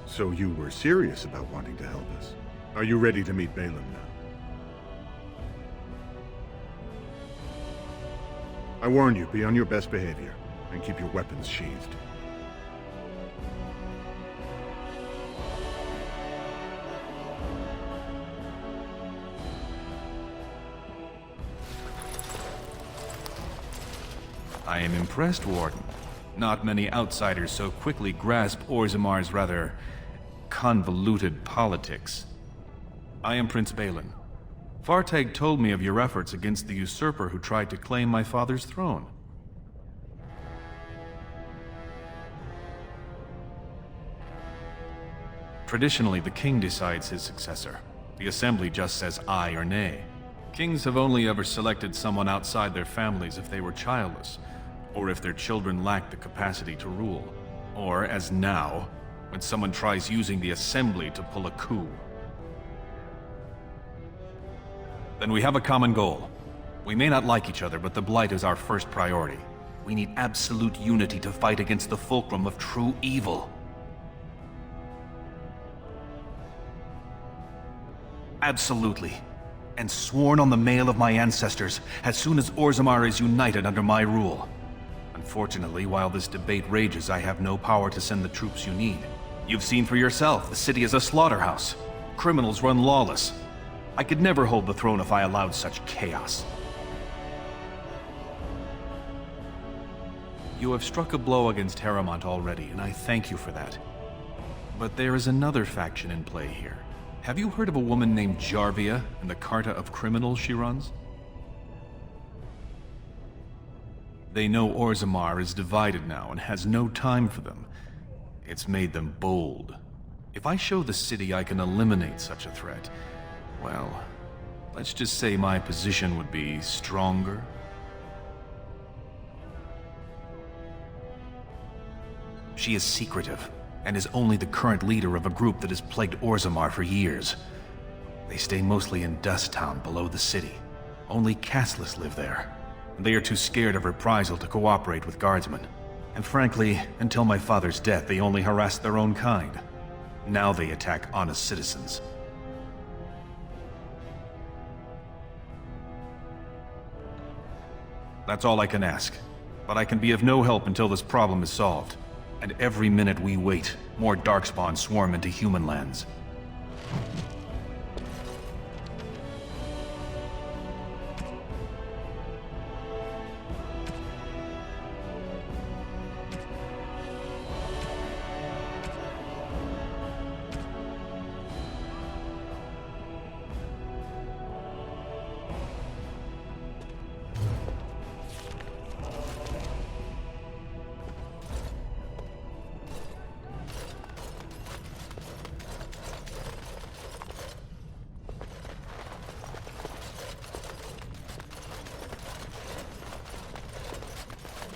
So you were serious about wanting to help us. Are you ready to meet Balin now? I warned you, be on your best behavior, and keep your weapons sheathed. I am impressed, Warden. Not many outsiders so quickly grasp Orzammar's rather convoluted politics. I am Prince Balin. Fartag told me of your efforts against the usurper who tried to claim my father's throne. Traditionally, the king decides his successor. The assembly just says aye or nay. Kings have only ever selected someone outside their families if they were childless, or if their children lacked the capacity to rule, or, as now, when someone tries using the assembly to pull a coup. Then we have a common goal. We may not like each other, but the Blight is our first priority. We need absolute unity to fight against the fulcrum of true evil. Absolutely. And sworn on the mail of my ancestors, as soon as Orzammar is united under my rule. Unfortunately, while this debate rages, I have no power to send the troops you need. You've seen for yourself, the city is a slaughterhouse. Criminals run lawless. I could never hold the throne if I allowed such chaos. You have struck a blow against Haramont already, and I thank you for that. But there is another faction in play here. Have you heard of a woman named Jarvia and the Carta of Criminals she runs? They know Orzammar is divided now and has no time for them. It's made them bold. If I show the city I can eliminate such a threat, well, let's just say my position would be stronger. She is secretive, and is only the current leader of a group that has plagued Orzammar for years. They stay mostly in Dust Town below the city. Only castless live there. They are too scared of reprisal to cooperate with guardsmen. And frankly, until my father's death, they only harassed their own kind. Now they attack honest citizens. That's all I can ask. But I can be of no help until this problem is solved. And every minute we wait, more darkspawn swarm into human lands.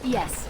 Yes.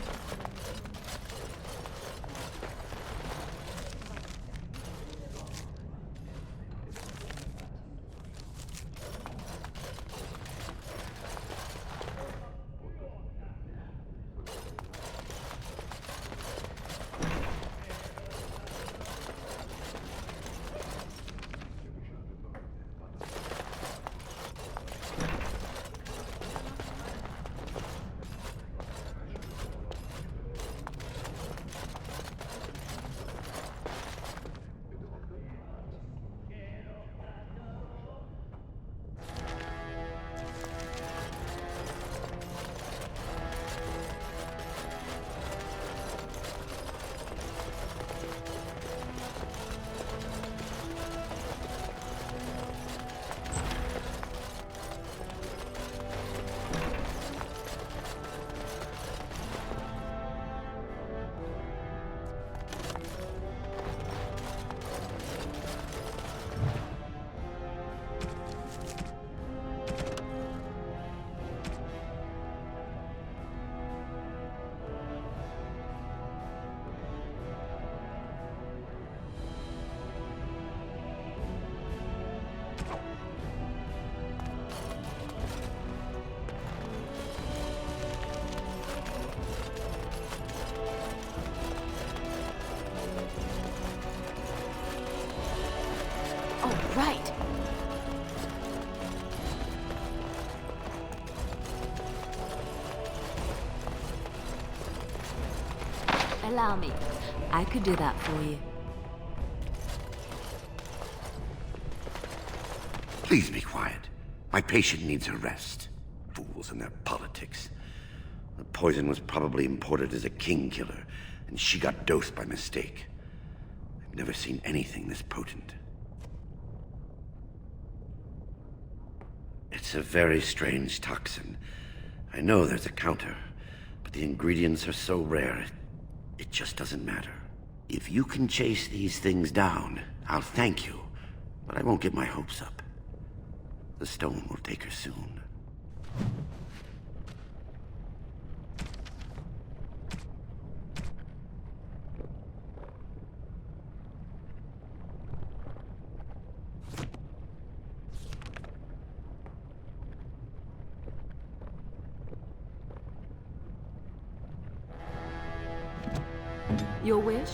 Right. Allow me. I could do that for you. Please be quiet. My patient needs a rest. Fools and their politics. The poison was probably imported as a king killer, and she got dosed by mistake. I've never seen anything this potent. It's a very strange toxin. I know there's a counter, but the ingredients are so rare, it just doesn't matter. If you can chase these things down, I'll thank you, but I won't get my hopes up. The stone will take her soon. Your wish?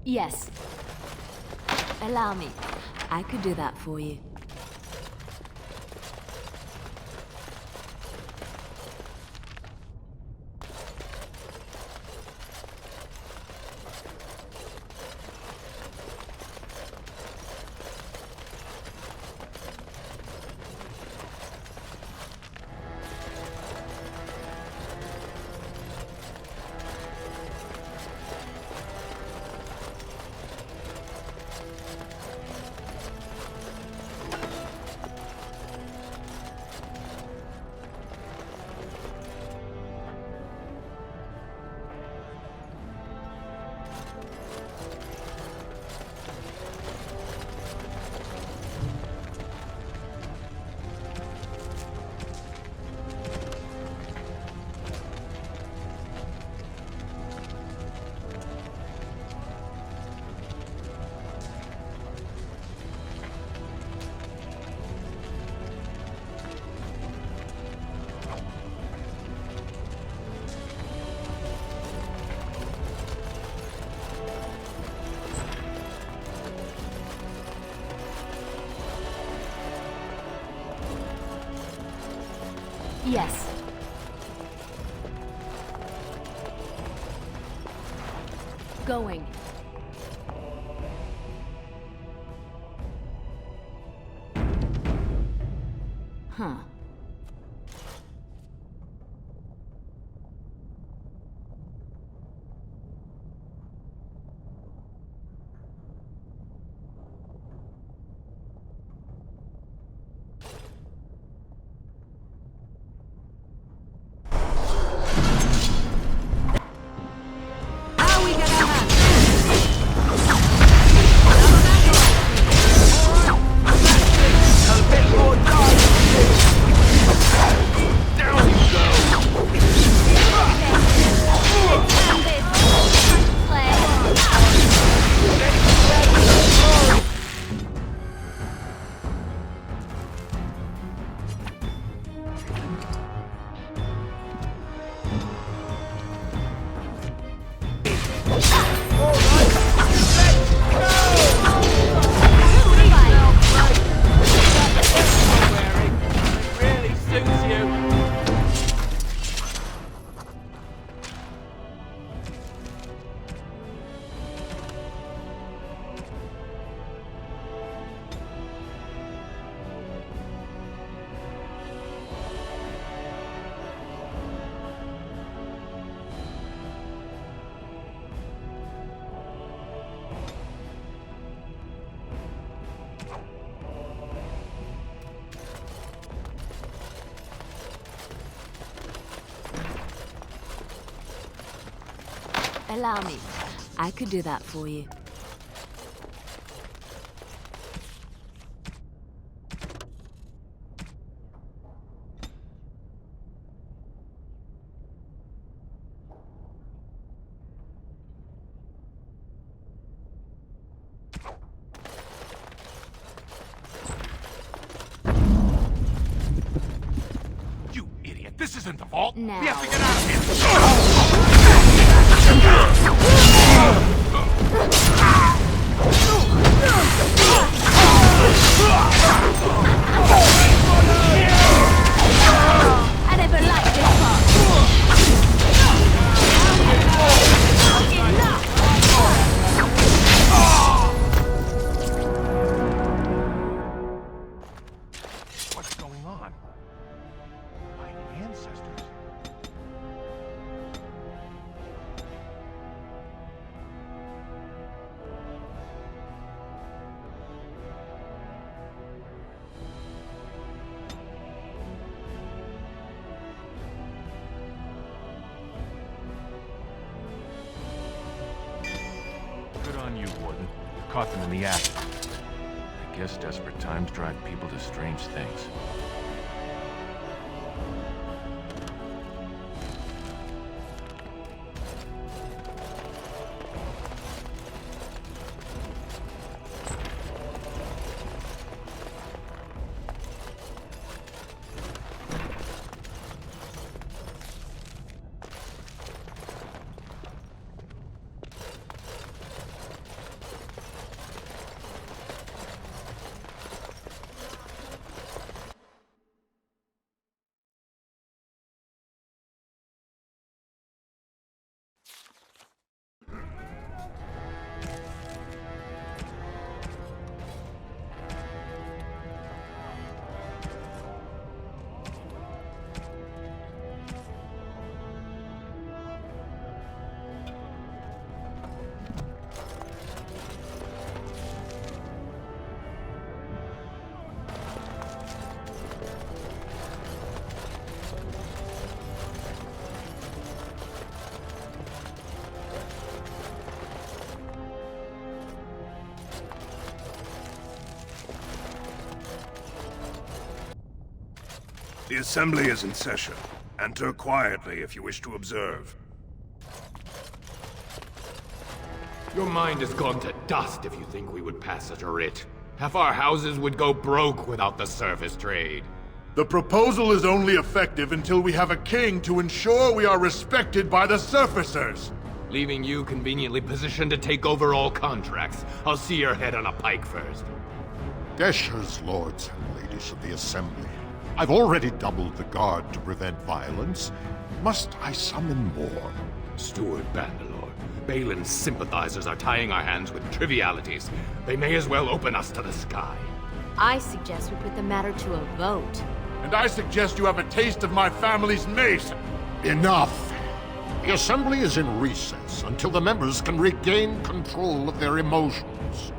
Yes. Allow me. I could do that for you. Yes. Going. Huh. Allow me. I could do that for you. You idiot! This isn't the vault! Now. We have to get out of here! I never liked this part. What's going on? My ancestors. Good on you, Warden. You caught them in the act. I guess desperate times drive people to strange things. The assembly is in session. Enter quietly if you wish to observe. Your mind has gone to dust if you think we would pass such a writ. Half our houses would go broke without the service trade. The proposal is only effective until we have a king to ensure we are respected by the surfacers. Leaving you conveniently positioned to take over all contracts. I'll see your head on a pike first. Deshers, lords and ladies of the assembly. I've already doubled the guard to prevent violence. Must I summon more? Steward Bandalore, Balin's sympathizers are tying our hands with trivialities. They may as well open us to the sky. I suggest we put the matter to a vote. And I suggest you have a taste of my family's mace. Enough! The Assembly is in recess until the members can regain control of their emotions.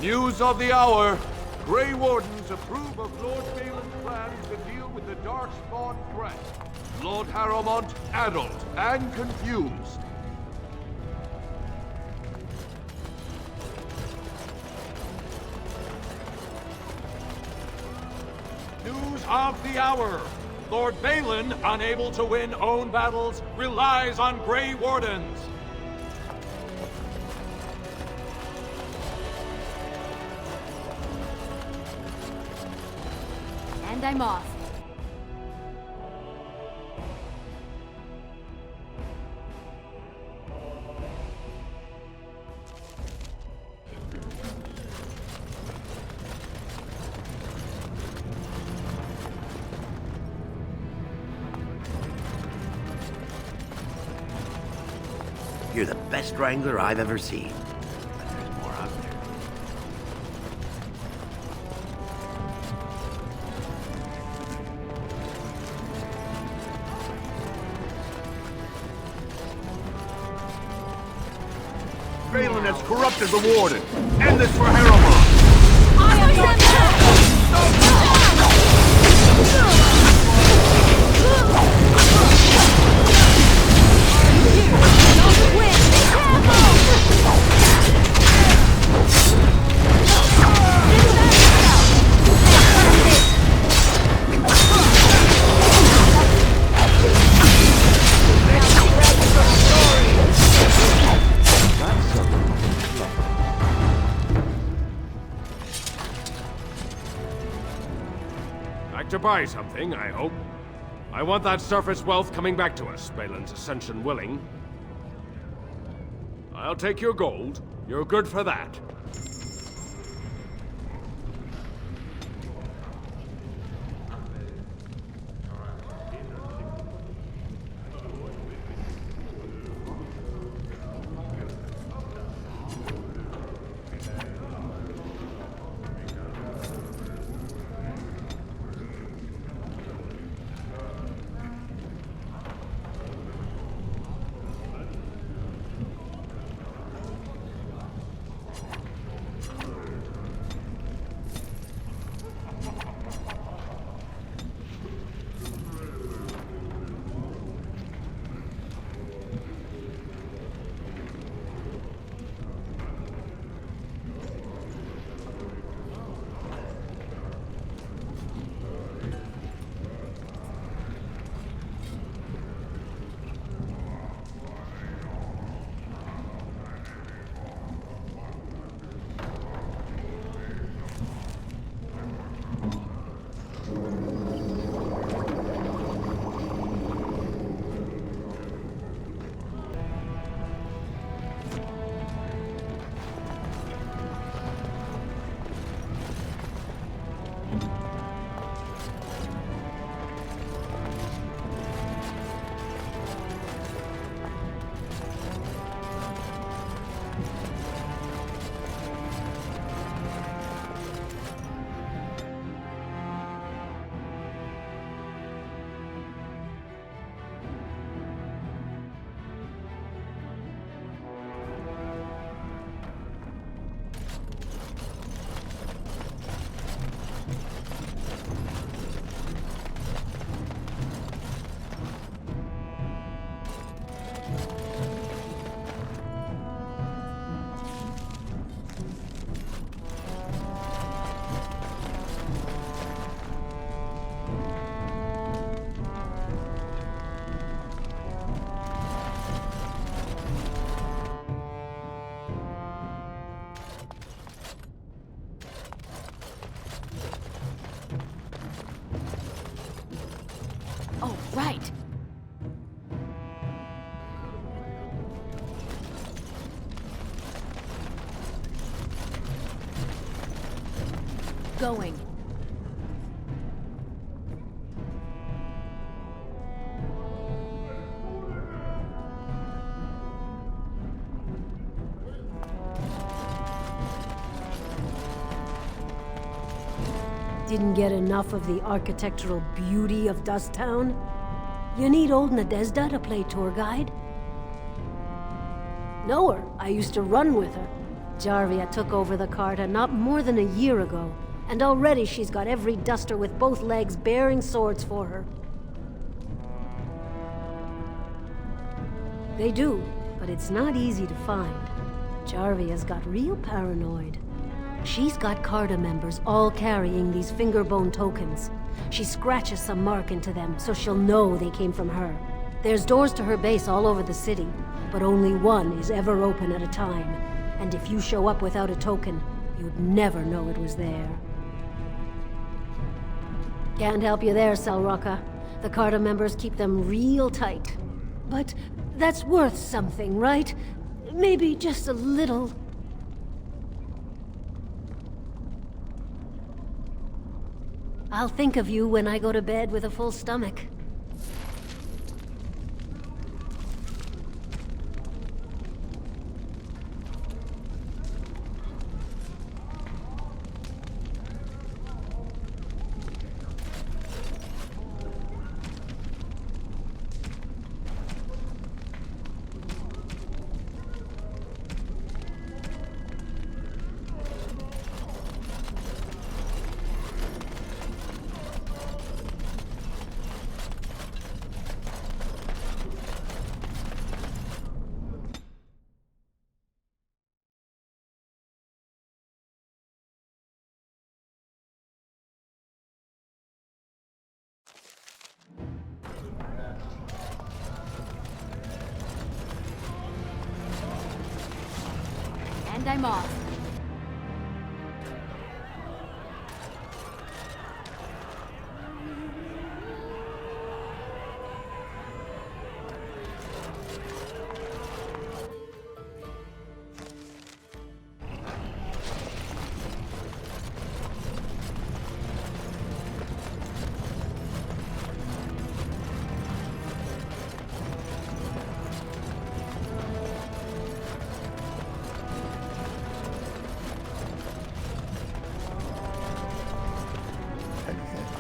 News of the hour. Grey Wardens approve of Lord Balin's plans to deal with the darkspawn threat. Lord Harrowmont, addled and confused. News of the hour. Lord Balin, unable to win own battles, relies on Grey Wardens. And I'm off. You're the best wrangler I've ever seen. But there's more out there. Balin has corrupted the Warden. End this for Harrowmont. Like to buy something, I hope. I want that surface wealth coming back to us, Balin's ascension willing. I'll take your gold. You're good for that. going. Didn't get enough of the architectural beauty of Dust Town? You need old Nadezhda to play tour guide? Know her. I used to run with her. Jarvia took over the Carta not more than a year ago, and already she's got every duster with both legs bearing swords for her. They do, but it's not easy to find. Jarvia's got real paranoid. She's got Carta members all carrying these fingerbone tokens. She scratches some mark into them so she'll know they came from her. There's doors to her base all over the city, but only one is ever open at a time. And if you show up without a token, you'd never know it was there. Can't help you there, Selrocka. The Carta members keep them real tight. But that's worth something, right? Maybe just a little. I'll think of you when I go to bed with a full stomach. And I'm off.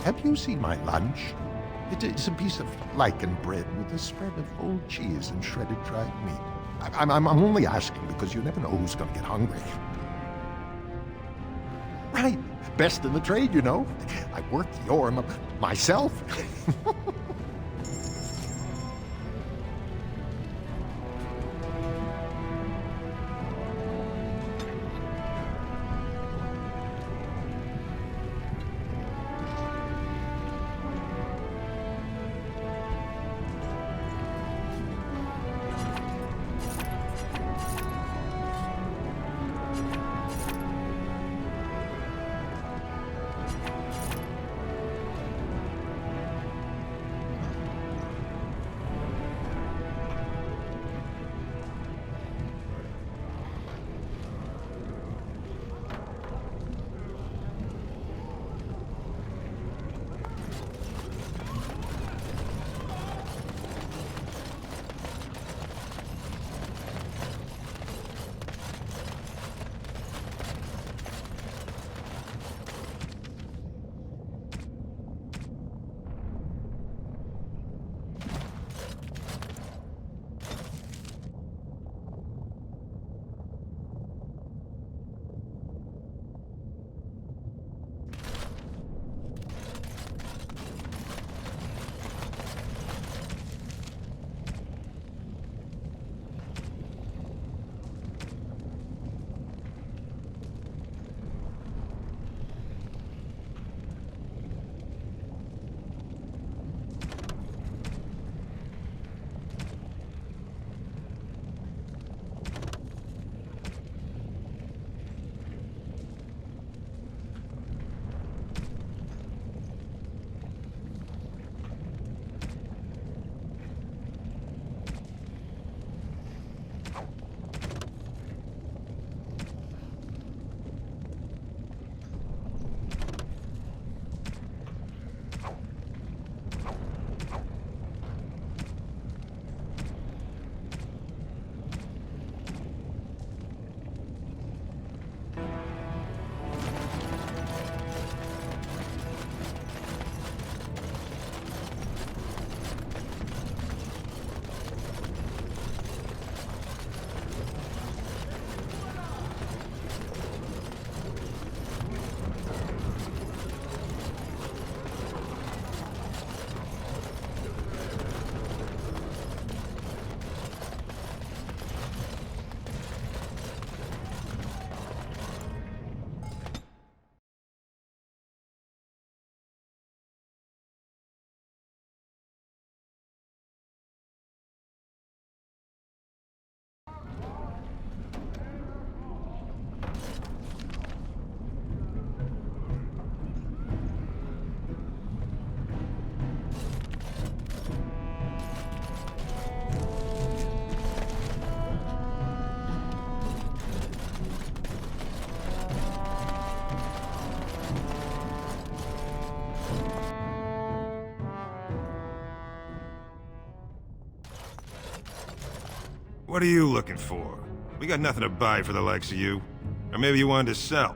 Have you seen my lunch? It's a piece of lichen bread with a spread of old cheese and shredded dried meat. I'm only asking because you never know who's going to get hungry. Right. Best in the trade, you know. I worked the ore myself. What are you looking for? We got nothing to buy for the likes of you. Or maybe you wanted to sell.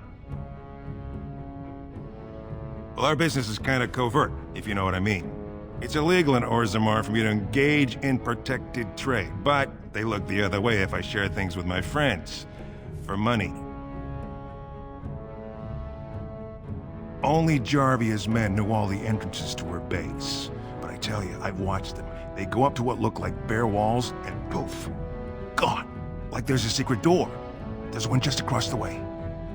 Well, our business is kind of covert, if you know what I mean. It's illegal in Orzammar for me to engage in protected trade, but they look the other way if I share things with my friends. For money. Only Jarvia's men knew all the entrances to her base. But I tell you, I've watched them. They go up to what look like bare walls, and poof. Gone. Like there's a secret door. There's one just across the way.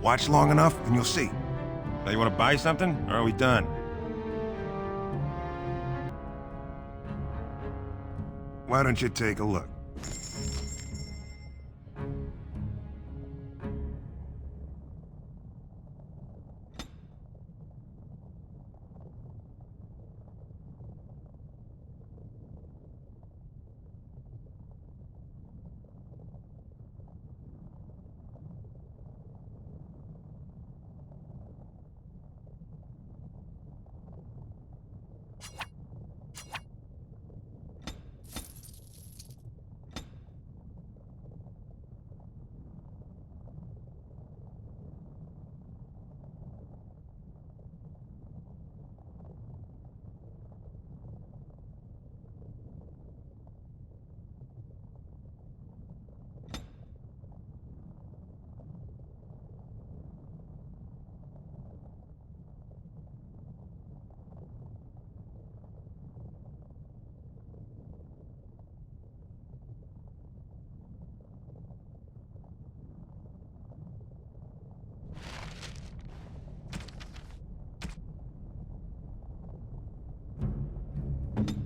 Watch long enough, and you'll see. Now you want to buy something, or are we done? Why don't you take a look?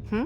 Hmm?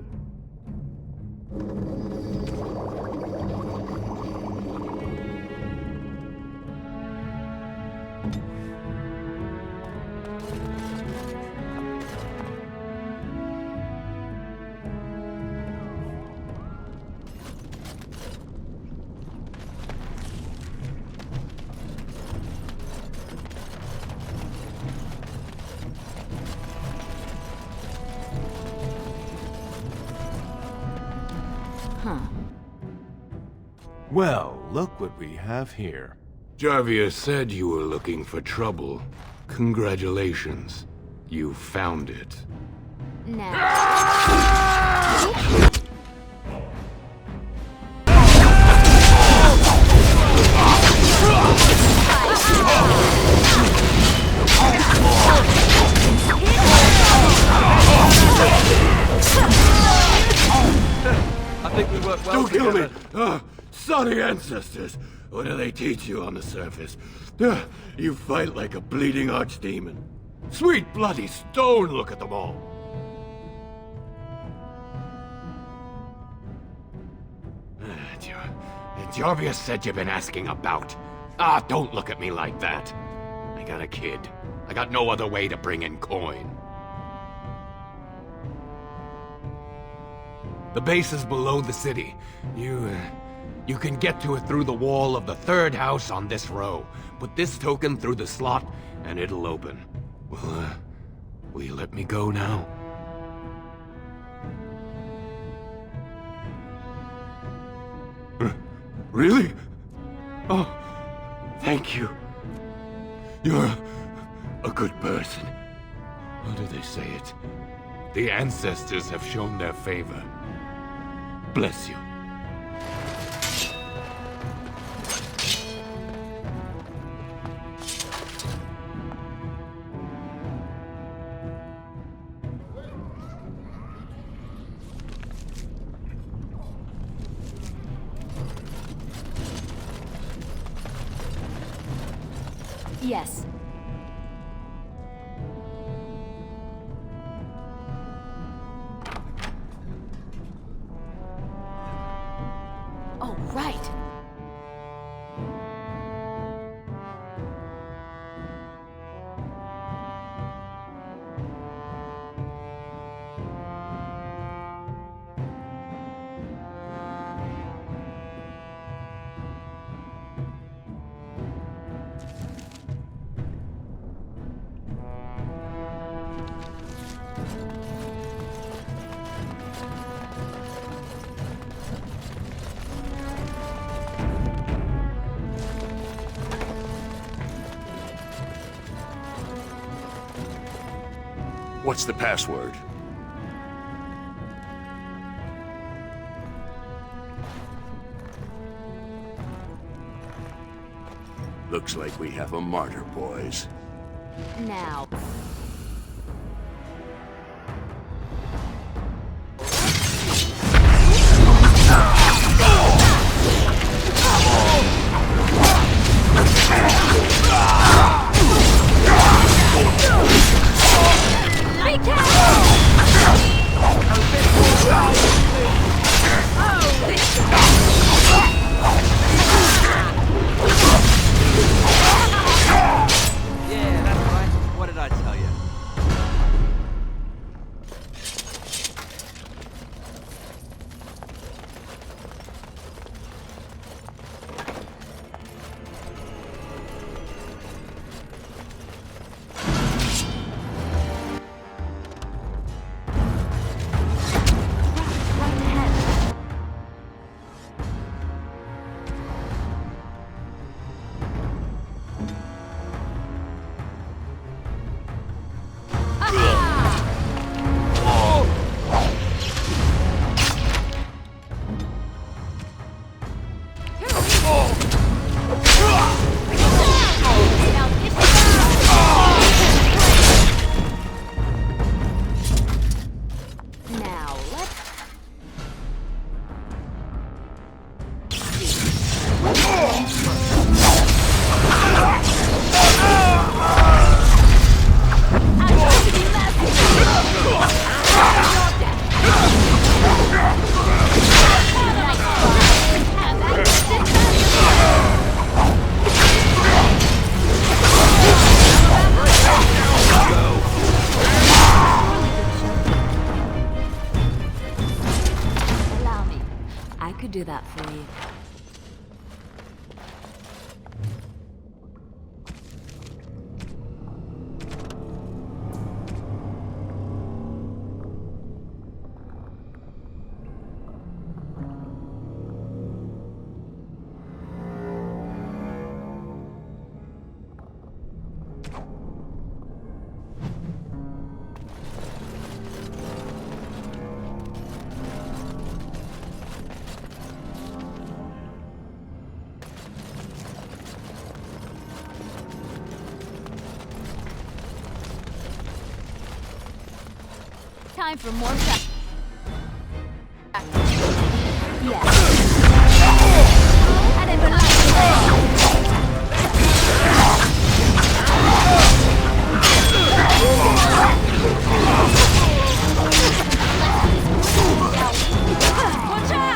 Well, look what we have here. Jarvia said you were looking for trouble. Congratulations. You found it. I think we work well Don't kill me! together. Sorry ancestors! What do they teach you on the surface? You fight like a bleeding archdemon. Sweet bloody stone, look at them all! Jarvia said you've been asking about. Don't look at me like that. I got a kid. I got no other way to bring in coin. The base is below the city. You can get to it through the wall of the third house on this row. Put this token through the slot, and it'll open. Will you let me go now? Really? Oh, thank you. You're a good person. How do they say it? The ancestors have shown their favor. Bless you. Yes. Oh, right. What's the password? Looks like we have a martyr, boys. Now. Yeah, that's right. What did I tell you? Do that for you. Time for more practice. Yeah. I never Watch out!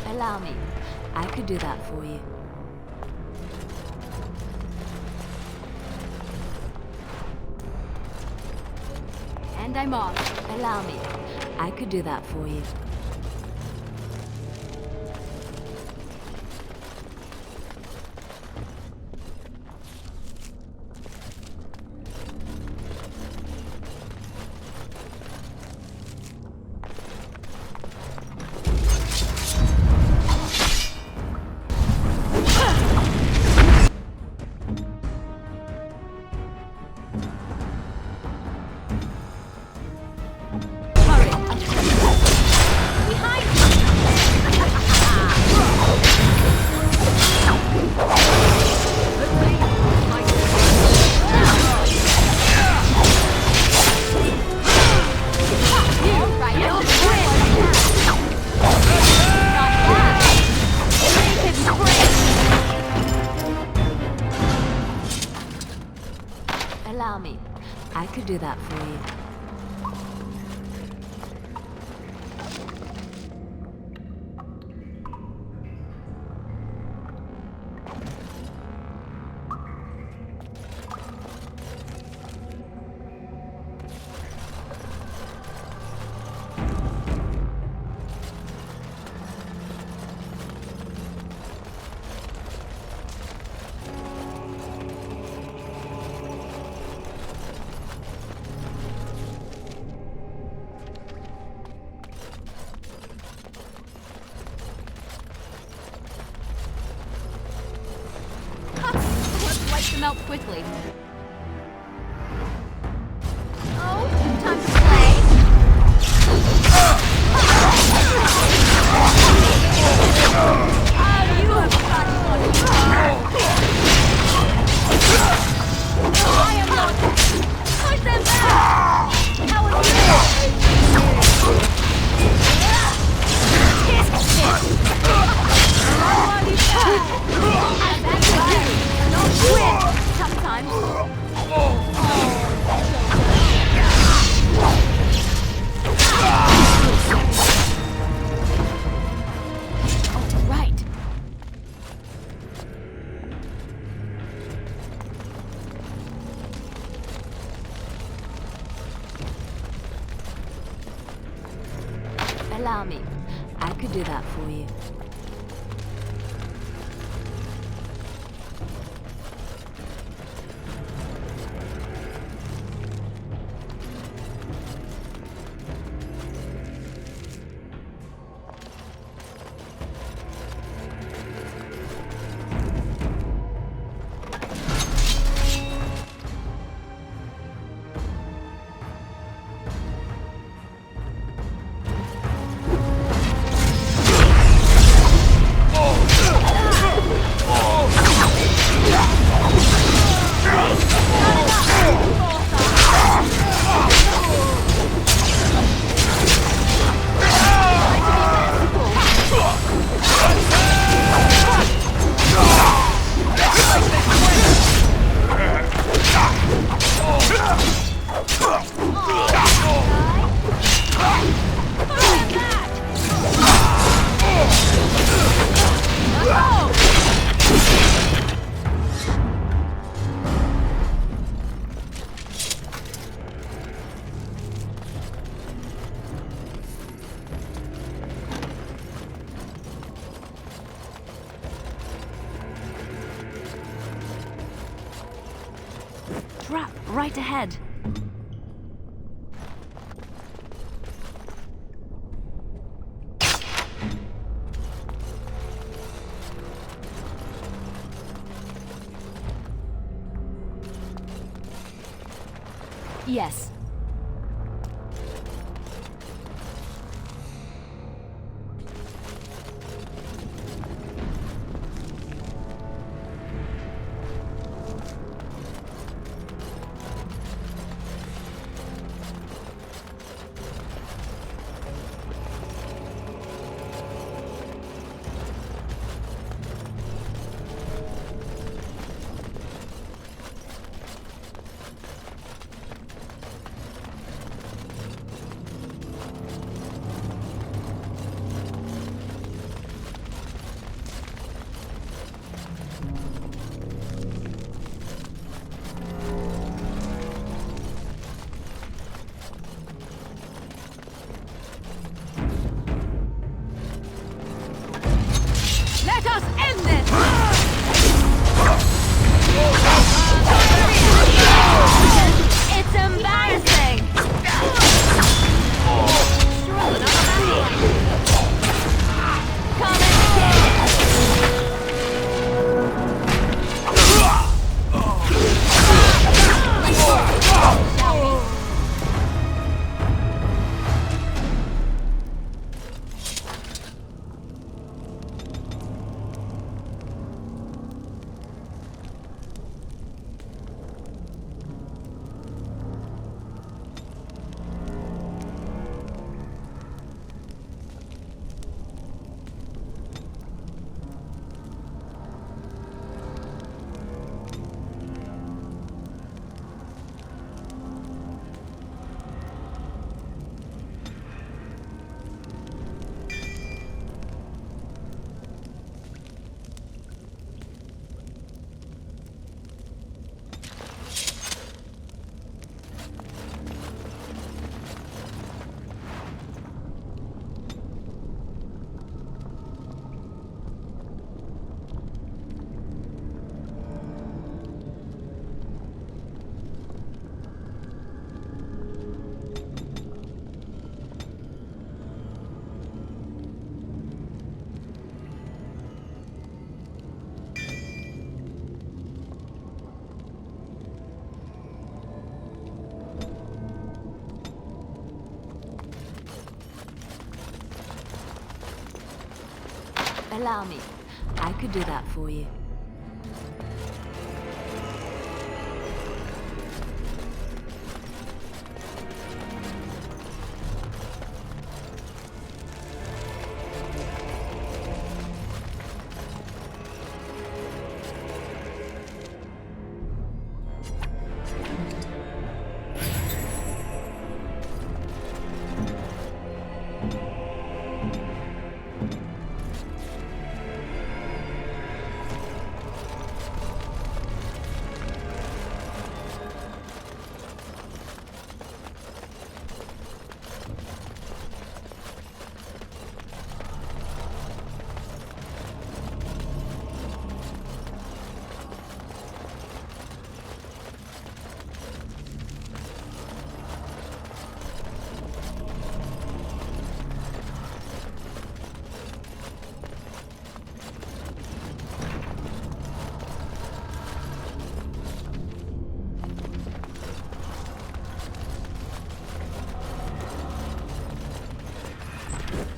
Allow me. I could do that for you. And I'm off. Allow me. I could do that for you. could do that for you. Melt quickly. Oh, time to play. Oh, you have got one. I am not. Push them back. How are you? Sometimes. Right. Allow me. I could do that for you. Trap right ahead. Yes. Let us end this! It's embarrassing! Surely not come and Allow me. I could do that for you.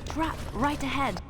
Trap right ahead.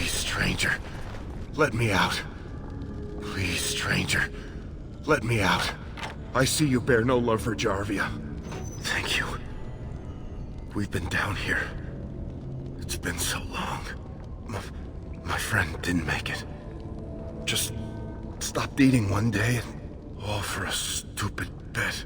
Stranger, let me out. Please, stranger, let me out. I see you bear no love for Jarvia. Thank you. We've been down here. It's been so long. My friend didn't make it. Just stopped eating one day, and all for a stupid bet.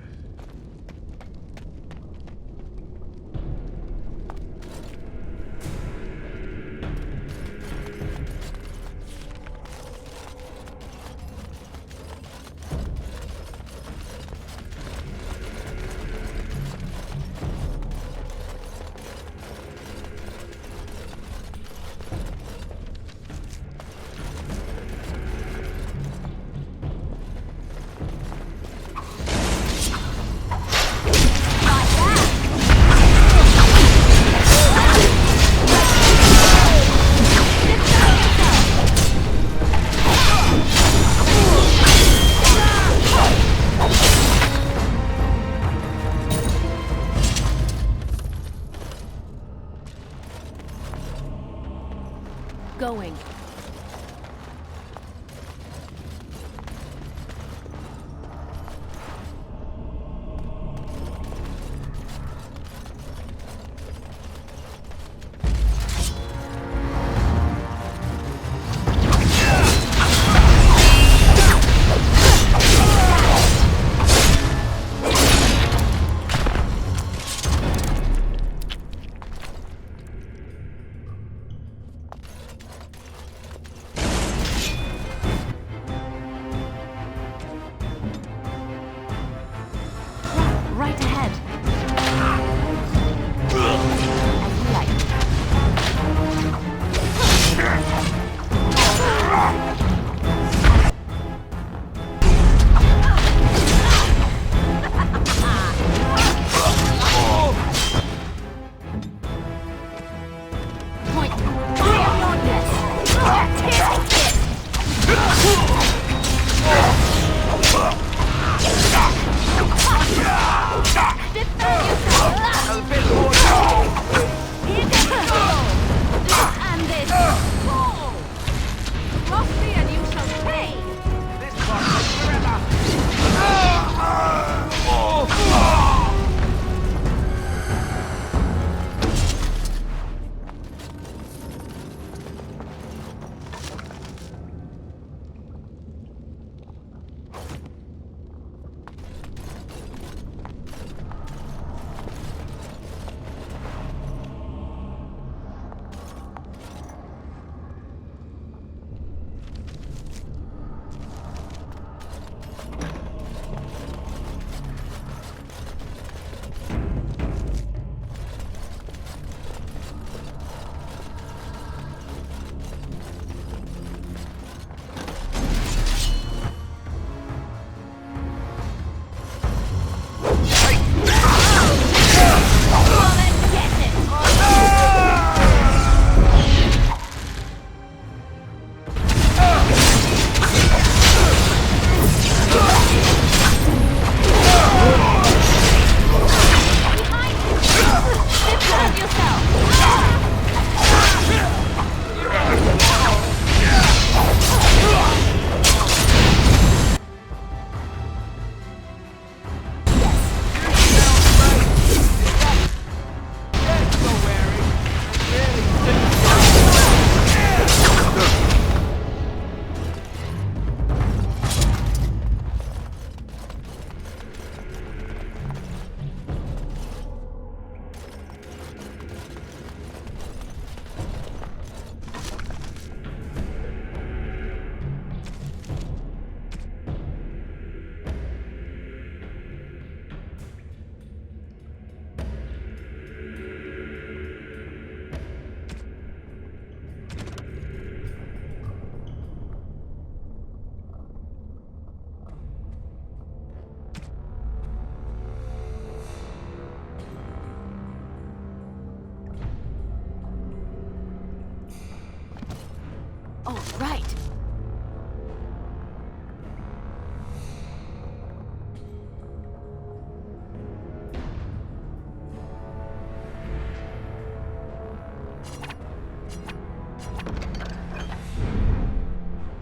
Right.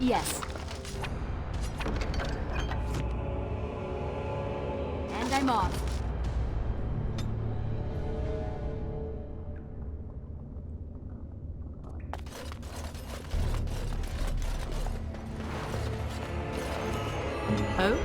Yes. And I'm off. Oh?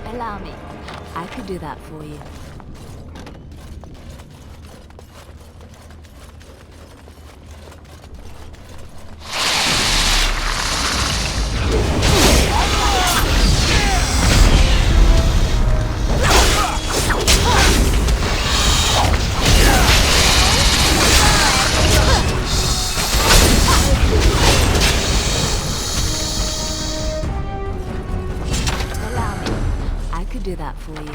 Allow me. I could do that for you. Do that for you.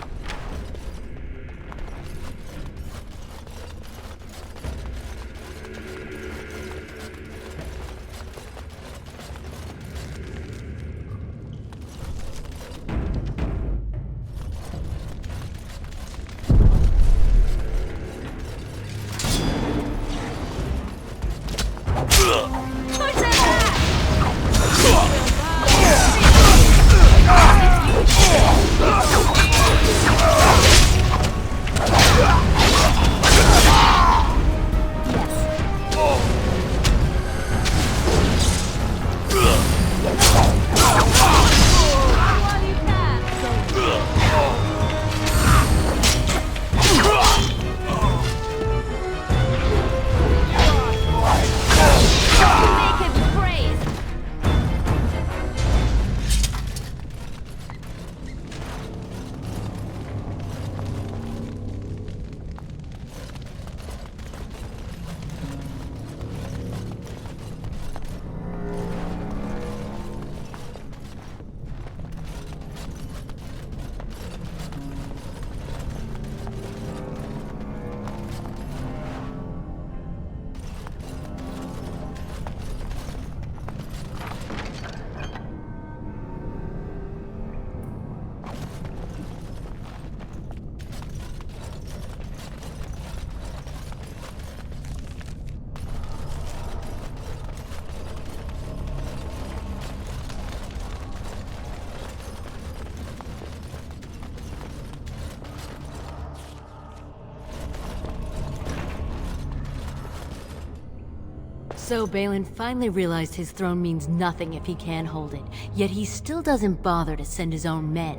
So Balin finally realized his throne means nothing if he can't hold it, yet he still doesn't bother to send his own men.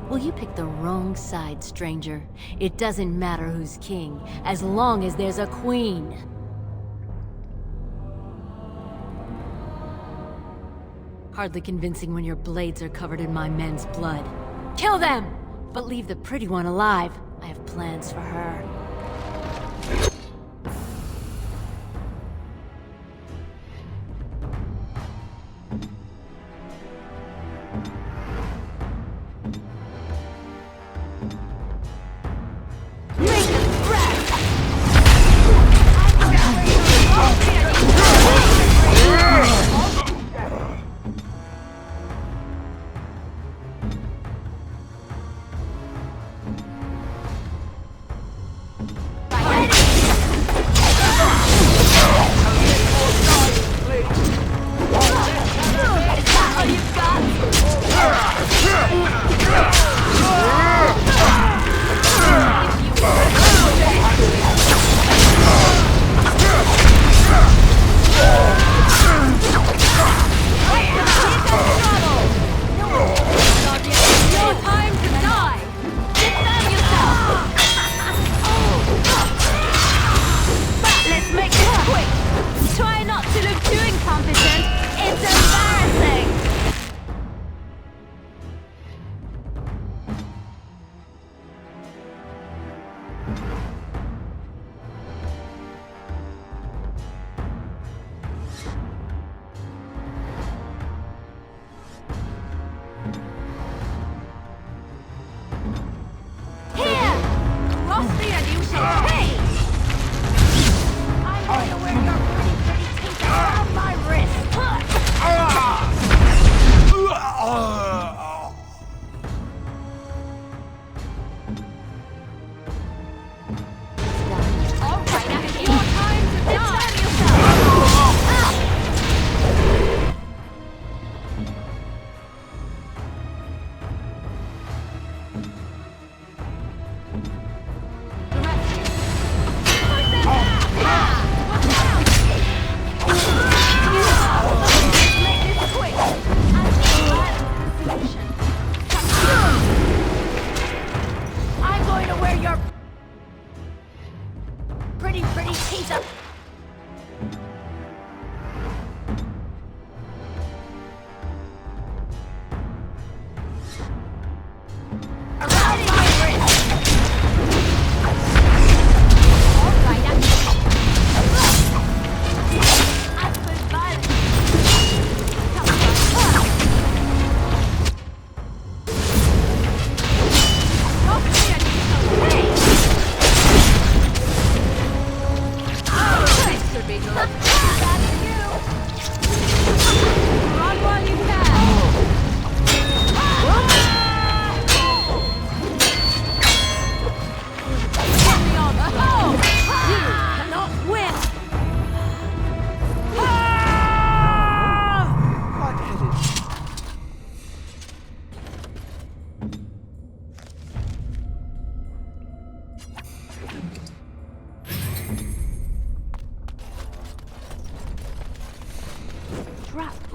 Well, you picked the wrong side, stranger. It doesn't matter who's king, as long as there's a queen. Hardly convincing when your blades are covered in my men's blood. Kill them! But leave the pretty one alive. I have plans for her.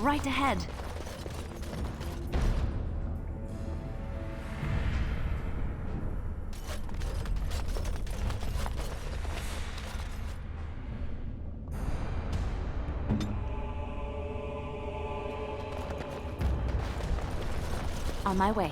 right ahead. On my way.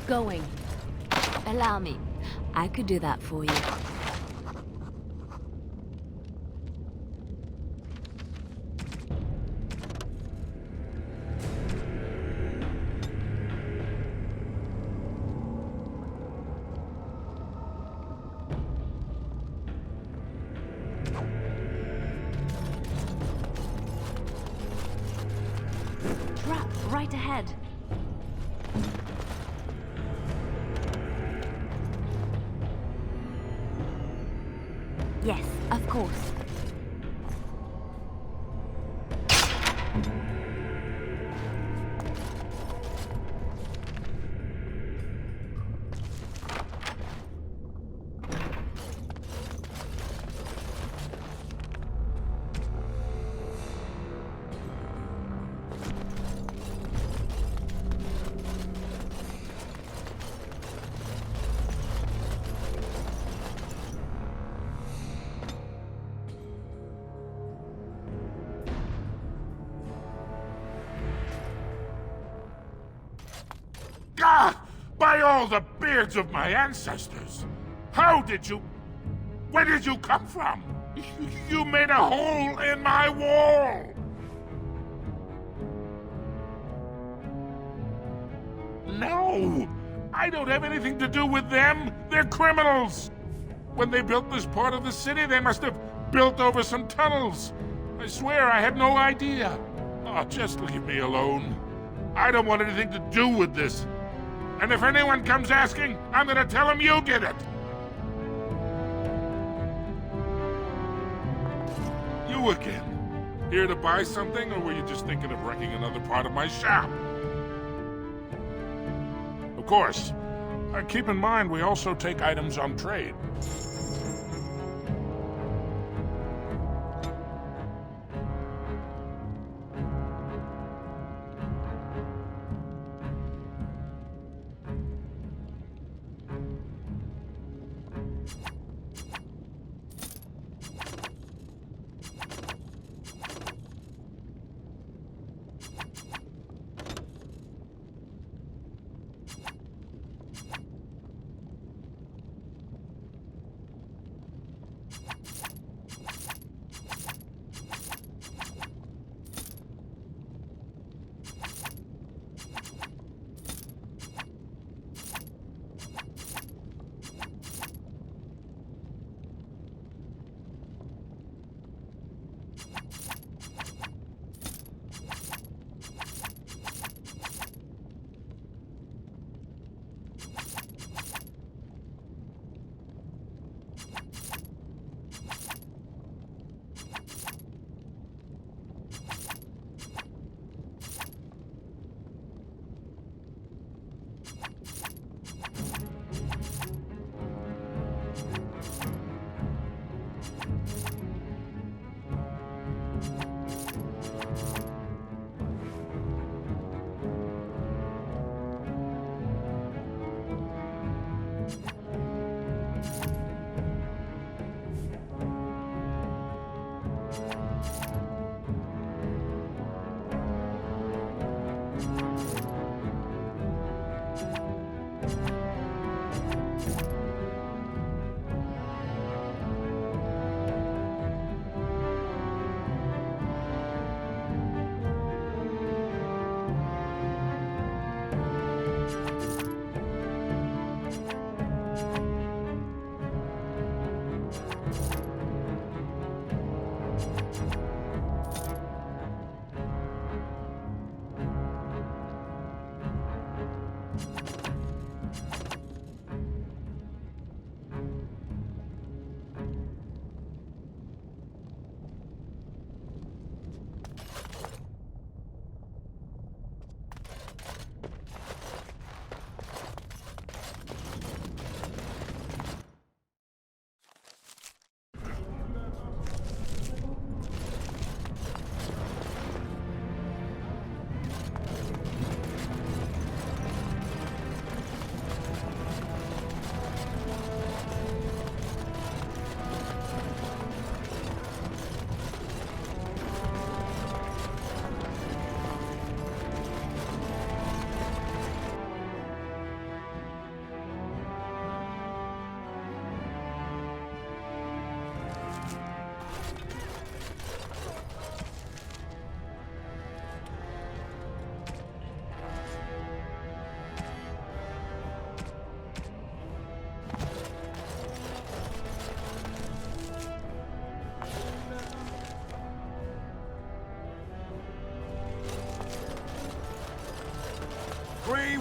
Going. Allow me. I could do that for you. Trap right ahead. Yes, of course. Ah! By all the beards of my ancestors! How did you... Where did you come from? You made a hole in my wall! No! I don't have anything to do with them! They're criminals! When they built this part of the city, they must have built over some tunnels. I swear I had no idea. Oh, just leave me alone. I don't want anything to do with this. And if anyone comes asking, I'm gonna tell them you did it! You again. Here to buy something, or were you just thinking of wrecking another part of my shop? Of course. Keep in mind, we also take items on trade.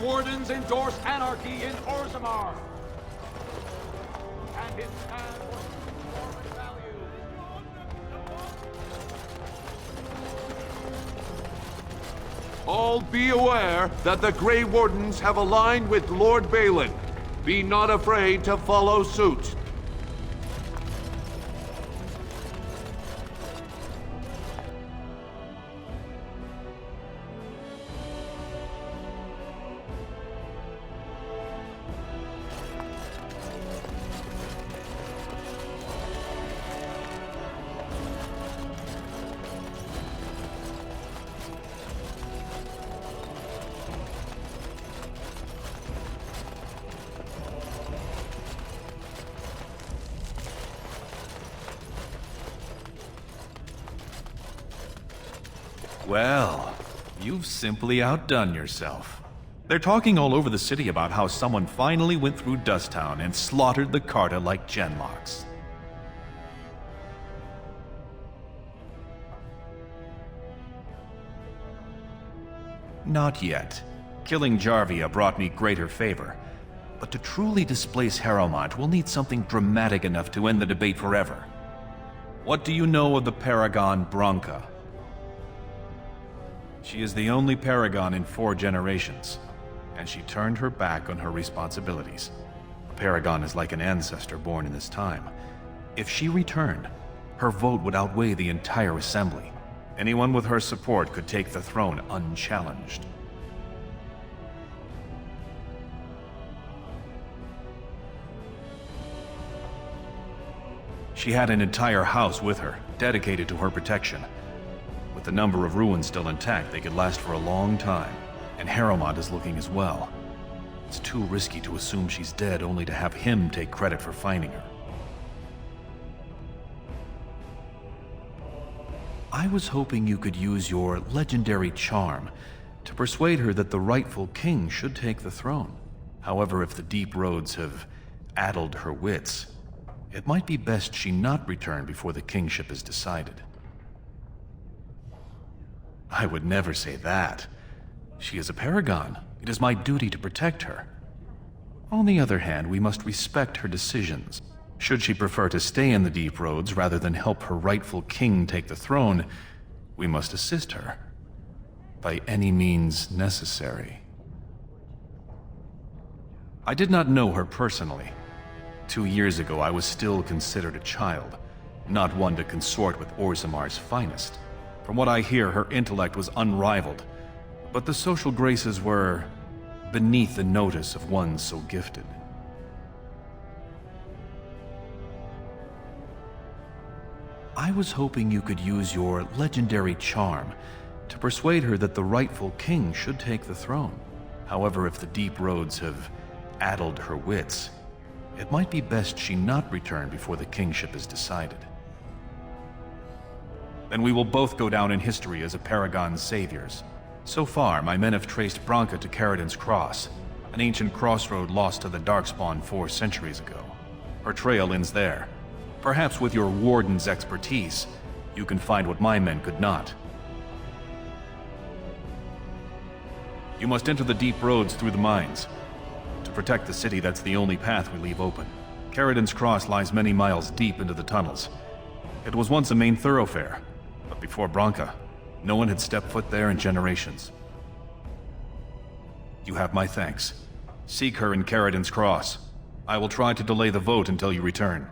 Wardens endorse anarchy in Orzammar. And his stand for dwarven values. All be aware that the Grey Wardens have aligned with Lord Balin. Be not afraid to follow suit. Well, you've simply outdone yourself. They're talking all over the city about how someone finally went through Dusttown and slaughtered the Carta like genlocks. Not yet. Killing Jarvia brought me greater favor. But to truly displace Harrowmont, we'll need something dramatic enough to end the debate forever. What do you know of the Paragon Branka? She is the only Paragon in 4 generations, and she turned her back on her responsibilities. A Paragon is like an ancestor born in this time. If she returned, her vote would outweigh the entire assembly. Anyone with her support could take the throne unchallenged. She had an entire house with her, dedicated to her protection. With the number of ruins still intact, they could last for a long time. And Harrowmont is looking as well. It's too risky to assume she's dead only to have him take credit for finding her. I was hoping you could use your legendary charm to persuade her that the rightful king should take the throne. However, if the deep roads have addled her wits, it might be best she not return before the kingship is decided. I would never say that. She is a paragon. It is my duty to protect her. On the other hand, we must respect her decisions. Should she prefer to stay in the deep roads rather than help her rightful king take the throne, we must assist her. By any means necessary. I did not know her personally. 2 years ago, I was still considered a child, not one to consort with Orzammar's finest. From what I hear, her intellect was unrivaled, but the social graces were beneath the notice of one so gifted. I was hoping you could use your legendary charm to persuade her that the rightful king should take the throne. However, if the deep roads have addled her wits, it might be best she not return before the kingship is decided. Then we will both go down in history as a Paragon's saviors. So far, my men have traced Branka to Caridin's Cross, an ancient crossroad lost to the darkspawn 4 centuries ago. Her trail ends there. Perhaps with your warden's expertise, you can find what my men could not. You must enter the deep roads through the mines. To protect the city, that's the only path we leave open. Caridin's Cross lies many miles deep into the tunnels. It was once a main thoroughfare, but before Branka, no one had stepped foot there in generations. You have my thanks. Seek her in Caridin's Cross. I will try to delay the vote until you return.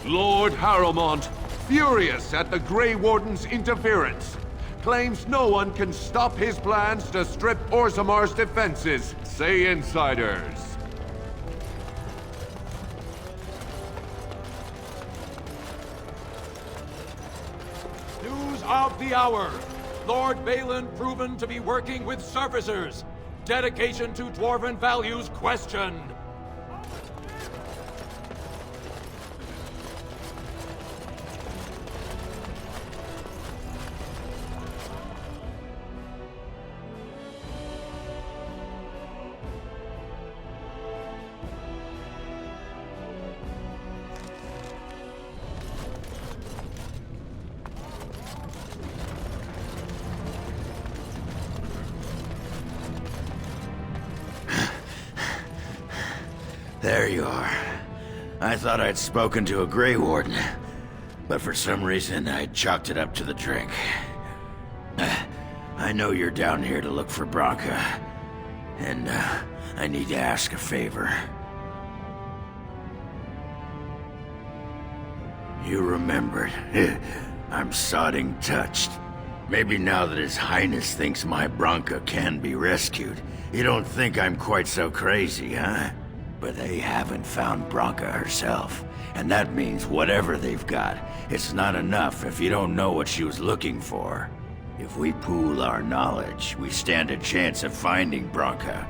Lord Harrowmont, furious at the Grey Warden's interference, claims no one can stop his plans to strip Orzammar's defenses, say insiders. News of the hour. Lord Balin proven to be working with surfacers. Dedication to Dwarven values questioned. There you are. I thought I'd spoken to a Grey Warden, but for some reason I chalked it up to the drink. I know you're down here to look for Branka, and I need to ask a favor. You remembered. I'm sodding touched. Maybe now that His Highness thinks my Branka can be rescued, you don't think I'm quite so crazy, huh? But they haven't found Branka herself, and that means whatever they've got, it's not enough if you don't know what she was looking for. If we pool our knowledge, we stand a chance of finding Branka.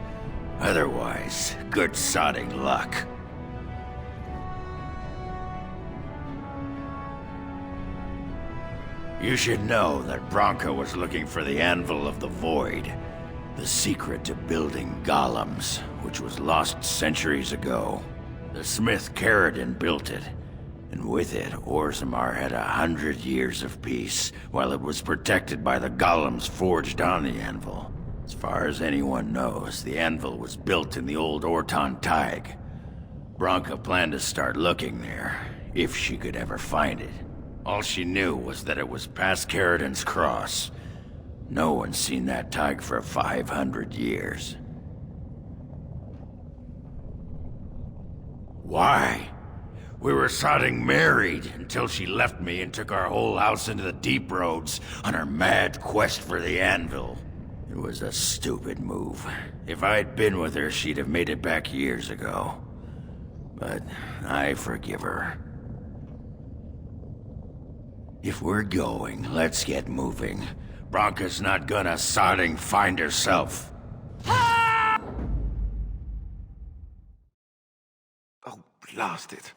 Otherwise, good sodding luck. You should know that Branka was looking for the Anvil of the Void, the secret to building golems, which was lost centuries ago. The smith Caradon built it, and with it, Orzammar had 100 years of peace, while it was protected by the golems forged on the anvil. As far as anyone knows, the anvil was built in the old Orton Thaig. Branka planned to start looking there, if she could ever find it. All she knew was that it was past Caradon's cross. No one's seen that Thaig for 500 years. Why? We were sodding married until she left me and took our whole house into the deep roads on her mad quest for the anvil. It was a stupid move. If I'd been with her, she'd have made it back years ago. But I forgive her. If we're going, let's get moving. Branka's not gonna sodding find herself. Oh, blast it.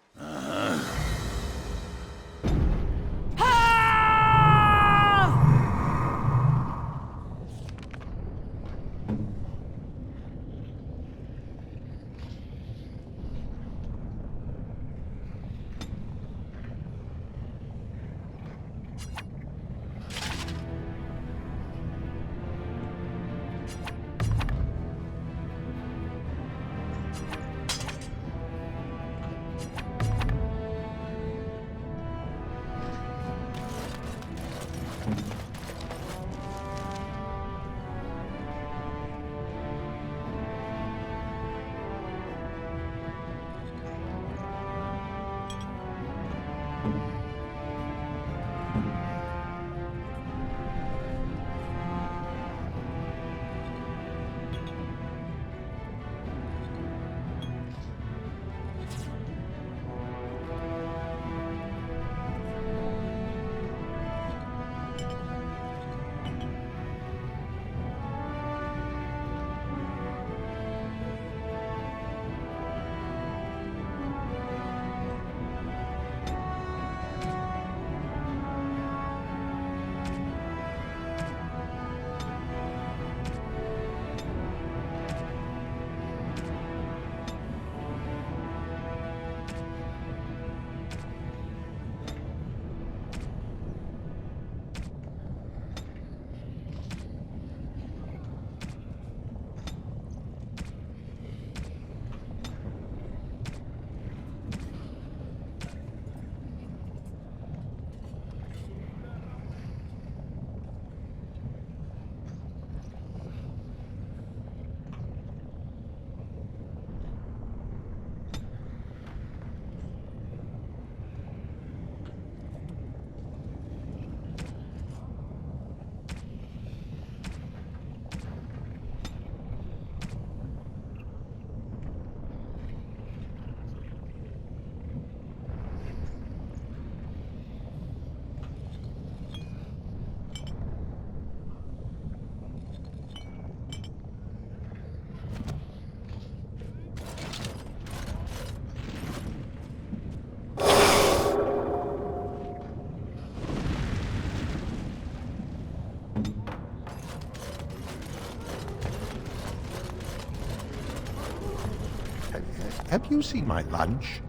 Have you seen my lunch?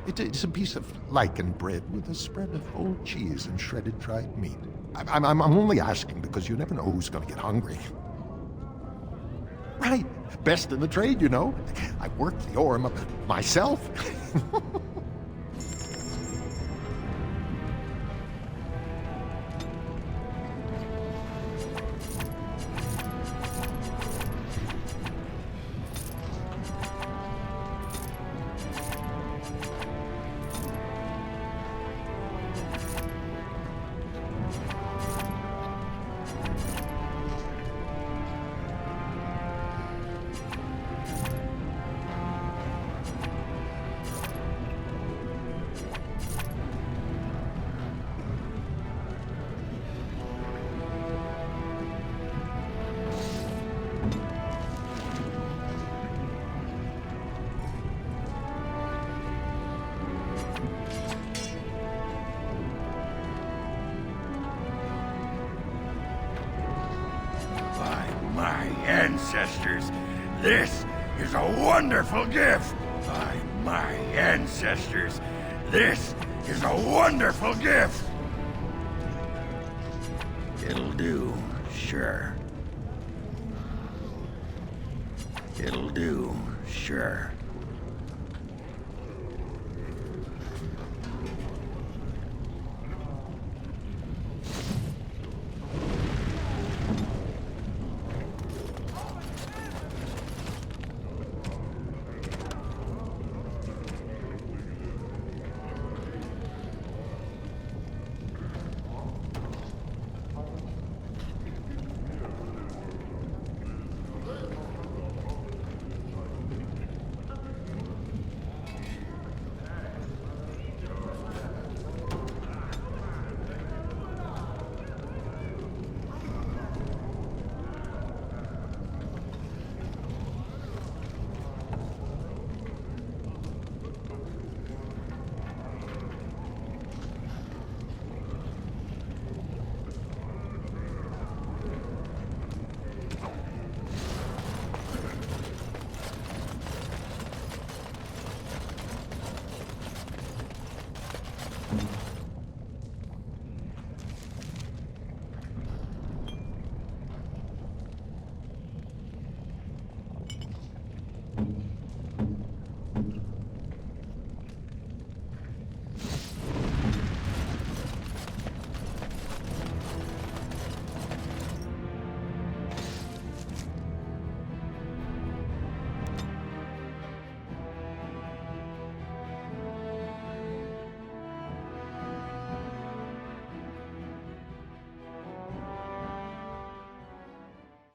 It's a piece of lichen bread with a spread of old cheese and shredded dried meat. I'm only asking because you never know who's gonna get hungry. Right, best in the trade, you know. I worked the ore myself. My ancestors, this is a wonderful gift! By my ancestors, this is a wonderful gift! It'll do, sure. It'll do, sure.